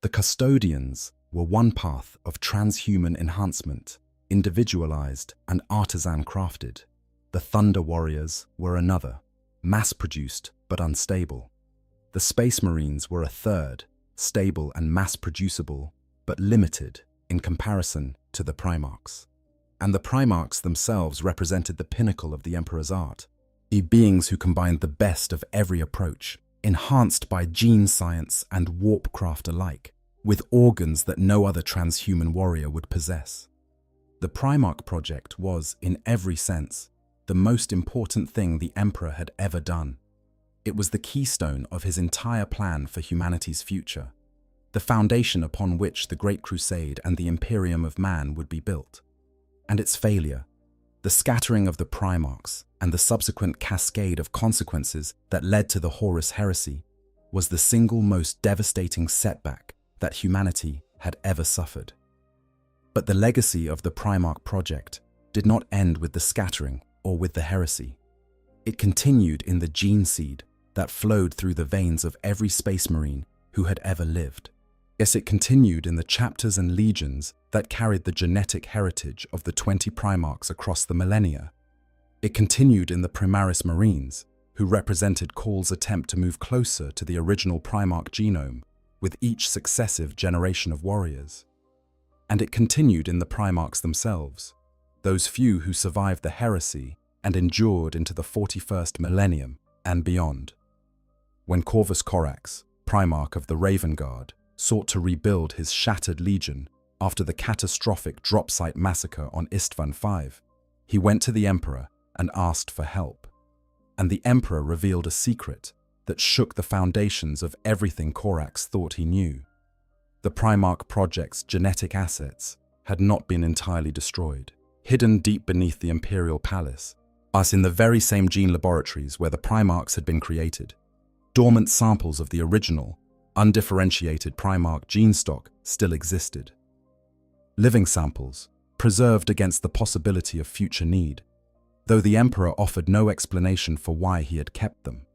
The custodians were one path of transhuman enhancement, individualized and artisan crafted. The Thunder Warriors were another, mass-produced but unstable. The Space Marines were a third, stable and mass-producible, but limited in comparison to the Primarchs. And the Primarchs themselves represented the pinnacle of the Emperor's art, beings who combined the best of every approach, enhanced by gene science and warpcraft alike, with organs that no other transhuman warrior would possess. The Primarch project was, in every sense, the most important thing the Emperor had ever done. It was the keystone of his entire plan for humanity's future, the foundation upon which the Great Crusade and the Imperium of Man would be built. And its failure, the scattering of the Primarchs and the subsequent cascade of consequences that led to the Horus heresy, was the single most devastating setback that humanity had ever suffered. But the legacy of the Primarch project did not end with the scattering or with the heresy. It continued in the gene seed that flowed through the veins of every Space Marine who had ever lived. Yes, it continued in the chapters and legions that carried the genetic heritage of the 20 Primarchs across the millennia. It continued in the Primaris Marines, who represented Cawl's attempt to move closer to the original Primarch genome with each successive generation of warriors. And it continued in the Primarchs themselves, those few who survived the heresy and endured into the 41st millennium and beyond. When Corvus Corax, Primarch of the Raven Guard, sought to rebuild his shattered legion after the catastrophic drop site massacre on Istvan V, he went to the Emperor and asked for help. And the Emperor revealed a secret that shook the foundations of everything Corax thought he knew. The Primarch project's genetic assets had not been entirely destroyed. Hidden deep beneath the Imperial Palace, as in the very same gene laboratories where the Primarchs had been created, dormant samples of the original, undifferentiated Primarch gene stock still existed. Living samples, preserved against the possibility of future need, though the Emperor offered no explanation for why he had kept them.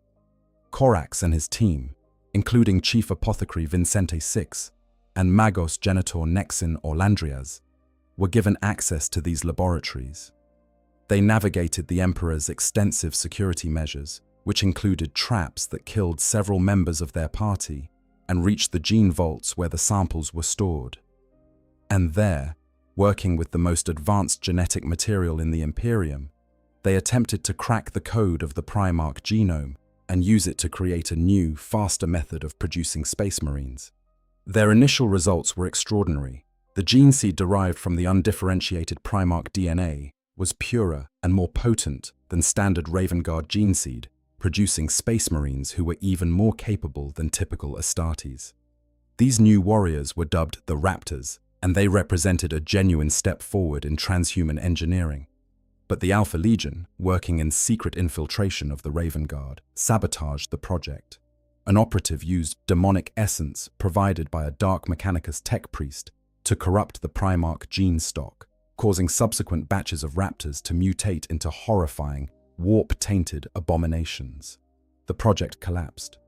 Corax and his team, including Chief Apothecary Vincente VI and Magos Genitor Nexin Orlandrias, were given access to these laboratories. They navigated the Emperor's extensive security measures, which included traps that killed several members of their party, and reached the gene vaults where the samples were stored. And there, working with the most advanced genetic material in the Imperium, they attempted to crack the code of the Primarch genome and use it to create a new, faster method of producing Space Marines. Their initial results were extraordinary. The gene seed derived from the undifferentiated Primarch DNA was purer and more potent than standard Raven Guard gene seed, producing Space Marines who were even more capable than typical Astartes. These new warriors were dubbed the Raptors, and they represented a genuine step forward in transhuman engineering. But the Alpha Legion, working in secret infiltration of the Raven Guard, sabotaged the project. An operative used demonic essence provided by a Dark Mechanicus tech priest to corrupt the Primarch gene stock, causing subsequent batches of Raptors to mutate into horrifying, warp-tainted abominations. The project collapsed.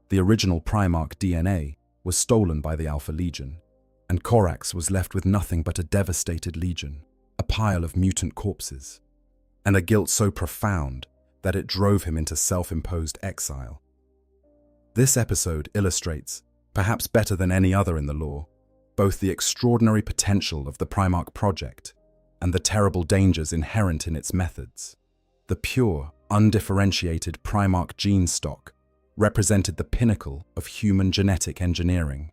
The original Primarch DNA was stolen by the Alpha Legion, and Corax was left with nothing but a devastated legion, a pile of mutant corpses, and a guilt so profound that it drove him into self-imposed exile. This episode illustrates, perhaps better than any other in the lore, both the extraordinary potential of the Primarch project and the terrible dangers inherent in its methods. The pure, undifferentiated Primarch gene stock represented the pinnacle of human genetic engineering,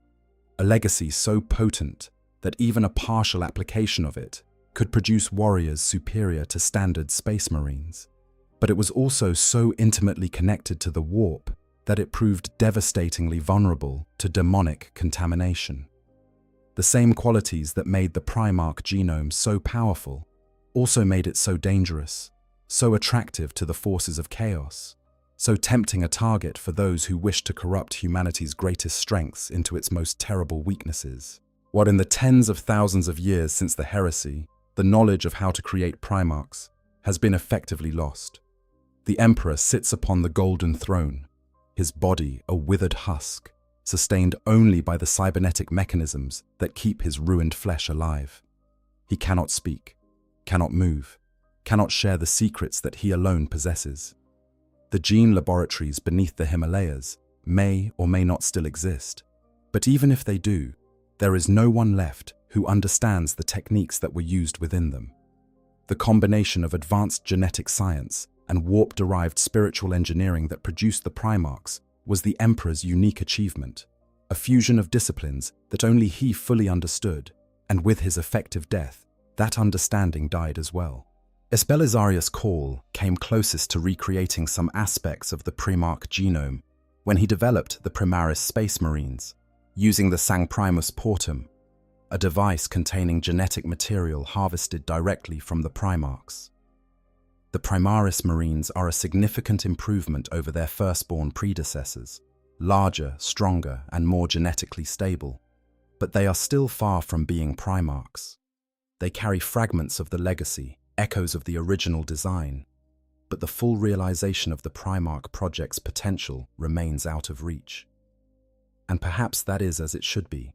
a legacy so potent that even a partial application of it could produce warriors superior to standard space marines. But it was also so intimately connected to the warp that it proved devastatingly vulnerable to demonic contamination. The same qualities that made the Primarch genome so powerful also made it so dangerous, so attractive to the forces of chaos, so tempting a target for those who wished to corrupt humanity's greatest strengths into its most terrible weaknesses. What in the tens of thousands of years since the heresy, the knowledge of how to create Primarchs has been effectively lost. The Emperor sits upon the golden throne, his body a withered husk, sustained only by the cybernetic mechanisms that keep his ruined flesh alive. He cannot speak, cannot move, cannot share the secrets that he alone possesses. The gene laboratories beneath the Himalayas may or may not still exist, but even if they do, there is no one left who understands the techniques that were used within them. The combination of advanced genetic science and warp-derived spiritual engineering that produced the Primarchs was the Emperor's unique achievement, a fusion of disciplines that only he fully understood, and with his effective death, that understanding died as well. Belisarius' Call came closest to recreating some aspects of the Primarch genome when he developed the Primaris Space Marines, using the Sancprimus Portum, a device containing genetic material harvested directly from the Primarchs. The Primaris Marines are a significant improvement over their firstborn predecessors, larger, stronger, and more genetically stable, but they are still far from being Primarchs. They carry fragments of the legacy, echoes of the original design, but the full realization of the Primarch project's potential remains out of reach. And perhaps that is as it should be.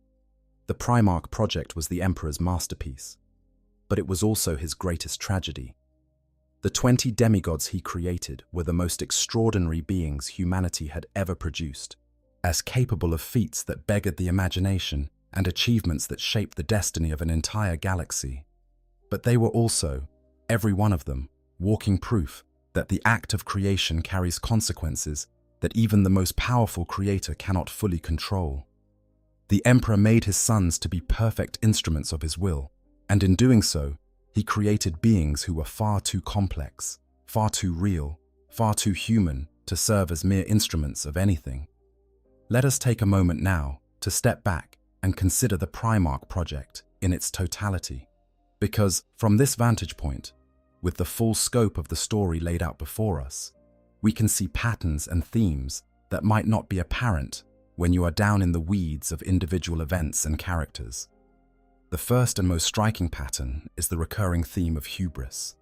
The Primarch project was the Emperor's masterpiece, but it was also his greatest tragedy. The 20 demigods he created were the most extraordinary beings humanity had ever produced, as capable of feats that beggared the imagination and achievements that shaped the destiny of an entire galaxy. But they were also, every one of them, walking proof that the act of creation carries consequences that even the most powerful creator cannot fully control. The Emperor made his sons to be perfect instruments of his will, and in doing so, he created beings who were far too complex, far too real, far too human to serve as mere instruments of anything. Let us take a moment now to step back and consider the Primarch project in its totality, because from this vantage point, with the full scope of the story laid out before us, we can see patterns and themes that might not be apparent when you are down in the weeds of individual events and characters. The first and most striking pattern is the recurring theme of hubris.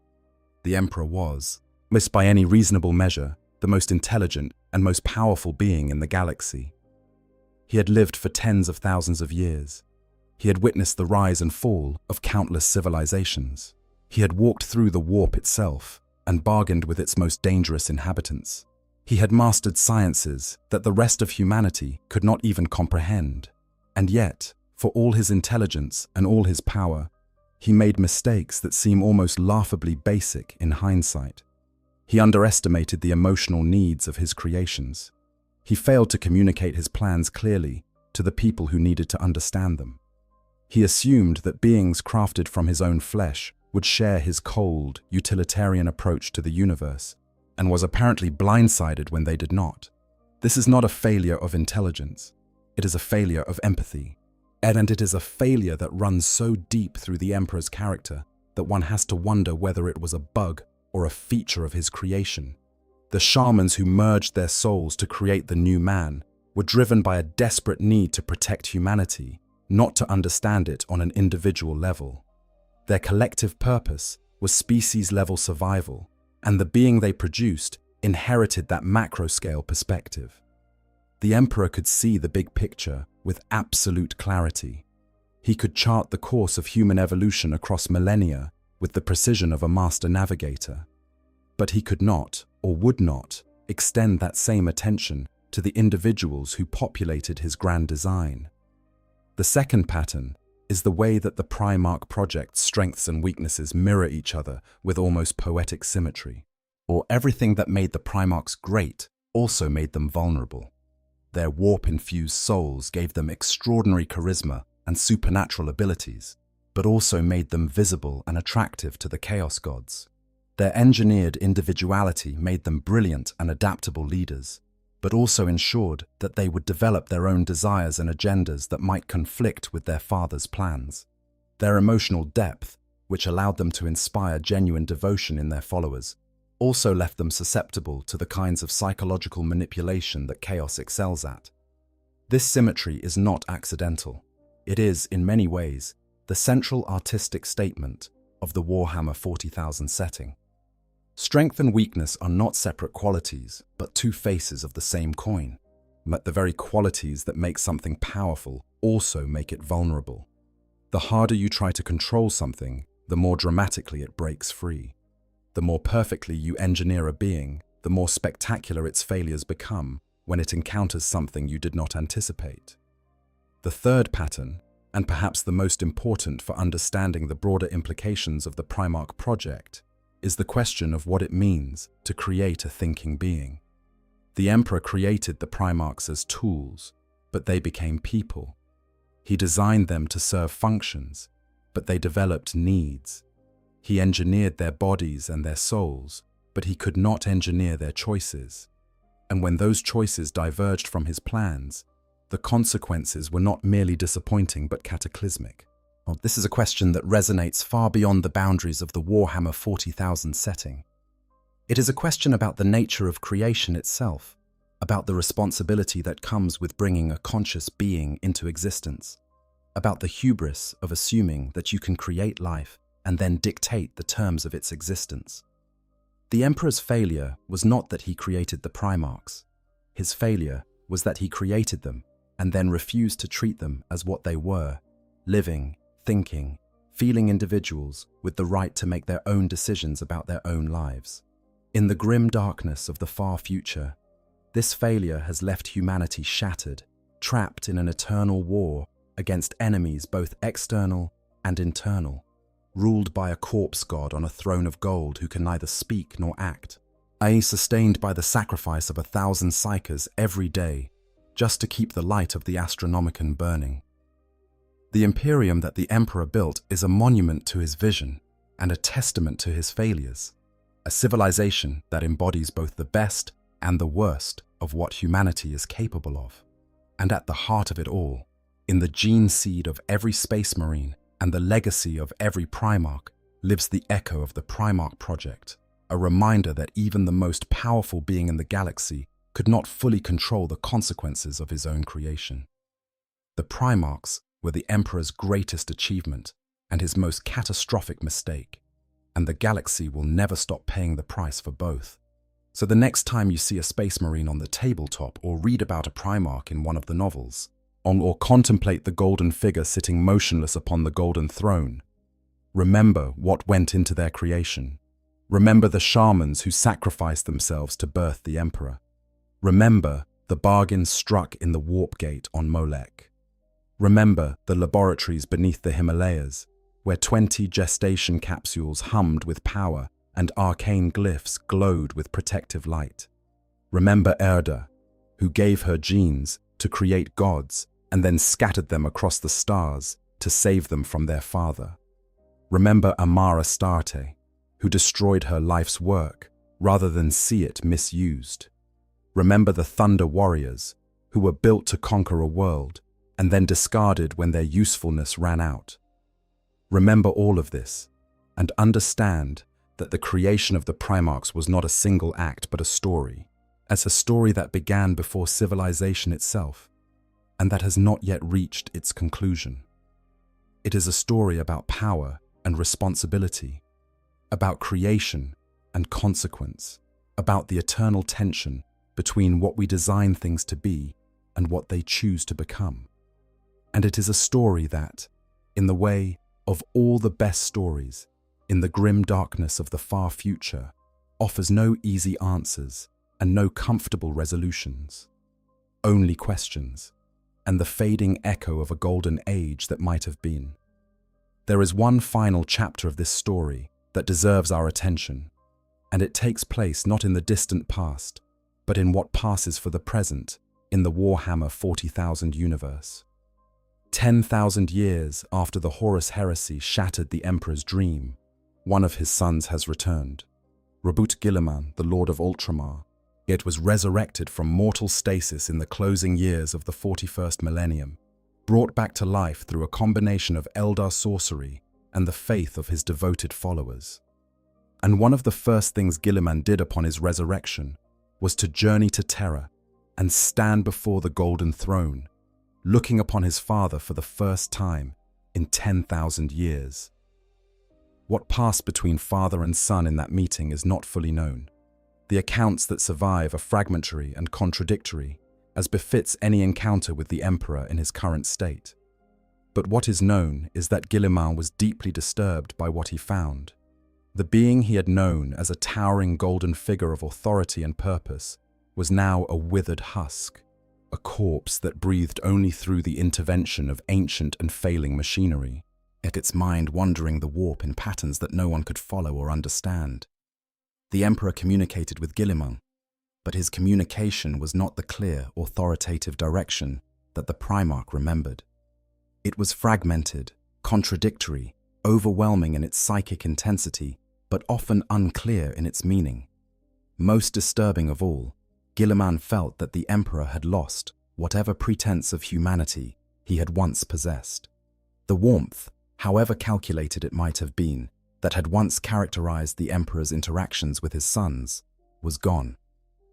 The Emperor was, most by any reasonable measure, the most intelligent and most powerful being in the galaxy. He had lived for tens of thousands of years. He had witnessed the rise and fall of countless civilizations. He had walked through the warp itself and bargained with its most dangerous inhabitants. He had mastered sciences that the rest of humanity could not even comprehend. And yet, for all his intelligence and all his power, he made mistakes that seem almost laughably basic in hindsight. He underestimated the emotional needs of his creations. He failed to communicate his plans clearly to the people who needed to understand them. He assumed that beings crafted from his own flesh would share his cold, utilitarian approach to the universe, and was apparently blindsided when they did not. This is not a failure of intelligence. It is a failure of empathy. And it is a failure that runs so deep through the Emperor's character that one has to wonder whether it was a bug or a feature of his creation. The shamans who merged their souls to create the new man were driven by a desperate need to protect humanity, not to understand it on an individual level. Their collective purpose was species-level survival, and the being they produced inherited that macro-scale perspective. The Emperor could see the big picture with absolute clarity. He could chart the course of human evolution across millennia with the precision of a master navigator. But he could not, or would not, extend that same attention to the individuals who populated his grand design. The second pattern is the way that the Primarch project's strengths and weaknesses mirror each other with almost poetic symmetry. Or everything that made the Primarchs great also made them vulnerable. Their warp-infused souls gave them extraordinary charisma and supernatural abilities, but also made them visible and attractive to the Chaos Gods. Their engineered individuality made them brilliant and adaptable leaders, but also ensured that they would develop their own desires and agendas that might conflict with their father's plans. Their emotional depth, which allowed them to inspire genuine devotion in their followers, also left them susceptible to the kinds of psychological manipulation that Chaos excels at. This symmetry is not accidental. It is, in many ways, the central artistic statement of the Warhammer 40,000 setting. Strength and weakness are not separate qualities, but two faces of the same coin. But the very qualities that make something powerful also make it vulnerable. The harder you try to control something, the more dramatically it breaks free. The more perfectly you engineer a being, the more spectacular its failures become when it encounters something you did not anticipate. The third pattern, and perhaps the most important for understanding the broader implications of the Primarch project, is the question of what it means to create a thinking being. The Emperor created the Primarchs as tools, but they became people. He designed them to serve functions, but they developed needs. He engineered their bodies and their souls, but he could not engineer their choices. And when those choices diverged from his plans, the consequences were not merely disappointing but cataclysmic. Well, this is a question that resonates far beyond the boundaries of the Warhammer 40,000 setting. It is a question about the nature of creation itself, about the responsibility that comes with bringing a conscious being into existence, about the hubris of assuming that you can create life and then dictate the terms of its existence. The Emperor's failure was not that he created the Primarchs. His failure was that he created them and then refused to treat them as what they were, living, thinking, feeling individuals with the right to make their own decisions about their own lives. In the grim darkness of the far future, this failure has left humanity shattered, trapped in an eternal war against enemies both external and internal, ruled by a corpse god on a throne of gold who can neither speak nor act, i.e. sustained by the sacrifice of 1,000 psykers every day, just to keep the light of the Astronomicon burning. The Imperium that the Emperor built is a monument to his vision and a testament to his failures, a civilization that embodies both the best and the worst of what humanity is capable of. And at the heart of it all, in the gene seed of every Space Marine and the legacy of every Primarch, lives the echo of the Primarch project, a reminder that even the most powerful being in the galaxy could not fully control the consequences of his own creation. The Primarchs were the Emperor's greatest achievement and his most catastrophic mistake, and the galaxy will never stop paying the price for both. So the next time you see a Space Marine on the tabletop or read about a Primarch in one of the novels, or contemplate the golden figure sitting motionless upon the golden throne, remember what went into their creation. Remember the shamans who sacrificed themselves to birth the Emperor. Remember the bargains struck in the warp gate on Molech. Remember the laboratories beneath the Himalayas, where 20 gestation capsules hummed with power and arcane glyphs glowed with protective light. Remember Erda, who gave her genes to create gods and then scattered them across the stars to save them from their father. Remember Amara Starte, who destroyed her life's work rather than see it misused. Remember the Thunder Warriors, who were built to conquer a world and then discarded when their usefulness ran out. Remember all of this and understand that the creation of the Primarchs was not a single act but a story, as a story that began before civilization itself and that has not yet reached its conclusion. It is a story about power and responsibility, about creation and consequence, about the eternal tension between what we design things to be and what they choose to become. And it is a story that, in the way of all the best stories, in the grim darkness of the far future, offers no easy answers and no comfortable resolutions. Only questions, and the fading echo of a golden age that might have been. There is one final chapter of this story that deserves our attention, and it takes place not in the distant past, but in what passes for the present in the Warhammer 40,000 universe. 10,000 years after the Horus heresy shattered the Emperor's dream, one of his sons has returned. Reboot Guilliman, the Lord of Ultramar, yet was resurrected from mortal stasis in the closing years of the 41st Millennium, brought back to life through a combination of Eldar sorcery and the faith of his devoted followers. And one of the first things Guilliman did upon his resurrection was to journey to Terra and stand before the Golden Throne, looking upon his father for the first time in 10,000 years. What passed between father and son in that meeting is not fully known. The accounts that survive are fragmentary and contradictory, as befits any encounter with the Emperor in his current state. But what is known is that Guilliman was deeply disturbed by what he found. The being he had known as a towering golden figure of authority and purpose was now a withered husk, a corpse that breathed only through the intervention of ancient and failing machinery, yet its mind wandering the warp in patterns that no one could follow or understand. The Emperor communicated with Guilliman, but his communication was not the clear, authoritative direction that the Primarch remembered. It was fragmented, contradictory, overwhelming in its psychic intensity, but often unclear in its meaning. Most disturbing of all, Guilliman felt that the Emperor had lost whatever pretense of humanity he had once possessed. The warmth, however calculated it might have been, that had once characterized the Emperor's interactions with his sons, was gone,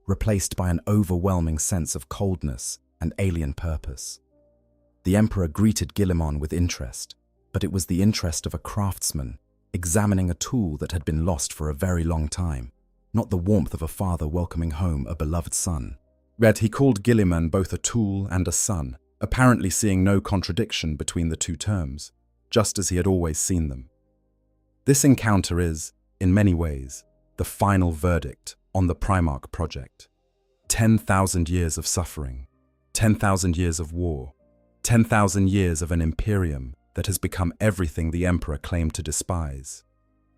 replaced by an overwhelming sense of coldness and alien purpose. The Emperor greeted Guilliman with interest, but it was the interest of a craftsman examining a tool that had been lost for a very long time, not the warmth of a father welcoming home a beloved son. Yet he called Guilliman both a tool and a son, apparently seeing no contradiction between the two terms, just as he had always seen them. This encounter is, in many ways, the final verdict on the Primarch project. 10,000 years of suffering, 10,000 years of war, 10,000 years of an Imperium that has become everything the Emperor claimed to despise.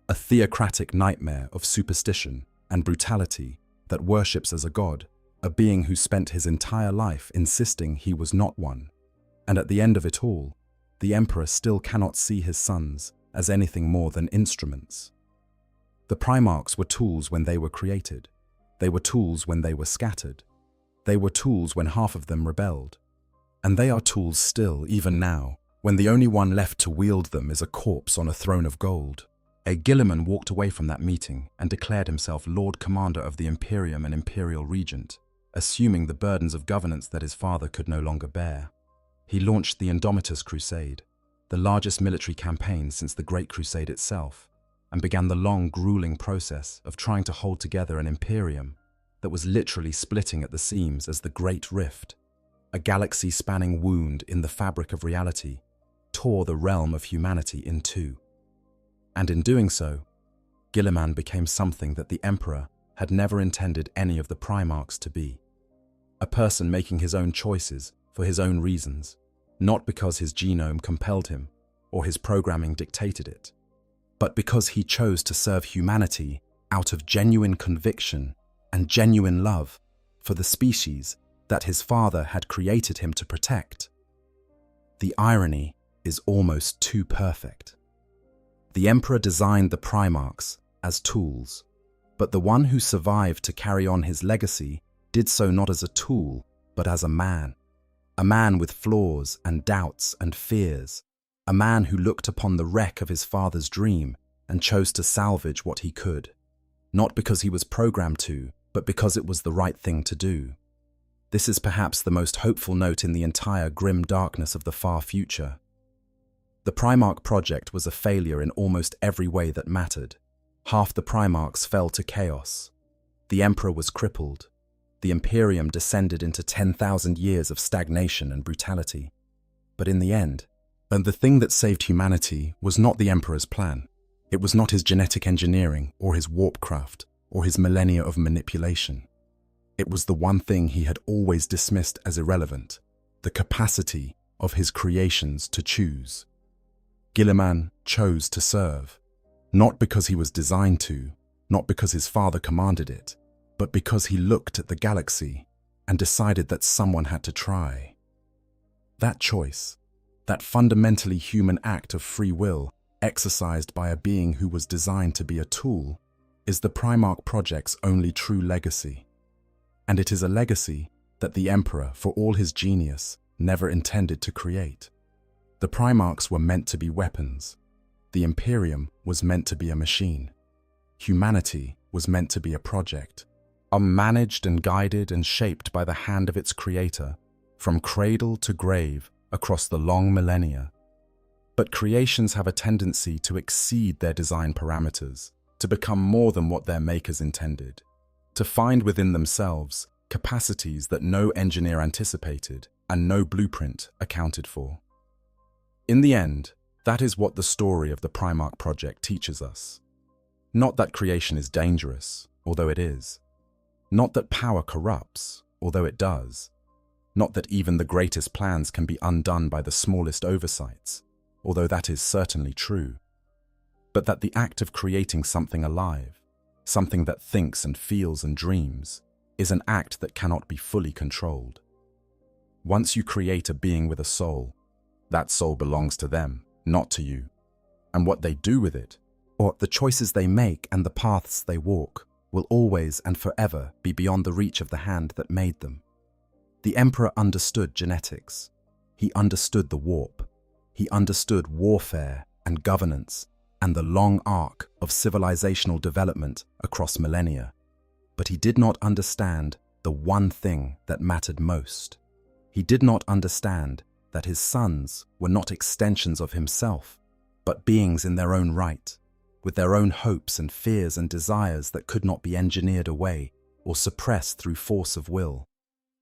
A theocratic nightmare of superstition and brutality that worships as a god, a being who spent his entire life insisting he was not one. And at the end of it all, the Emperor still cannot see his sons as anything more than instruments. The Primarchs were tools when they were created. They were tools when they were scattered. They were tools when half of them rebelled. And they are tools still, even now, when the only one left to wield them is a corpse on a throne of gold. Guilliman walked away from that meeting and declared himself Lord Commander of the Imperium and Imperial Regent, assuming the burdens of governance that his father could no longer bear. He launched the Indomitus Crusade, the largest military campaign since the Great Crusade itself, and began the long, grueling process of trying to hold together an Imperium that was literally splitting at the seams as the Great Rift, a galaxy-spanning wound in the fabric of reality, tore the realm of humanity in two. And in doing so, Guilliman became something that the Emperor had never intended any of the Primarchs to be. A person making his own choices for his own reasons, not because his genome compelled him or his programming dictated it, but because he chose to serve humanity out of genuine conviction and genuine love for the species that his father had created him to protect. The irony is almost too perfect. The Emperor designed the Primarchs as tools, but the one who survived to carry on his legacy did so not as a tool, but as a man with flaws and doubts and fears, a man who looked upon the wreck of his father's dream and chose to salvage what he could, not because he was programmed to, but because it was the right thing to do. This is perhaps the most hopeful note in the entire grim darkness of the far future. The Primarch project was a failure in almost every way that mattered. Half the Primarchs fell to chaos. The Emperor was crippled. The Imperium descended into 10,000 years of stagnation and brutality. But in the end, the thing that saved humanity was not the Emperor's plan. It was not his genetic engineering or his warpcraft or his millennia of manipulation. It was the one thing he had always dismissed as irrelevant: the capacity of his creations to choose. Guilliman chose to serve, not because he was designed to, not because his father commanded it, but because he looked at the galaxy and decided that someone had to try. That choice, that fundamentally human act of free will exercised by a being who was designed to be a tool, is the Primarch Project's only true legacy. And it is a legacy that the Emperor, for all his genius, never intended to create. The Primarchs were meant to be weapons. The Imperium was meant to be a machine. Humanity was meant to be a project, managed and guided and shaped by the hand of its creator, from cradle to grave across the long millennia. But creations have a tendency to exceed their design parameters, to become more than what their makers intended, to find within themselves capacities that no engineer anticipated and no blueprint accounted for. In the end, that is what the story of the Primarch Project teaches us. Not that creation is dangerous, although it is. Not that power corrupts, although it does. Not that even the greatest plans can be undone by the smallest oversights, although that is certainly true. But that the act of creating something alive, something that thinks and feels and dreams, is an act that cannot be fully controlled. Once you create a being with a soul, that soul belongs to them, not to you. And what they do with it, or the choices they make and the paths they walk, will always and forever be beyond the reach of the hand that made them. The Emperor understood genetics. He understood the warp. He understood warfare and governance and the long arc of civilizational development across millennia. But he did not understand the one thing that mattered most. He did not understand that his sons were not extensions of himself, but beings in their own right, with their own hopes and fears and desires that could not be engineered away or suppressed through force of will.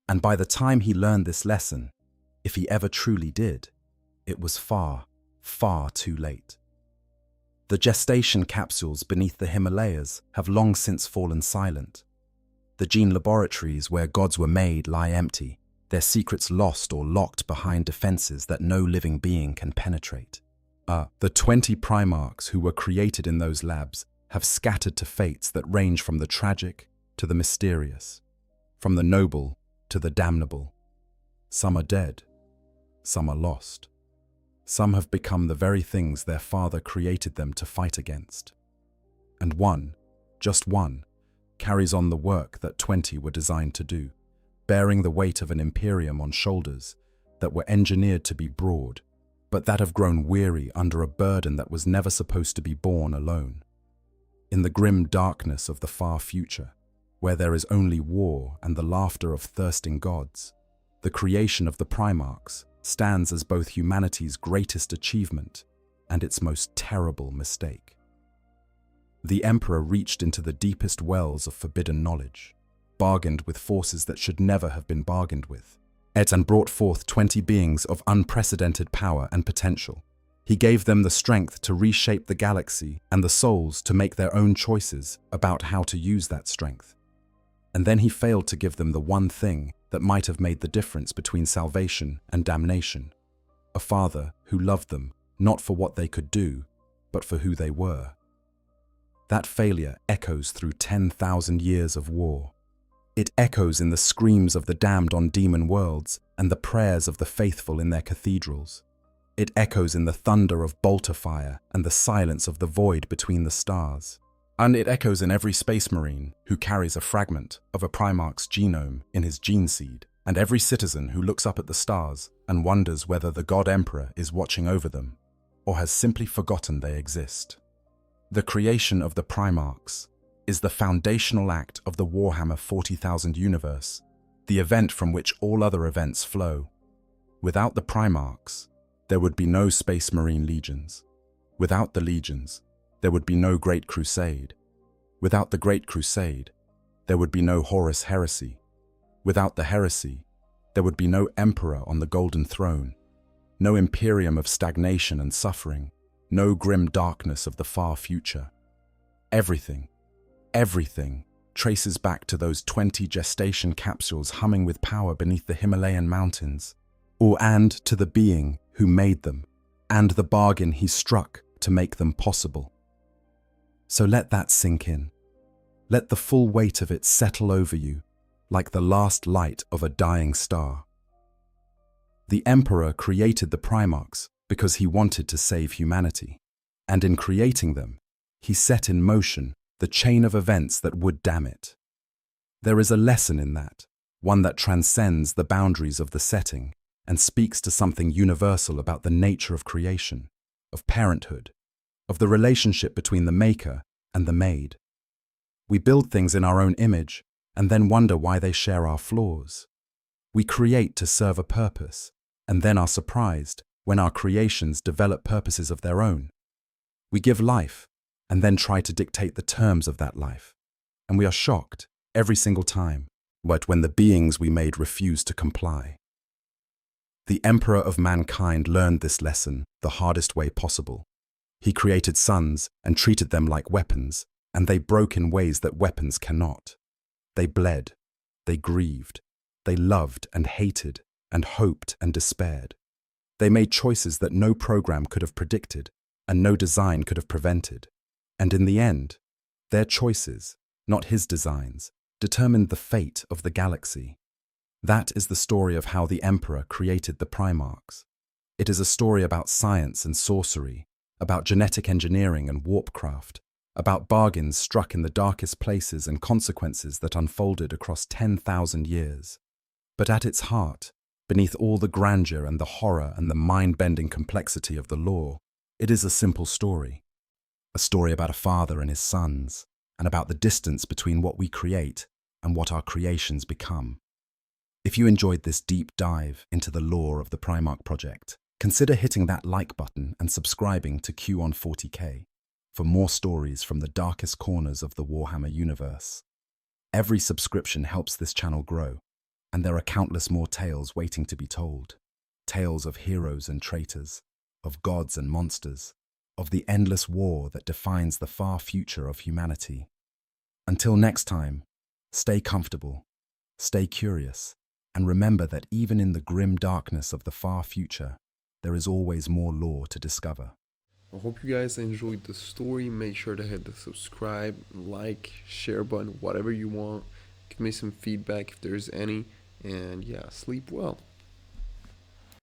And by the time he learned this lesson, if he ever truly did, it was far, far too late. The gestation capsules beneath the Himalayas have long since fallen silent. The gene laboratories where gods were made lie empty, their secrets lost or locked behind defenses that no living being can penetrate. The 20 Primarchs who were created in those labs have scattered to fates that range from the tragic to the mysterious, from the noble to the damnable. Some are dead, some are lost. Some have become the very things their father created them to fight against. And one, just one, carries on the work that 20 were designed to do, bearing the weight of an Imperium on shoulders that were engineered to be broad, but that have grown weary under a burden that was never supposed to be borne alone. In the grim darkness of the far future, where there is only war and the laughter of thirsting gods, the creation of the Primarchs stands as both humanity's greatest achievement and its most terrible mistake. The Emperor reached into the deepest wells of forbidden knowledge, bargained with forces that should never have been bargained with, and brought forth 20 beings of unprecedented power and potential. He gave them the strength to reshape the galaxy and the souls to make their own choices about how to use that strength. And then he failed to give them the one thing that might have made the difference between salvation and damnation: a father who loved them not for what they could do, but for who they were. That failure echoes through 10,000 years of war. It echoes in the screams of the damned on demon worlds and the prayers of the faithful in their cathedrals. It echoes in the thunder of bolter fire and the silence of the void between the stars. And it echoes in every space marine who carries a fragment of a Primarch's genome in his gene seed, and every citizen who looks up at the stars and wonders whether the God Emperor is watching over them, or has simply forgotten they exist. The creation of the Primarchs is the foundational act of the Warhammer 40,000 universe, the event from which all other events flow. Without the Primarchs, there would be no Space Marine legions. Without the legions, there would be no Great Crusade. Without the Great Crusade, there would be no Horus heresy. Without the heresy, there would be no emperor on the golden throne, no Imperium of stagnation and suffering, no grim darkness of the far future. Everything traces back to those 20 gestation capsules humming with power beneath the Himalayan mountains, and to the being who made them, and the bargain he struck to make them possible. So let that sink in. Let the full weight of it settle over you, like the last light of a dying star. The Emperor created the Primarchs because he wanted to save humanity, and in creating them, he set in motion the chain of events that would damn it. There is a lesson in that, one that transcends the boundaries of the setting and speaks to something universal about the nature of creation, of parenthood, of the relationship between the maker and the made. We build things in our own image and then wonder why they share our flaws. We create to serve a purpose and then are surprised when our creations develop purposes of their own. We give life and then try to dictate the terms of that life, and we are shocked every single time when the beings we made refuse to comply. The Emperor of mankind learned this lesson the hardest way possible. He created sons and treated them like weapons, and they broke in ways that weapons cannot. They bled, they grieved, they loved and hated, and hoped and despaired. They made choices that no program could have predicted, and no design could have prevented. And in the end, their choices, not his designs, determined the fate of the galaxy. That is the story of how the Emperor created the Primarchs. It is a story about science and sorcery, about genetic engineering and warpcraft, about bargains struck in the darkest places and consequences that unfolded across 10,000 years. But at its heart, beneath all the grandeur and the horror and the mind-bending complexity of the lore, it is a simple story. A story about a father and his sons, and about the distance between what we create and what our creations become. If you enjoyed this deep dive into the lore of the Primarch project, consider hitting that like button and subscribing to Q on 40k for more stories from the darkest corners of the Warhammer universe. Every subscription helps this channel grow, and there are countless more tales waiting to be told. Tales of heroes and traitors, of gods and monsters, of the endless war that defines the far future of humanity. Until next time, stay comfortable, stay curious, and remember that even in the grim darkness of the far future, there is always more lore to discover. I hope you guys enjoyed the story. Make sure to hit the subscribe, like, share button, whatever you want. Give me some feedback if there's any. And yeah, sleep well.